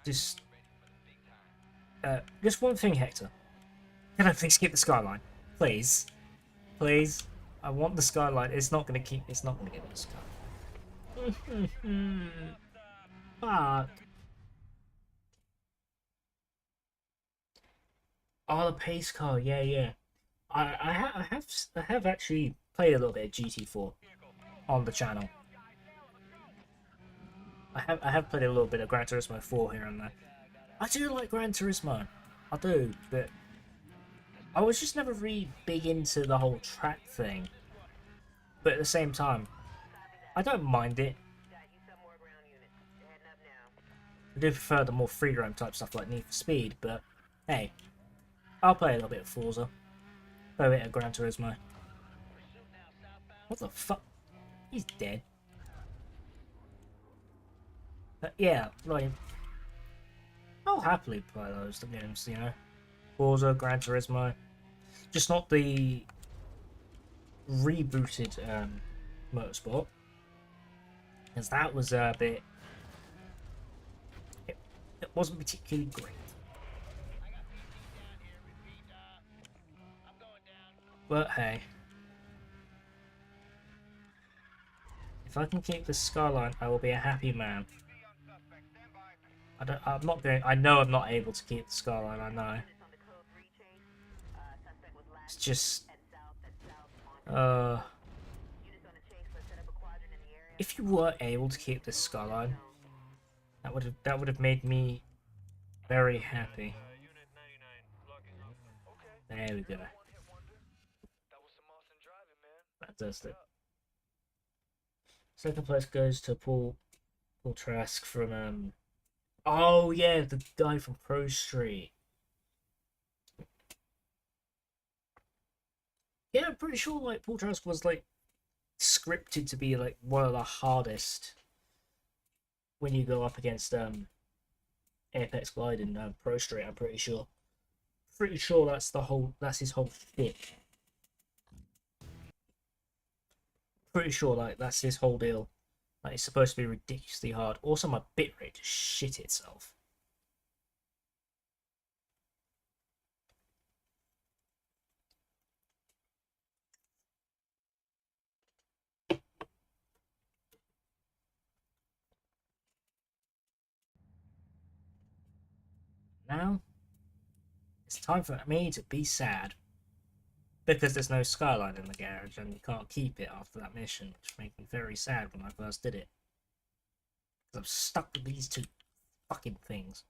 Just, just one thing, Hector. Can I please keep the Skyline? Please. Please. I want the Skyline. It's not going to keep... It's not going to give me the Skyline. Fuck. Oh, the pace car. Yeah, yeah. I have actually played a little bit of GT4 on the channel. I have played a little bit of Gran Turismo 4 here and there. I do like Gran Turismo. I do, but I was just never really big into the whole track thing. But at the same time, I don't mind it. I do prefer the more free roam type stuff like Need for Speed, but hey, I'll play a little bit of Forza. Play a bit of Gran Turismo. What the fuck? He's dead. But yeah, like, I'll happily play those games, you know. Forza, Gran Turismo. Just not the rebooted Motorsport. Because that was a bit... It wasn't particularly great. But hey. If I can keep the Skyline, I will be a happy man. I'm not going... I know I'm not able to keep the Skyline, I know. It's just... if you were able to keep this Skyline, that would have made me very happy. There we go. Fantastic. Second place goes to Paul Trask from oh yeah, the guy from Pro Street. Yeah, I'm pretty sure like Paul Trask was like scripted to be like one of the hardest when you go up against Apex Glide and Pro Street. I'm pretty sure. Pretty sure that's his whole shit. Pretty sure like that's his whole deal. Like it's supposed to be ridiculously hard. Also, my bitrate just shit itself. Now, it's time for me to be sad. Because there's no Skyline in the garage and you can't keep it after that mission, which made me very sad when I first did it. Because I'm stuck with these two fucking things.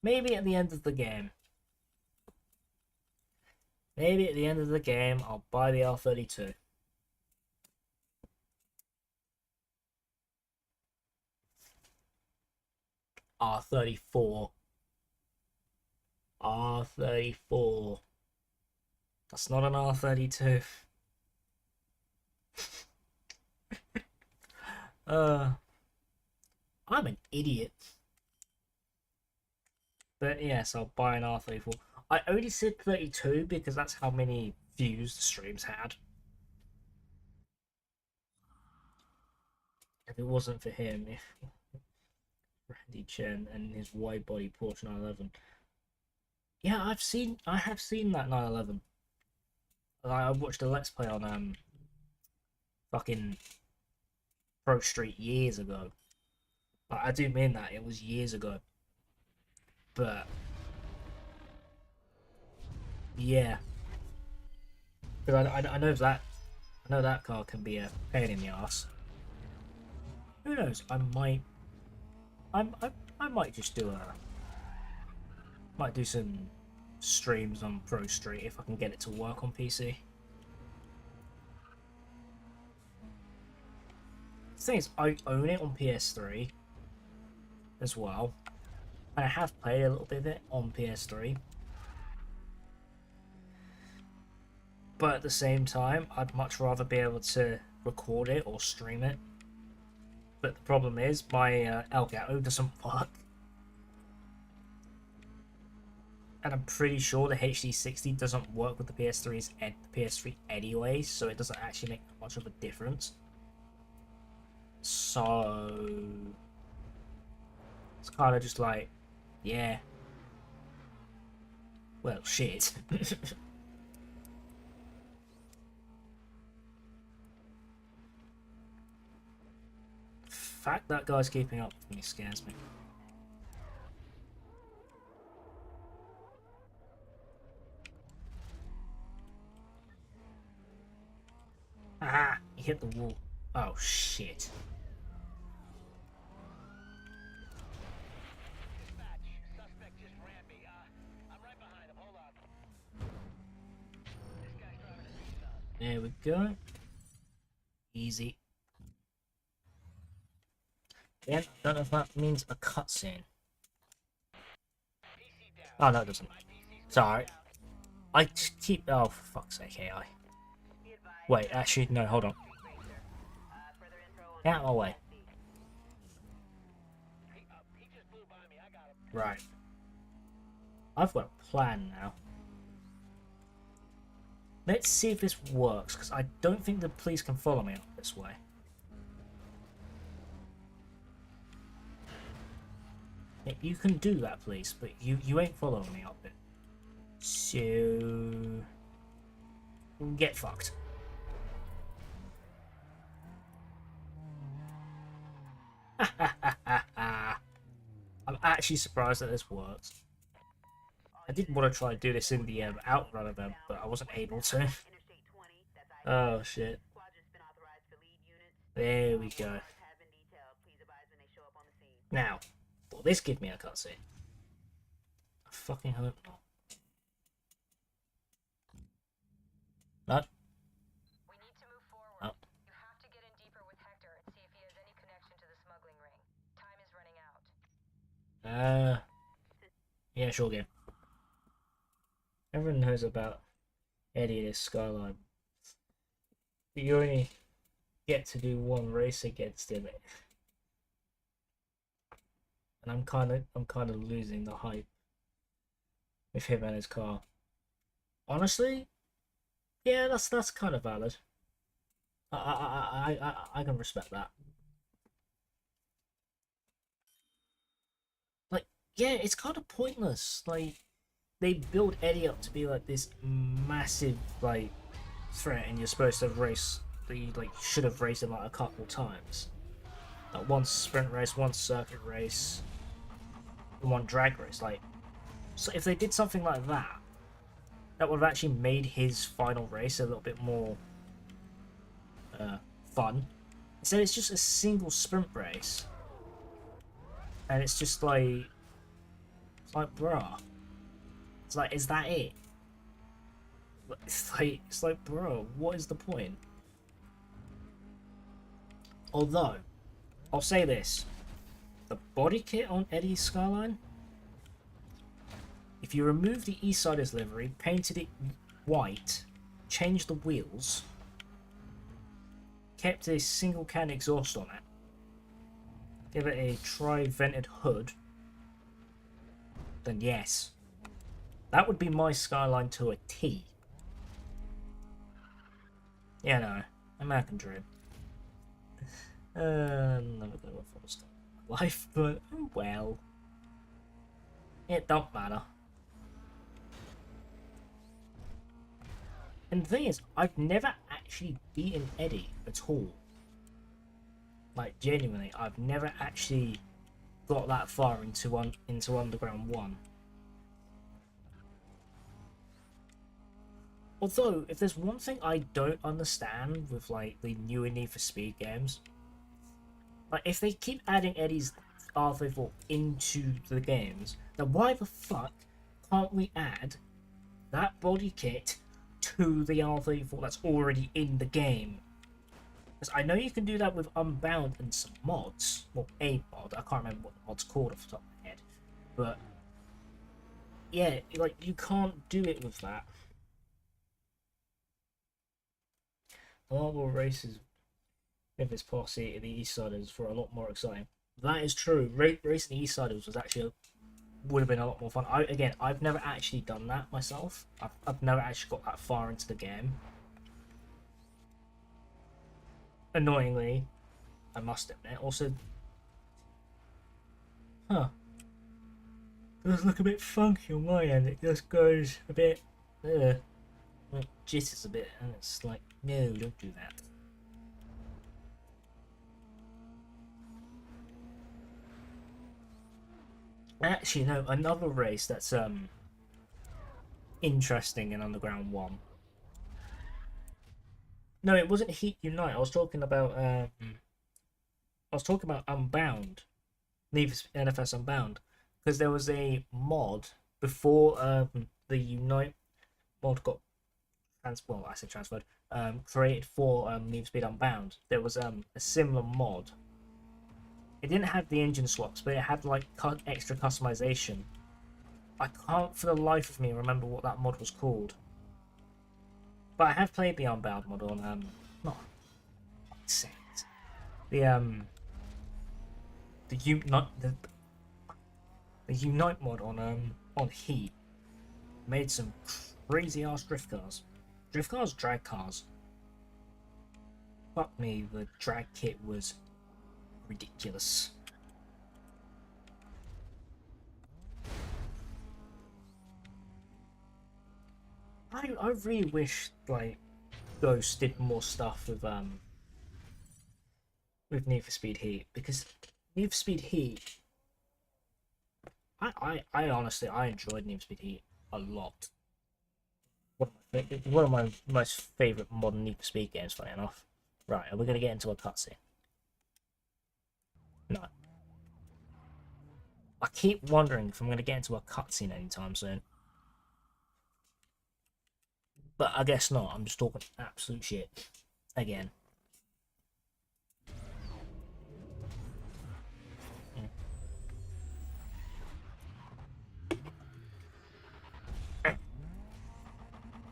Maybe at the end of the game. Maybe at the end of the game I'll buy the R32. R34. R34. That's not an R32. I'm an idiot. But yes, I'll buy an R34. I only said 32 because that's how many views the streams had. If it wasn't for him, if Randy Chen and his wide body Porsche 911. Yeah, I have seen that 911. I watched a Let's Play on fucking Pro Street years ago. I do mean that, it was years ago. But yeah, because I know that car can be a pain in the ass. Who knows? I might just might do some streams on Pro Street if I can get it to work on PC. The thing is, I own it on PS3, as well. I have played a little bit of it on PS3. But at the same time, I'd much rather be able to record it or stream it. But the problem is, my Elgato doesn't work. And I'm pretty sure the HD60 doesn't work with the PS3 anyway, so it doesn't actually make much of a difference. So it's kind of just like, yeah. Well, shit. The fact that guy's keeping up with me scares me. Ah, he hit the wall. Oh shit. Dispatch, suspect just ran me. I'm right behind him. Hold on. This guy's driving a Nissan. There we go. Easy. Again, I don't know if that means a cutscene. PC down. Oh no, it doesn't. My PC's Sorry. I just keep. Oh, for fuck's sake, AI. Wait, actually, no, hold on. Get out of my way. he just blew by me. I got him. Right. I've got a plan now. Let's see if this works, because I don't think the police can follow me up this way. Yeah, you can do that, police, but you ain't following me up it. So... get fucked. I'm actually surprised that this works. I did want to try to do this in the Outrun event, but I wasn't able to. Oh shit. There we go. Now, will this give me a cutscene? I fucking hope not. No? We need to move forward. Oh. You have to get in deeper with Hector and see if he has any connection to the smuggling ring. Time is running out. Yeah, sure, game. Everyone knows about Eddie and his Skyline. But you only get to do one race against him. And I'm kind of losing the hype with him and his car. Honestly, yeah, that's kind of valid. I can respect that. Like, yeah, it's kind of pointless. Like, they build Eddie up to be like this massive like threat, and you're supposed to race. You like should have raced him like a couple times. Like one sprint race, one circuit race, and one drag race. Like, so if they did something like that, that would have actually made his final race a little bit more fun. Instead, it's just a single sprint race, and it's just like, bruh. It's like, is that it? It's like, bro, what is the point? Although, I'll say this: the body kit on Eddie's Skyline, if you remove the Eastsiders livery, painted it white, changed the wheels, kept a single can exhaust on it, give it a tri-vented hood, then yes, that would be my Skyline to a T. Yeah, no, American Dream. Never gonna look for this stuff in my life, but oh well. It don't matter. And the thing is, I've never actually beaten Eddie at all. Like, genuinely, I've never actually got that far into Underground 1. Although, if there's one thing I don't understand with, like, the newer Need for Speed games, like, if they keep adding Eddie's R34 into the games, then why the fuck can't we add that body kit to the R34 that's already in the game? Because I know you can do that with Unbound and some mods. Well, a mod. I can't remember what the mod's called off the top of my head. But yeah, like you can't do it with that. Marvel races with his posse in the East Siders were a lot more exciting. That is true. Racing the East Siders was actually would have been a lot more fun. I've never actually done that myself. I've never actually got that far into the game. Annoyingly, I must admit. Also, huh? It does look a bit funky on my end. It just goes a bit, it jitters a bit, and it's like, no, don't do that. Actually, no, another race that's interesting in Underground 1. No, it wasn't Heat Unite. I was talking about Unbound, NFS Unbound, because there was a mod before the Unite mod got transferred, created for Need for Speed Unbound. There was a similar mod. It didn't have the engine swaps, but it had like extra customization. I can't for the life of me remember what that mod was called. But I have played the Unbound mod on not the Unite the Unite mod on Heat made some crazy ass drift cars. Drag cars. Fuck me, the drag kit was ridiculous. I really wish like Ghost did more stuff with Need for Speed Heat, because Need for Speed Heat I honestly I enjoyed Need for Speed Heat a lot. One of my most favourite modern Need for Speed games, funny enough. Right, are we gonna get into a cutscene? No. I keep wondering if I'm gonna get into a cutscene anytime soon. But I guess not, I'm just talking absolute shit. Again.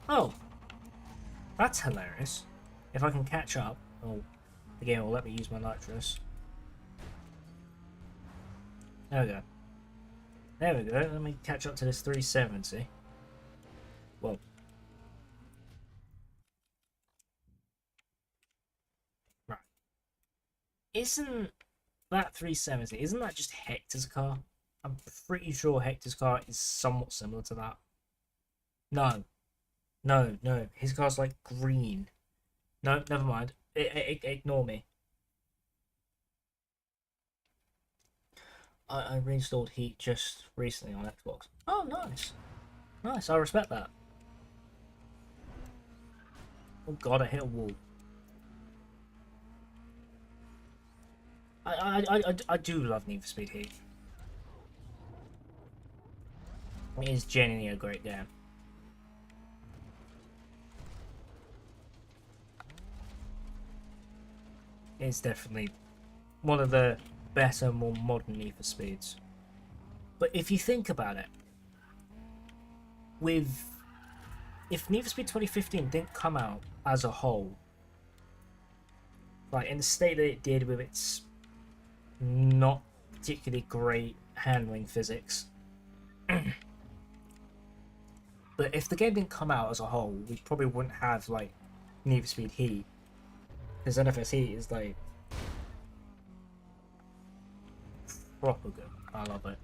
Oh, that's hilarious. If I can catch up, the game will let me use my nitrous. There we go. There we go. Let me catch up to this 370. Well, right. Isn't that 370? Isn't that just Hector's car? I'm pretty sure Hector's car is somewhat similar to that. No, no. His car's like green. No, never mind. Ignore me. I reinstalled Heat just recently on Xbox. Oh, nice. Nice, I respect that. Oh god, I hit a wall. I do love Need for Speed Heat. It is genuinely a great game. It's definitely one of the better, more modern Need for Speeds. But if you think about it, if Need for Speed 2015 didn't come out as a whole, like in the state that it did with its not particularly great handling physics, but if the game didn't come out as a whole, we probably wouldn't have like Need for Speed Heat, because NFS Heat is like proper good. I love it.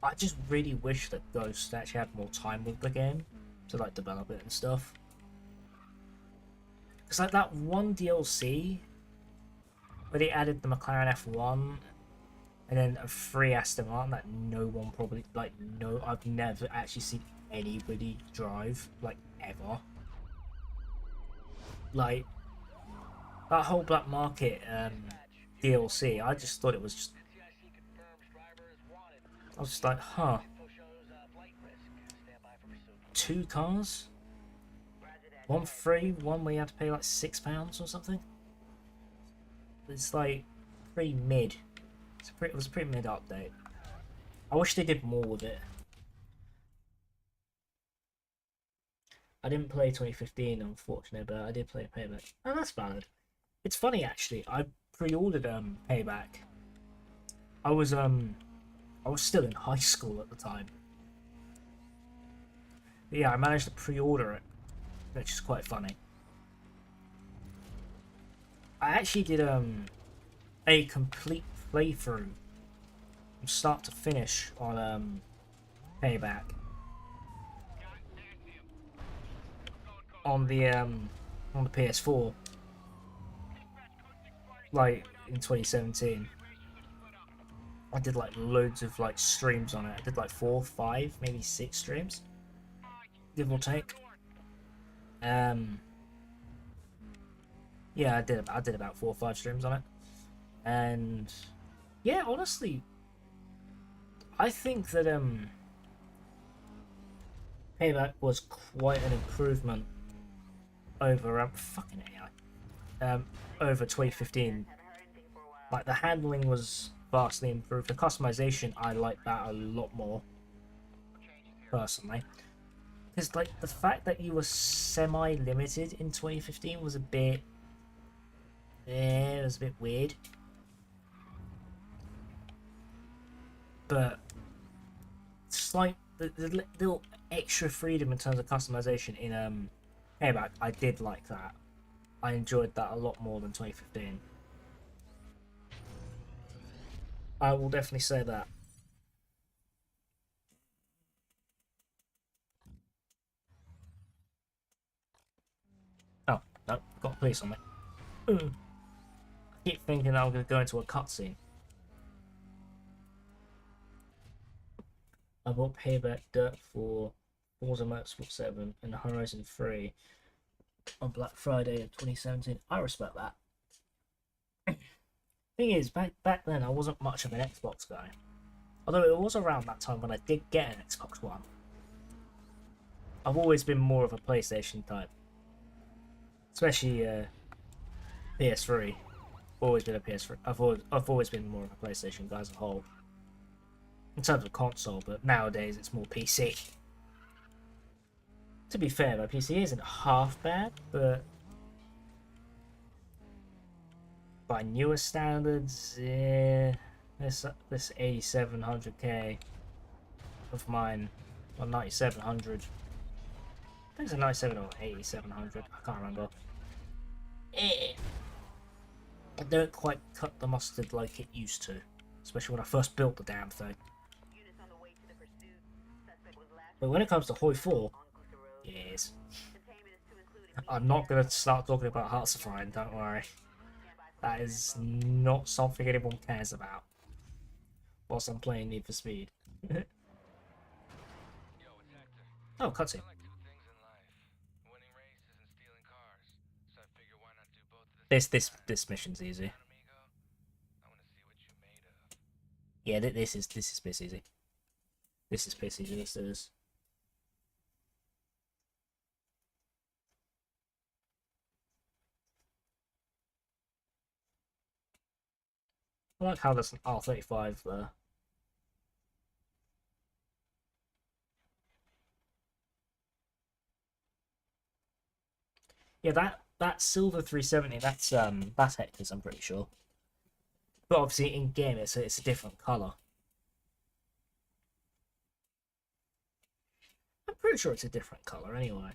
I just really wish that Ghost actually had more time with the game to like develop it and stuff. Because like that one DLC where they added the McLaren F1 and then a free Aston Martin that no one probably I've never actually seen anybody drive like ever. Like that whole Black Market DLC, I just thought it was just. I was just like, huh. 2 cars? One free, one where you had to pay like £6 or something? it's like pretty mid. It was a pretty mid update. I wish they did more with it. I didn't play 2015, unfortunately, but I did play Payback. Oh, that's valid. It's funny actually. I pre-ordered Payback. I was still in high school at the time. But yeah, I managed to pre-order it, which is quite funny. I actually did a complete playthrough from start to finish on Payback on the PS4, like in 2017. I did like loads of like streams on it. I did like 4, 5, maybe 6 streams, give or take. Yeah, I did about 4 or 5 streams on it, and yeah, honestly, I think that Payback was quite an improvement over fucking AI over 2015. Like the handling was vastly improved. The customization, I like that a lot more personally. Because like the fact that you were semi-limited in 2015 was a bit, it was a bit weird. But it's like the little extra freedom in terms of customization in Payback. I did like that. I enjoyed that a lot more than 2015. I will definitely say that. Oh, no, got police on me. I keep thinking I'm going to go into a cutscene. I bought Payback Dirt for Forza Motorsport 7 and Horizon 3 on Black Friday of 2017. I respect that. Thing is, back then I wasn't much of an Xbox guy. Although it was around that time when I did get an Xbox One. I've always been more of a PlayStation type. Especially PS3. Always been a PS3. I've always been more of a PlayStation guy as a whole. In terms of console, but nowadays it's more PC. To be fair, my PC isn't half bad, but by newer standards, yeah, this 8700K of mine, or 9700. I think it's a 97 or 8700. I can't remember. I don't quite cut the mustard like it used to, especially when I first built the damn thing. But when it comes to Hoi 4, yes. I'm not going to start talking about Hearts of Iron, don't worry. That is not something anyone cares about whilst I'm playing Need for Speed. Yo, it's Hector. Oh, cutscene. I like two things in life: winning races and stealing cars. So I figure why not do both at the same time? This mission's easy. Amigo, I want to see what you made of. Yeah, this is piss easy. This is piss easy. This is. I like how there's an R35 there. Yeah, that silver 370. That's Hector's. I'm pretty sure. But obviously in game it's a different color. I'm pretty sure it's a different color anyway.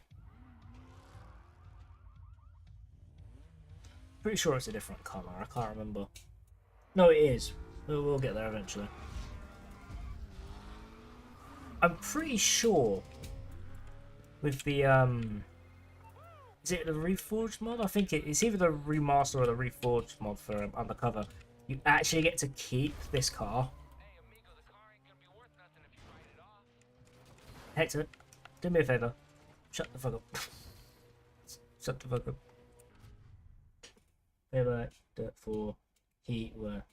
Pretty sure it's a different color. I can't remember. No, it is. We'll get there eventually. I'm pretty sure with the is it the Reforged mod? I think it's either the remaster or the Reforged mod for Undercover. You actually get to keep this car. Hey, amigo, the car ain't gonna be worth nothing if you write it off. Hector, do me a favor. Shut the fuck up. Shut the fuck up. Payback, Dirt 4, Heat were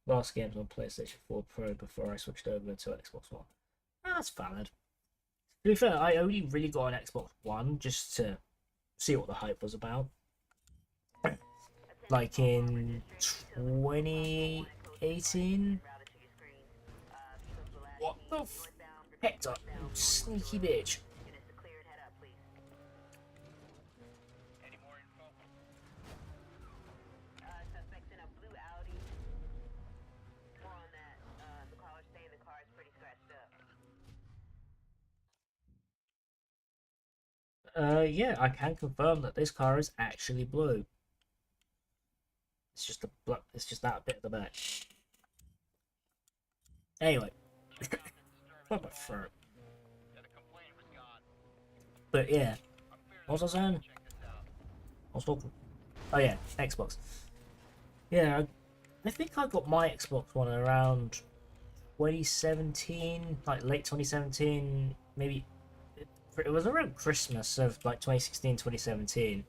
last games on PlayStation 4 Pro before I switched over to Xbox One. That's valid. To be fair, I only really got an Xbox One just to see what the hype was about. like in 2018. What the Hector, you sneaky bitch. Any more info? Suspects in a blue Audi. More on that. The caller's saying the car is pretty scratched up. Yeah, I can confirm that this car is actually blue. It's just it's just that bit at the back. Anyway, what the fuck? Yeah, the complaint was gone. But yeah, I'm clear what was I saying? check this out. I was talking. Oh yeah, Xbox. Yeah, I think I got my Xbox One around 2017, like late 2017, maybe. It was around Christmas of like 2016, 2017.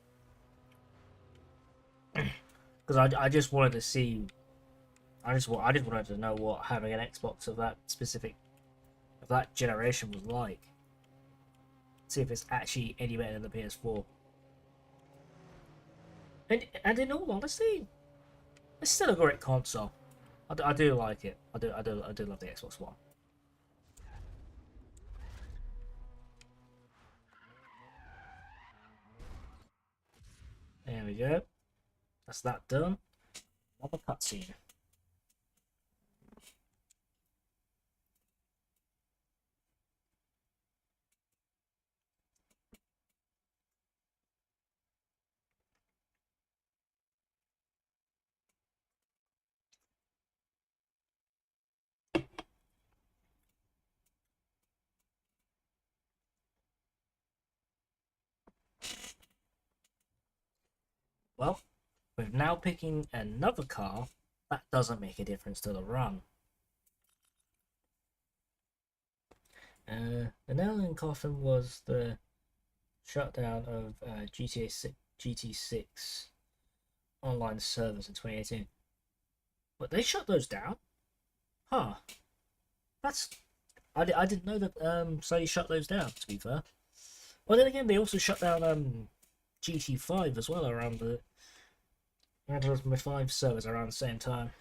Because I just wanted to see, I just wanted to know what having an Xbox of that generation was like. See if it's actually any better than the PS4. And in all honesty, it's still a great console. I do like it. I do love the Xbox One. There we go. That's that done. Another cutscene. Well, with now picking another car, that doesn't make a difference to the run. The nail in coffin was the shutdown of GT6 online servers in 2018. But they shut those down? Huh. That's... I didn't know that Sony shut those down, to be fair. Well, then again, they also shut down GT5 as well around the... my 5 servers around the same time.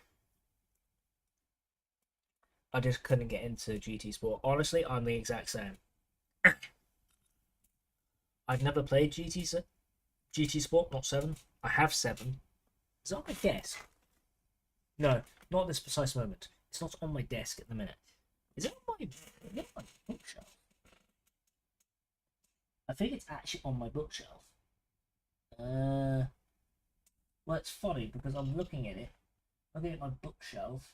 I just couldn't get into GT Sport. Honestly, I'm the exact same. I've never played GT Sport, not 7. I have 7. Is it on my desk? No, not at this precise moment. It's not on my desk at the minute. Is it on my bookshelf? I think it's actually on my bookshelf. Well, it's funny because I'm looking at it. Looking at my bookshelf.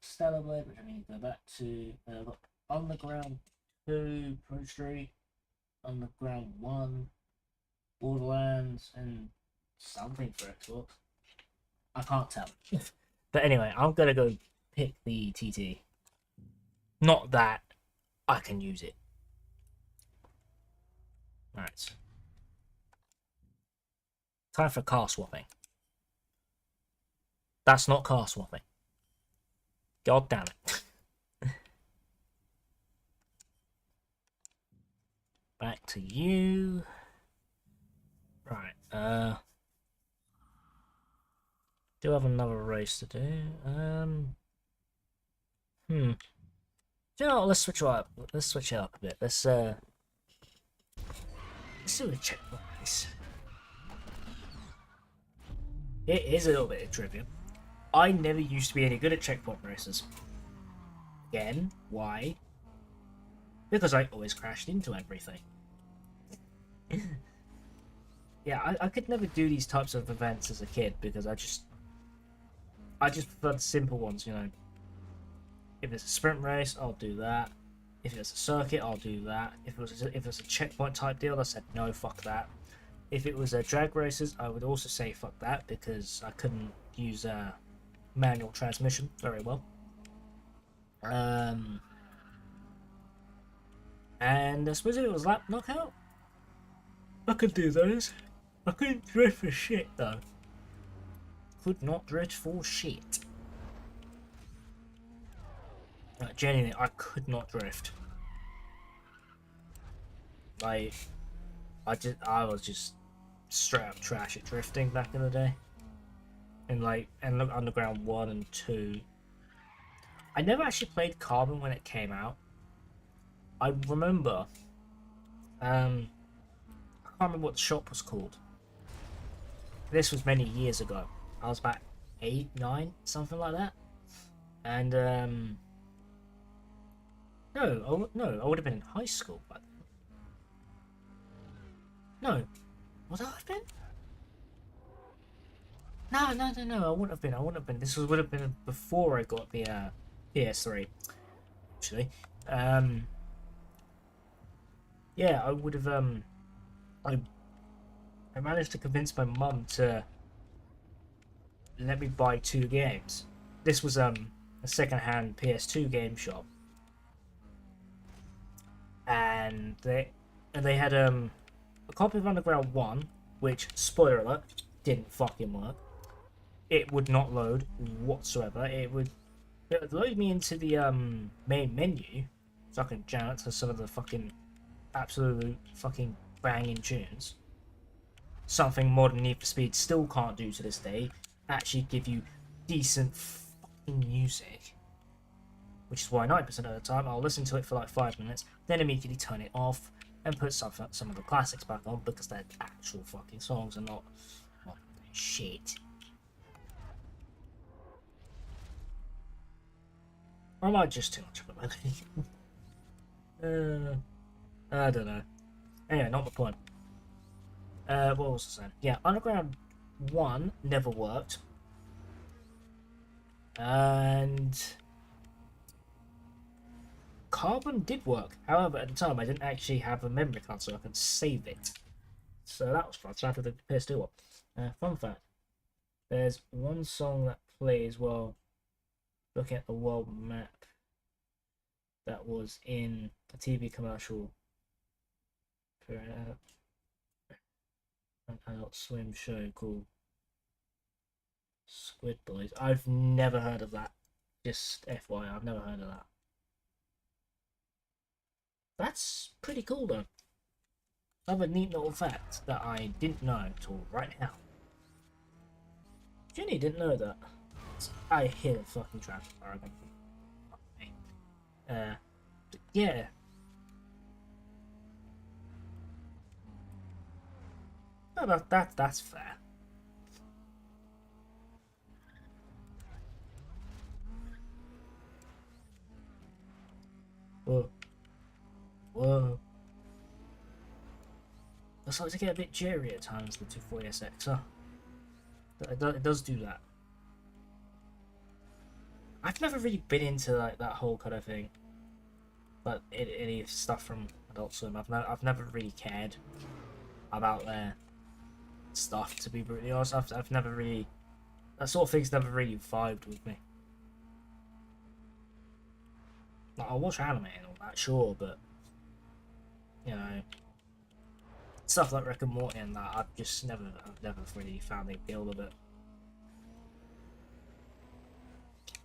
Stellar Blade, which I need to go back to. Look, Underground 2, Pro Street, Underground 1, Borderlands, and something for Xbox. I can't tell. But anyway, I'm gonna go pick the TT. Not that I can use it. Right. Time for car swapping. That's not car swapping. God damn it. Back to you. Right, do have another race to do. Do you know what? Let's switch it up. Let's switch it up a bit. Let's do a checkpoint race. It is a little bit of trivia. I never used to be any good at checkpoint races. Again, why? Because I always crashed into everything. Yeah, I could never do these types of events as a kid because I just preferred simple ones, you know. If it's a sprint race, I'll do that. If it's a circuit, I'll do that. If it was a checkpoint type deal, I said no, fuck that. If it was a drag races, I would also say fuck that because I couldn't use manual transmission very well. And I suppose if it was lap knockout, I could do those. I couldn't drift for shit though. Could not drift for shit. Genuinely, I could not drift. I was just straight up trash at drifting back in the day. And like, and look, Underground 1 and 2. I never actually played Carbon when it came out. I remember, I can't remember what the shop was called. This was many years ago. I was about 8, 9, something like that. And no, I would have been in high school by then. No, would I have been? No, I wouldn't have been. I wouldn't have been. Would have been before I got the PS3. Actually, yeah, I would have. I managed to convince my mum to let me buy 2 games. This was a second-hand PS2 game shop, and they had a copy of Underground 1, which, spoiler alert, didn't fucking work. It would not load whatsoever. It would load me into the main menu, so I could jam it to some of the fucking absolute fucking banging tunes. Something modern Need for Speed still can't do to this day. Actually give you decent fucking music. Which is why 90% of the time I'll listen to it for like 5 minutes, then immediately turn it off and put some of the classics back on because they're actual fucking songs and not shit. Or am I just too much of a melody? I don't know. Anyway, not the point. What was I saying? Yeah, Underground 1 never worked. And Carbon did work. However, at the time I didn't actually have a memory card so I could save it. So that was fun. So I had the PS2 one. Fun fact. There's one song that plays while looking at the world map that was in a TV commercial for an Adult Swim show called Squid Boys. I've never heard of that. Just FYI, I've never heard of that. That's pretty cool though. Another neat little fact that I didn't know until right now. Jenny didn't know that. I hear fucking traffic. Yeah. No, that's fair. Whoa. Whoa. It starts to get a bit jittery at times, the 240SX, huh? It does do that. I've never really been into like that whole kind of thing. But any stuff from Adult Swim, I've never really cared about their stuff, to be brutally honest. I've never really, that sort of thing's never really vibed with me. Like, I'll watch anime and all that, sure, but you know, stuff like Rick and Morty and that, I've never really found the appeal of it.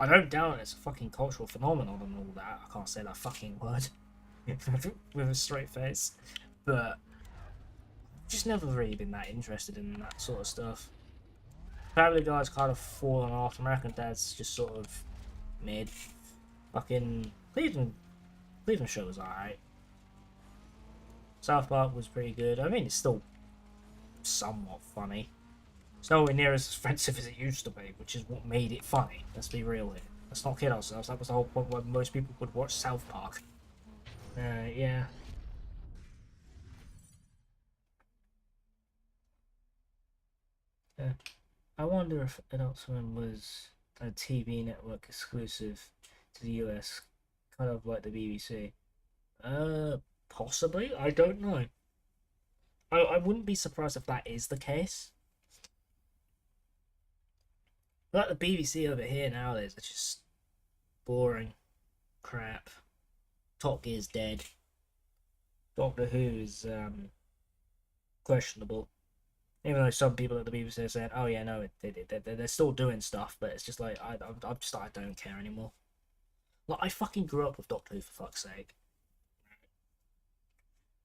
I don't doubt it's a fucking cultural phenomenon and all that. I can't say that fucking word with a straight face, but I've just never really been that interested in that sort of stuff. Family Guy's kind of fallen off. American Dad's just sort of mid. Fucking Cleveland show was alright. South Park was pretty good. I mean, it's still somewhat funny. It's nowhere near as offensive as it used to be, which is what made it funny. Let's be real here. Let's not kid ourselves. That was the whole point why most people would watch South Park. Yeah. I wonder if Adult Swim was a TV network exclusive to the US, kind of like the BBC. Possibly. I don't know. I wouldn't be surprised if that is the case. Like the BBC over here nowadays, it's just boring crap. Top Gear's dead. Doctor Who is questionable. Even though some people at the BBC are saying, "Oh yeah, no, they're still doing stuff," but it's just like I don't care anymore. Like I fucking grew up with Doctor Who, for fuck's sake.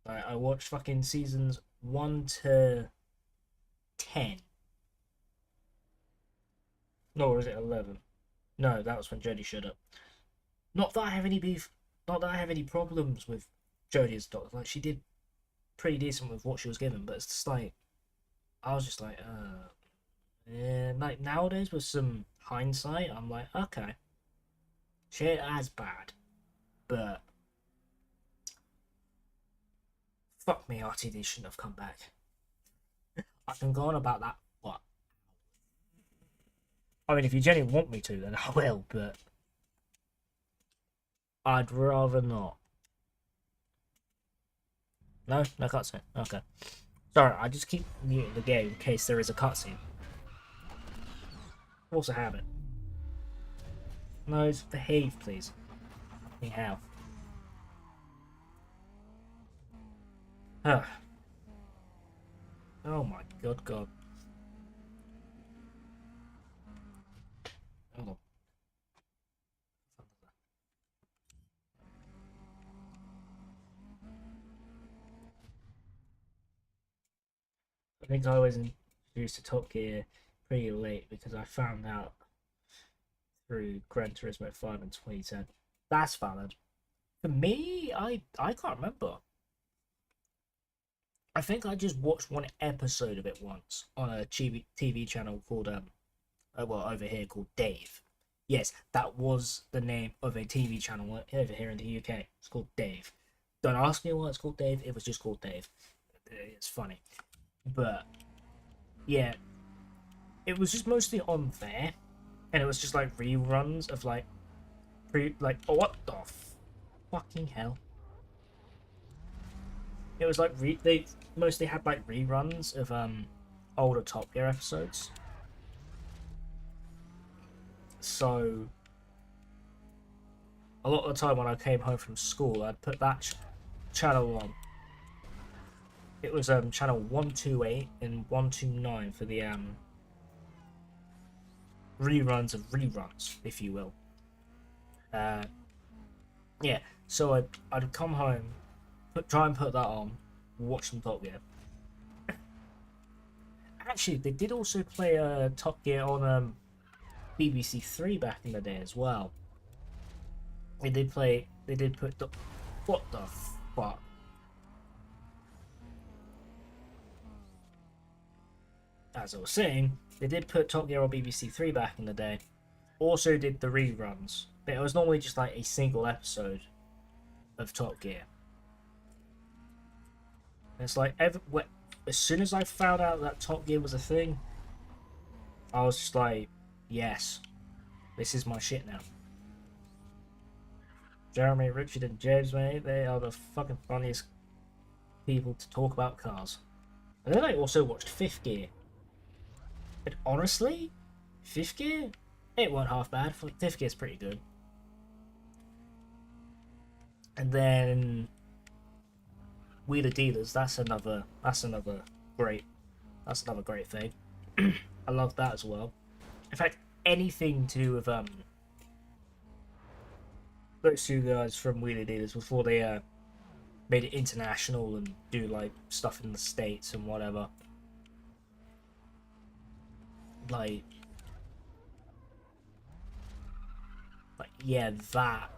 I watched fucking seasons 1 to 10. No, or is it 11? No, that was when Jodie showed up. Not that I have any beef. Not that I have any problems with Jodie as Doctor. Like, she did pretty decent with what she was given, but it's just like, I was just like, yeah. Like, nowadays with some hindsight, I'm like, okay, she ain't as bad, but fuck me, RTD shouldn't have come back. I can go on about that, but I mean, if you genuinely want me to, then I will, but I'd rather not. No cutscene. Okay. Sorry, I just keep muting the game in case there is a cutscene. What's a habit? No, behave, please. Anyhow. Huh. Oh my god. Hold on. I think I was introduced to Top Gear pretty late because I found out through Gran Turismo 5 in 2010. That's valid. For me, I can't remember. I think I just watched one episode of it once on a TV channel called well, over here called Dave. Yes, that was the name of a TV channel over here in the UK. It's called Dave. Don't ask me why it's called Dave. It was just called Dave. It's funny, but yeah, it was just mostly on there, and it was just like reruns of like oh, what the fucking hell. It was like they mostly had like reruns of older Top Gear episodes. So a lot of the time when I came home from school, I'd put that channel on. It was channel 128 and 129 for the reruns of reruns, if you will. Yeah, so I'd come home, try and put that on, watch some Top Gear. Actually, they did also play Top Gear on BBC Three back in the day as well. They did put the... What the fuck? As I was saying, they did put Top Gear on BBC Three back in the day. Also did the reruns. But it was normally just like a single episode of Top Gear. And it's like, as soon as I found out that Top Gear was a thing, I was just like, yes, this is my shit now. Jeremy, Richard, and James, mate, they are the fucking funniest people to talk about cars. And then I also watched Fifth Gear. And honestly, Fifth Gear, it wasn't half bad. Fifth Gear's pretty good. And then Wheeler Dealers, that's another great thing. I love that as well. In fact, anything to do with those two guys from Wheeler Dealers before they made it international and do like stuff in the States and whatever. Like yeah, that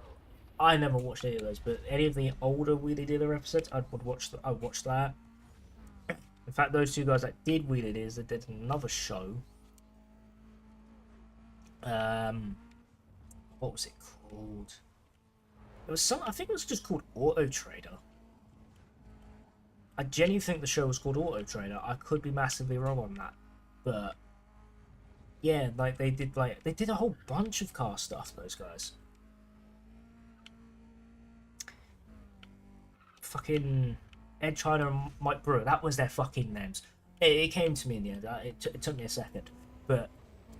I never watched any of those, but any of the older Wheeler Dealer episodes, I'd watch that. In fact, those two guys that did Wheeler Dealers, they did another show. What was it called? It was I think it was just called Auto Trader. I genuinely think the show was called Auto Trader. I could be massively wrong on that, but yeah, like they did a whole bunch of car stuff. Those guys. Fucking Ed China and Mike Brewer. That was their fucking names. It came to me in the end. It took me a second, but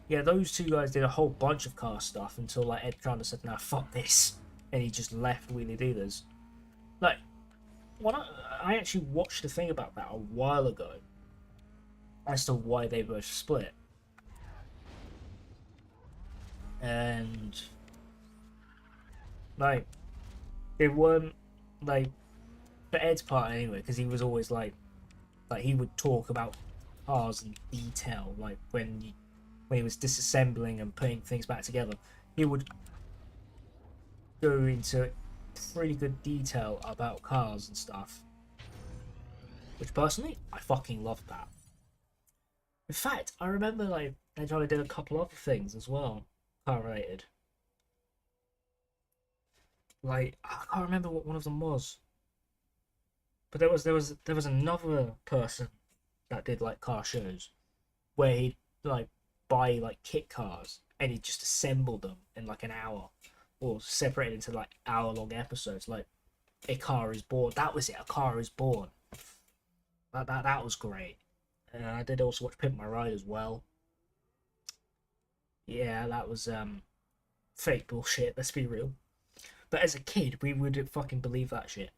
yeah, those two guys did a whole bunch of car stuff until like Ed China said, "Nah, fuck this," and he just left Wheelie Dealers. Like, I actually watched a thing about that a while ago as to why they both split, and like it weren't like for Ed's part anyway, because he was always like he would talk about cars in detail. Like when he was disassembling and putting things back together, he would go into pretty good detail about cars and stuff. Which personally, I fucking loved that. In fact, I remember like they tried to do a couple other things as well, car related. Like I can't remember what one of them was, but there was another person that did like car shows where he'd like buy like kit cars and he'd just assemble them in like an hour or separate it into like hour-long episodes. Like a car is born. That was it. A car is born. That was great. I did also watch Pimp My Ride as well. Yeah, that was fake bullshit. Let's be real. But as a kid, we would fucking believe that shit.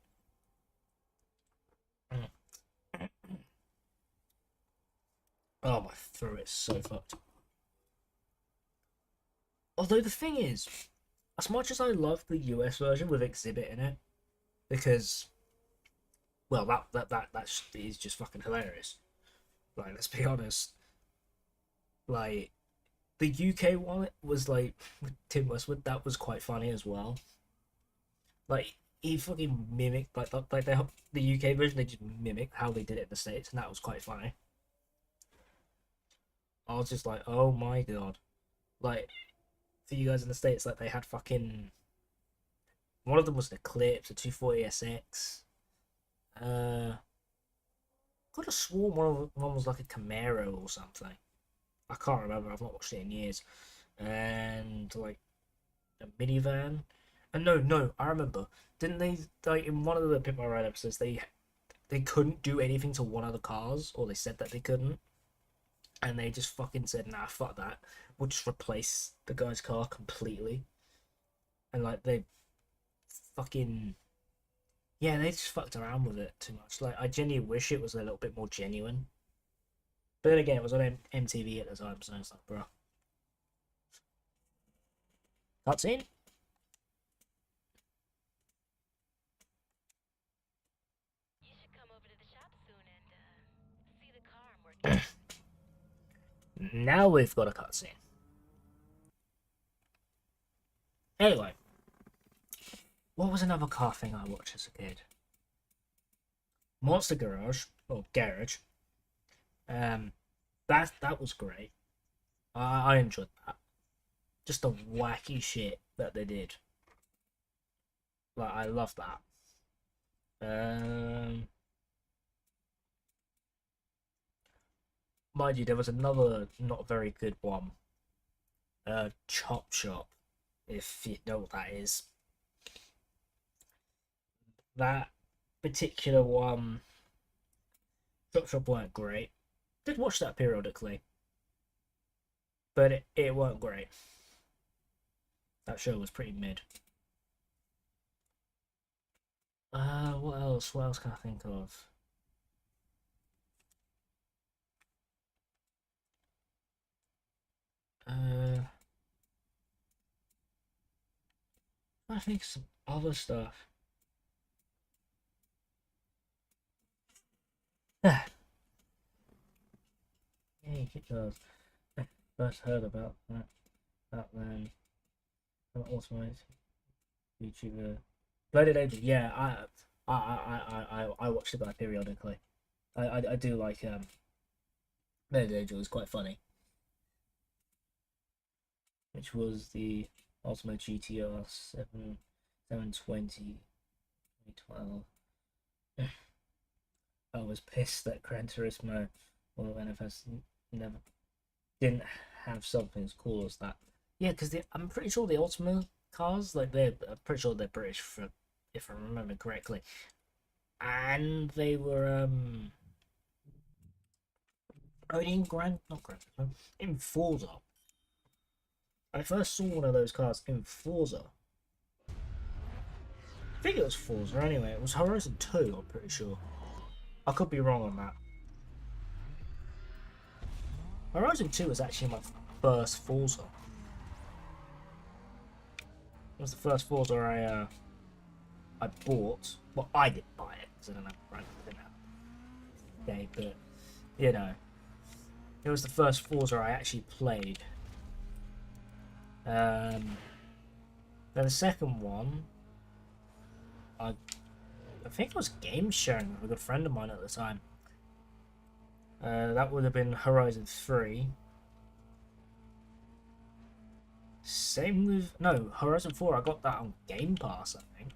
Oh, my throat is so fucked. Although the thing is, as much as I love the US version with Exhibit in it, because, well, that is just fucking hilarious. Like, let's be honest. Like, the UK one was like with Tim Westwood. That was quite funny as well. Like, he fucking mimicked like the UK version. They just mimicked how they did it in the States, and that was quite funny. I was just like, oh my god. Like, for you guys in the States, like, they had fucking... One of them was an Eclipse, a 240SX. Could have sworn one was like a Camaro or something. I can't remember, I've not watched it in years. And, like, a minivan. And no, I remember. Didn't they, like, in one of the Pimp My Ride episodes, they couldn't do anything to one of the cars, or they said that they couldn't. And they just fucking said, nah, fuck that. We'll just replace the guy's car completely. And, like, they fucking... Yeah, they just fucked around with it too much. Like, I genuinely wish it was a little bit more genuine. But then again, it was on MTV at the time, so it's like, bro. Cutscene? You should come over to the shop soon and see the car I'm working on. Now we've got a cutscene. Anyway. What was another car thing I watched as a kid? Monster Garage, or Garage. That was great. I enjoyed that. Just the wacky shit that they did. Like, I love that. Mind you, there was another not very good one. Chop Shop, if you know what that is. That particular one, Chop Shop weren't great. Did watch that periodically, but it weren't great. That show was pretty mid. What else? What else can I think of? I think some other stuff. Yeah, it does. First heard about that then. Automated YouTuber. Blooded Angel. Yeah, I watched it periodically. I do like Blooded Angel is quite funny. Which was the Ultimate GTR 720 2012. I was pissed that Gran Turismo or NFS never didn't have something as cool as that. Yeah, because I'm pretty sure the Ultima cars, like I'm pretty sure they're British, if I remember correctly, and they were only in in Forza. I first saw one of those cars in Forza. I think it was Forza anyway. It was Horizon 2, I'm pretty sure. I could be wrong on that. Horizon 2 was actually my first Forza. It was the first Forza I bought. Well, I didn't buy it because I don't have a brand. I didn't have a game, but you know, It was the first Forza I actually played. Then the second one, I think it was game sharing with a good friend of mine at the time. That would have been Horizon 3. Same with... No, Horizon 4, I got that on Game Pass, I think.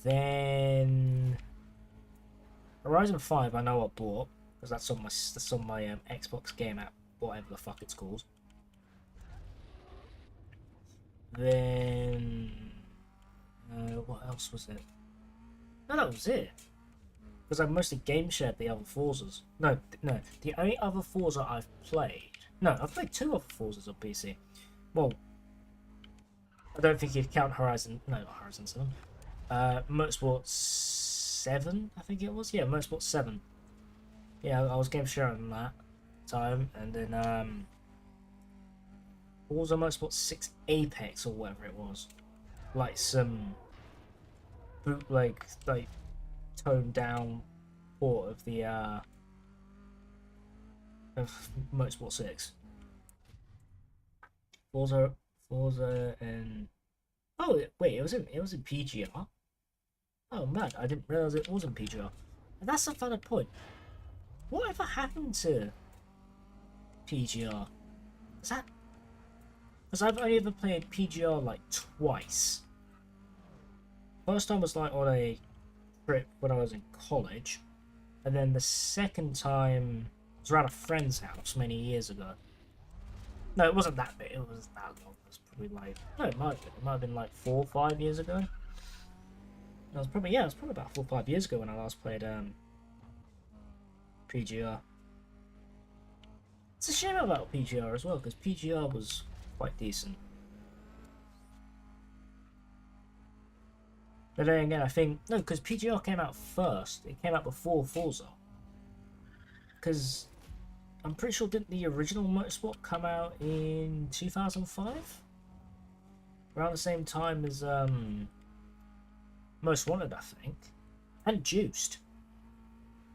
Then... Horizon 5, I know I bought, because that's on my Xbox game app, whatever the fuck it's called. Then... what else was it? No, that was it. Because I've mostly game shared the other Forzas. No, the only other Forza I've played... No, I've played 2 other Forzas on PC. Well, I don't think you'd count Horizon... No, not Horizon 7. Motorsport 7, I think it was. Yeah, Motorsport 7. Yeah, I was game sharing that time. And then, Forza Motorsport 6 Apex, or whatever it was. Like some bootleg, like, toned down port of the, of Motorsport 6. Forza, and... Oh, wait, it was in PGR? Oh, man, I didn't realise it was in PGR. And that's a valid point. Whatever happened to PGR? Is that... Because I've only ever played PGR, like, twice. First time was, like, on a trip when I was in college. And then the second time was around a friend's house many years ago. No, it wasn't that big. It was that long. It was probably like... No, it might have been like 4 or 5 years ago. It was probably about 4 or 5 years ago when I last played PGR. It's a shame about PGR as well, because PGR was quite decent. But then again, I think... No, because PGR came out first. It came out before Forza. Because... I'm pretty sure, didn't the original Motorsport come out in 2005? Around the same time as Most Wanted, I think. And Juiced.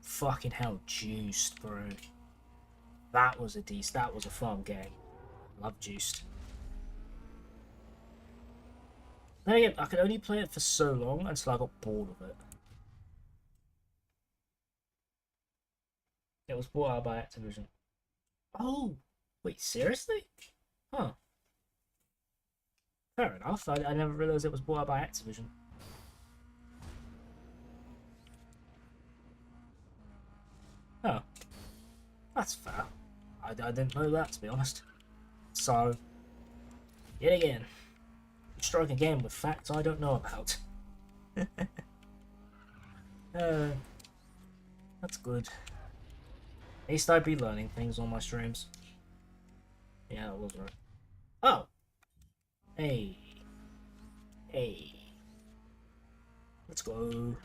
Fucking hell, Juiced, bro. That was a fun game. Love Juiced. Then again, I could only play it for so long until I got bored of it. It was bought out by Activision. Oh, wait, seriously? Huh. Fair enough. I never realised it was bought out by Activision. Oh. That's fair. I didn't know that, to be honest. So, yet again, strike again with facts I don't know about. That's good. At least I'd be learning things on my streams. Yeah, that was right. Oh! Hey. Hey. Let's go.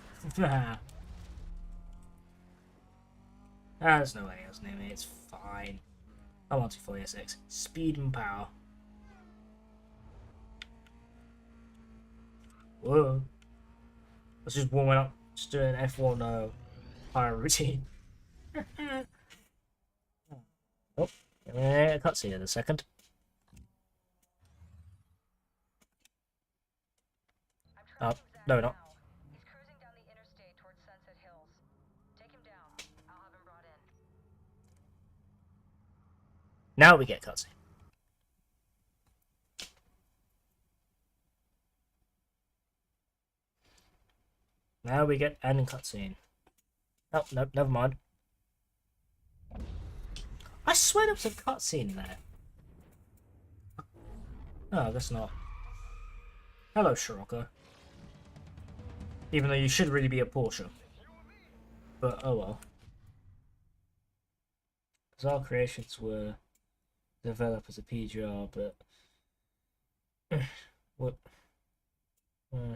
There's no way else near me, it's fine. I want to fully SX. Speed and power. Whoa. Let's just warm it up. Just do an F1 fire routine. Oh, a cutscene in a second. Oh, no, not. He's cruising down the interstate towards Sunset Hills. Take him down. I'll have him brought in. Now we get cutscene. Now we get end cutscene. Oh, no, never mind. I swear there was a cutscene there. No, I guess not. Hello, Scirocco. Even though you should really be a Porsche. But, oh well. Bizarre Creations were developed as a PGR, but... what?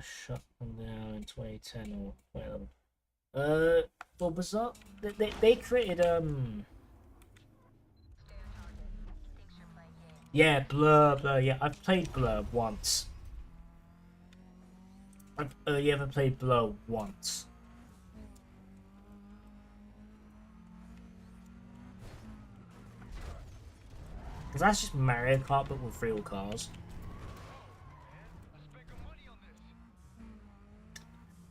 Shut them down in 2010 or 2011. Well, Bizarre... They created, Stay on target. He thinks you're playing games. Yeah, Blur, yeah, I've played Blur once. I've only ever played Blur once. Because that's just Mario Kart, but with real cars. I spent good money on this.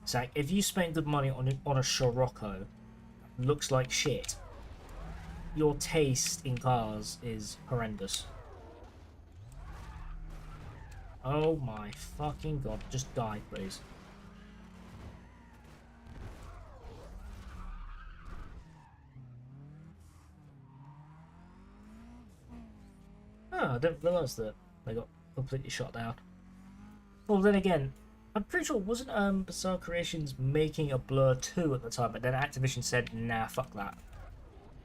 It's like, if you spend good money on a Scirocco, looks like shit, your taste in cars is horrendous. Oh my fucking god, just die, please. Oh, I didn't realise that they got completely shot down. Well, then again, I'm pretty sure wasn't Bizarre Creations making a Blur 2 at the time, but then Activision said, nah, fuck that.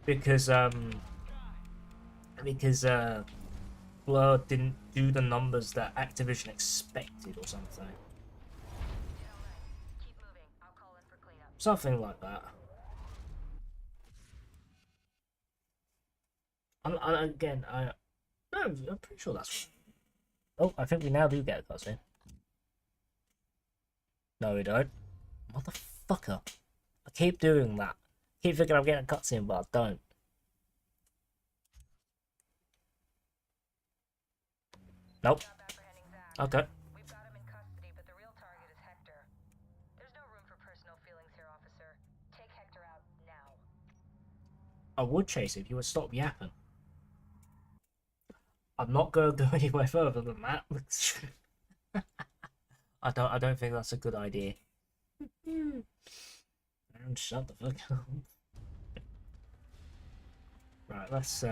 Because Blur didn't do the numbers that Activision expected or something. Keep moving. I'll call in for cleanup. Something like that. No, I'm pretty sure that's... Oh, I think we now do get a cutscene. No, we don't. Motherfucker. I keep doing that. Keep thinking I'm getting a cutscene, but I don't. Nope. Stop apprehending Zach. Okay. We've got him in custody, but the real target is Hector. There's no room for personal feelings here, officer. Take Hector out now. I would chase it if you would stop yapping. I'm not going to go anywhere further than that. I don't think that's a good idea. Shut the fuck up. Right, let's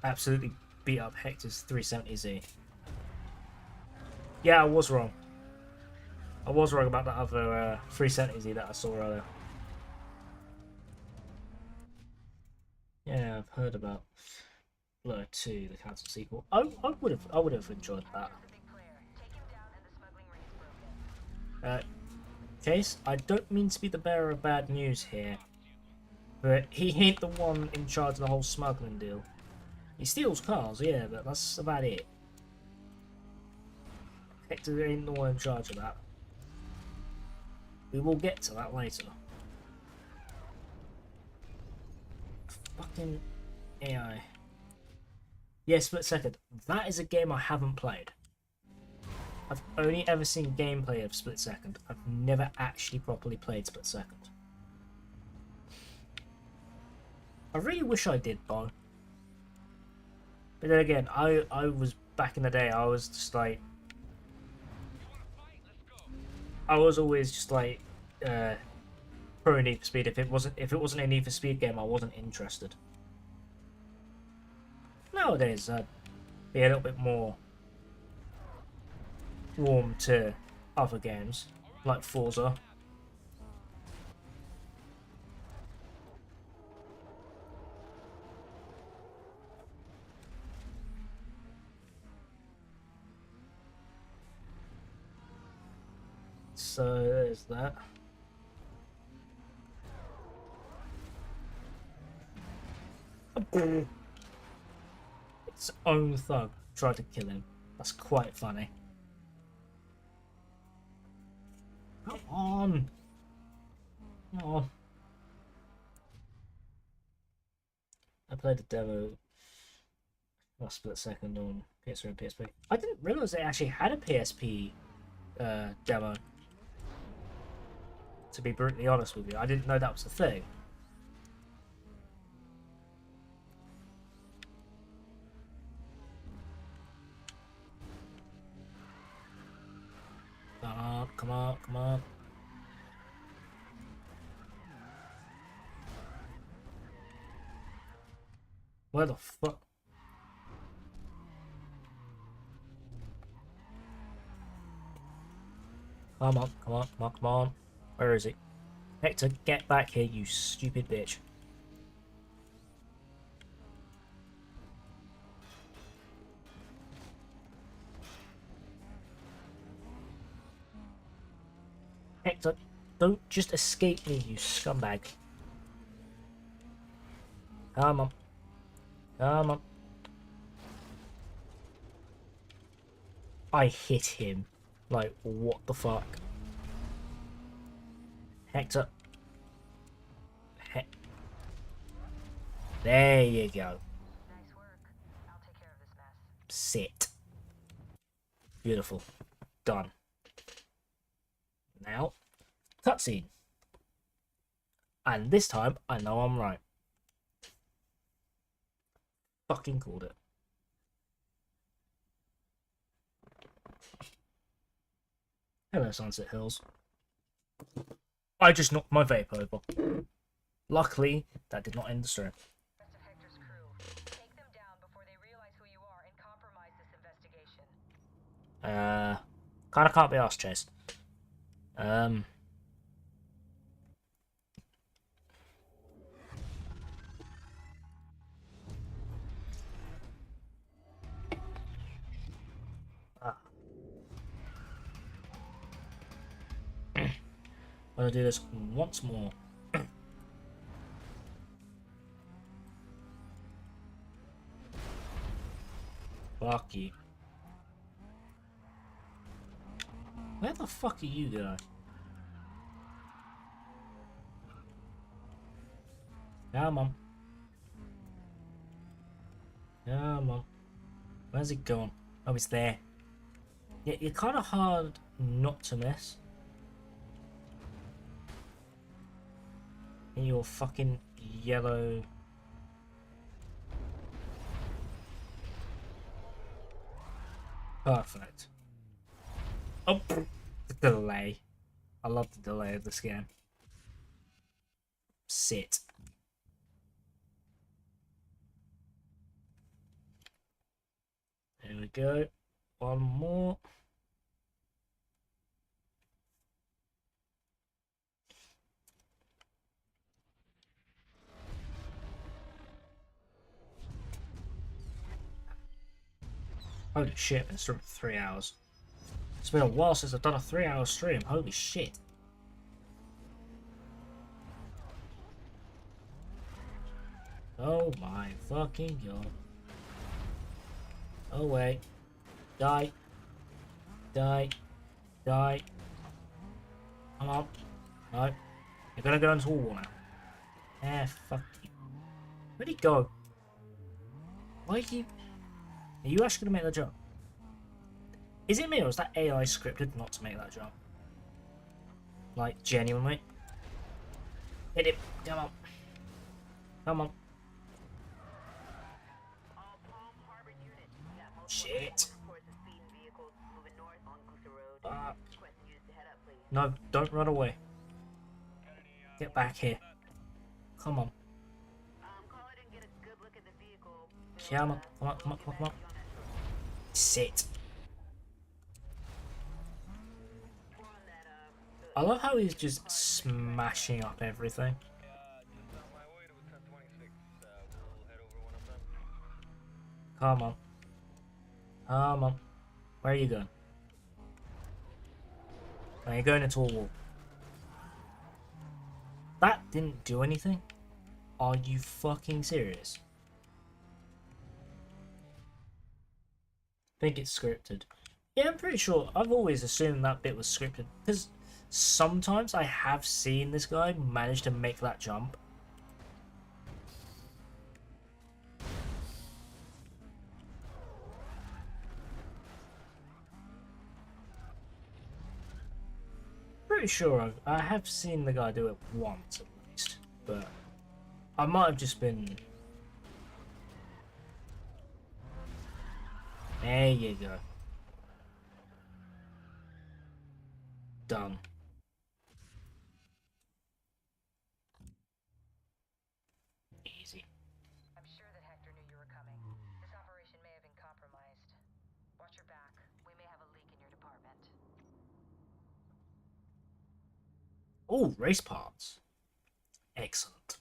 absolutely beat up Hector's 370Z. Yeah, I was wrong. I was wrong about that other 370Z that I saw earlier. Yeah, I've heard about Blur 2, the cancelled sequel. I would have enjoyed that. Here's the big player. Take him down and the smuggling ring is broken. Chase, I don't mean to be the bearer of bad news here, but he ain't the one in charge of the whole smuggling deal. He steals cars, yeah, but that's about it. Hector ain't the one in charge of that. We will get to that later. Fucking AI. Yeah, Split Second. That is a game I haven't played. I've only ever seen gameplay of Split Second. I've never actually properly played Split Second. I really wish I did, though. But then again, I was back in the day. I was just like, I was always just like pro Need for Speed. If it wasn't a Need for Speed game, I wasn't interested. Nowadays, I'd be a little bit more warm to other games like Forza. So there's that. Its own thug tried to kill him. That's quite funny. Come on! Come on. I played the demo a Split Second on PS3 and PSP. I didn't realise they actually had a PSP demo. To be brutally honest with you, I didn't know that was a thing. Come on, come on. Where the fuck? Come on, come on, come on, come on. Where is he? Hector, get back here, you stupid bitch. Hector, don't just escape me, you scumbag. Come on. Come on. I hit him. Like, what the fuck? Hector. There you go. Nice work. Sit. Beautiful. Done. Now, cutscene. And this time, I know I'm right. Fucking called it. Hello, Sunset Hills. I just knocked my vape over. Luckily, that did not end the stream. Rest of Hector's crew. Take them down before they realize who you are and compromise this investigation. Kinda can't be asked, Chase. I'm gonna do this once more. Fuck you. Where the fuck are you going? Come on. Come on. Where's it gone? Oh, it's there. Yeah, you're kind of hard not to miss. In your fucking yellow... Perfect. Oh, the delay. I love the delay of this game. Sit. There we go. One more. Holy shit, it's been 3 hours. It's been a while since I've done a 3-hour stream. Holy shit. Oh my fucking god. Oh wait. Die. Die. Die. Come on. No. You're gonna go into a wall now. Ah, fuck you. Where'd he go? Why are you actually gonna make that jump? Is it me or is that AI scripted not to make that jump? Like, genuinely? Hit it. Come on. Come on. All Palm Harbor units. We got multiple Shit. reports of speeding vehicles moving north on Coosa Road. Fuck. Requesting you to head up, please. No, don't run away. Get back here. Come on. Call it and get a good look at the vehicle. Come on. Come on, come on, come on, come on. Sit. I love how he's just smashing up everything. Just on my way to 1026. We'll head over one of them. Come on. Come on. Where are you going? Oh, you're going into a wall. That didn't do anything? Are you fucking serious? I think it's scripted. Yeah, I'm pretty sure. I've always assumed that bit was scripted. Because sometimes I have seen this guy manage to make that jump. Pretty sure I have seen the guy do it once at least. But I might have just been... There you go. Done. Easy. I'm sure that Hector knew you were coming. This operation may have been compromised. Watch your back. We may have a leak in your department. Oh, race parts. Excellent.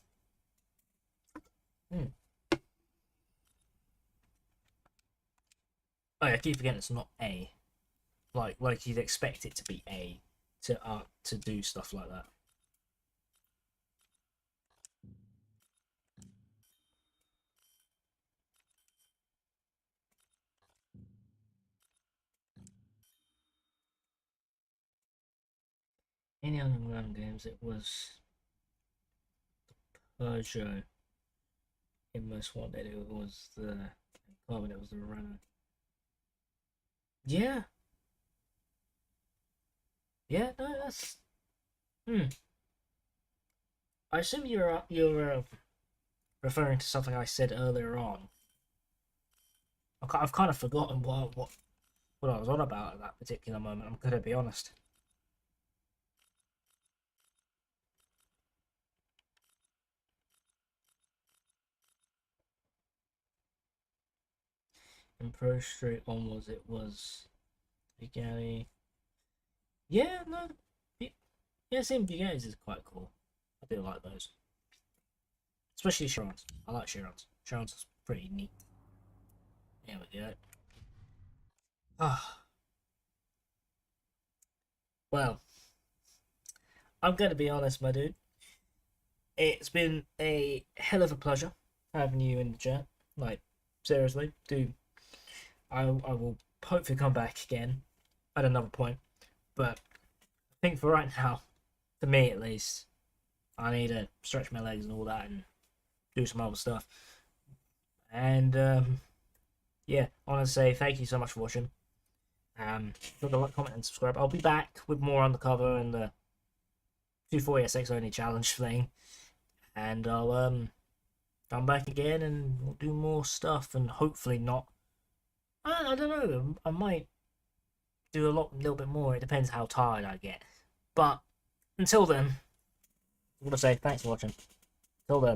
Oh, yeah, I keep forgetting it's not A. Like you'd expect it to be A to do stuff like that. Any other run games, it was the Peugeot. In Most Wanted, it was the Carbon, it was the Renault. Yeah. Yeah, no, that's... Hmm. I assume you're referring to something I said earlier on. I've kind of forgotten what I was on about at that particular moment. I'm gonna be honest. In Pro Straight onwards, it was Bugatti. Yeah, no, yeah, seeing Bugattis is quite cool. I do like those, especially Chiron's. I like Chiron's. Chiron's is pretty neat. There we go. Ah, well, I'm gonna be honest, my dude. It's been a hell of a pleasure having you in the chat. Like, seriously, do I will hopefully come back again at another point. But I think for right now, for me at least, I need to stretch my legs and all that and do some other stuff. And yeah, I want to say thank you so much for watching. Drop a like, comment, and subscribe. I'll be back with more undercover and the 240SX only challenge thing, and I'll come back again and we'll do more stuff. And hopefully not. I don't know. I might do a little bit more. It depends how tired I get. But until then, I want to say thanks for watching. Till then.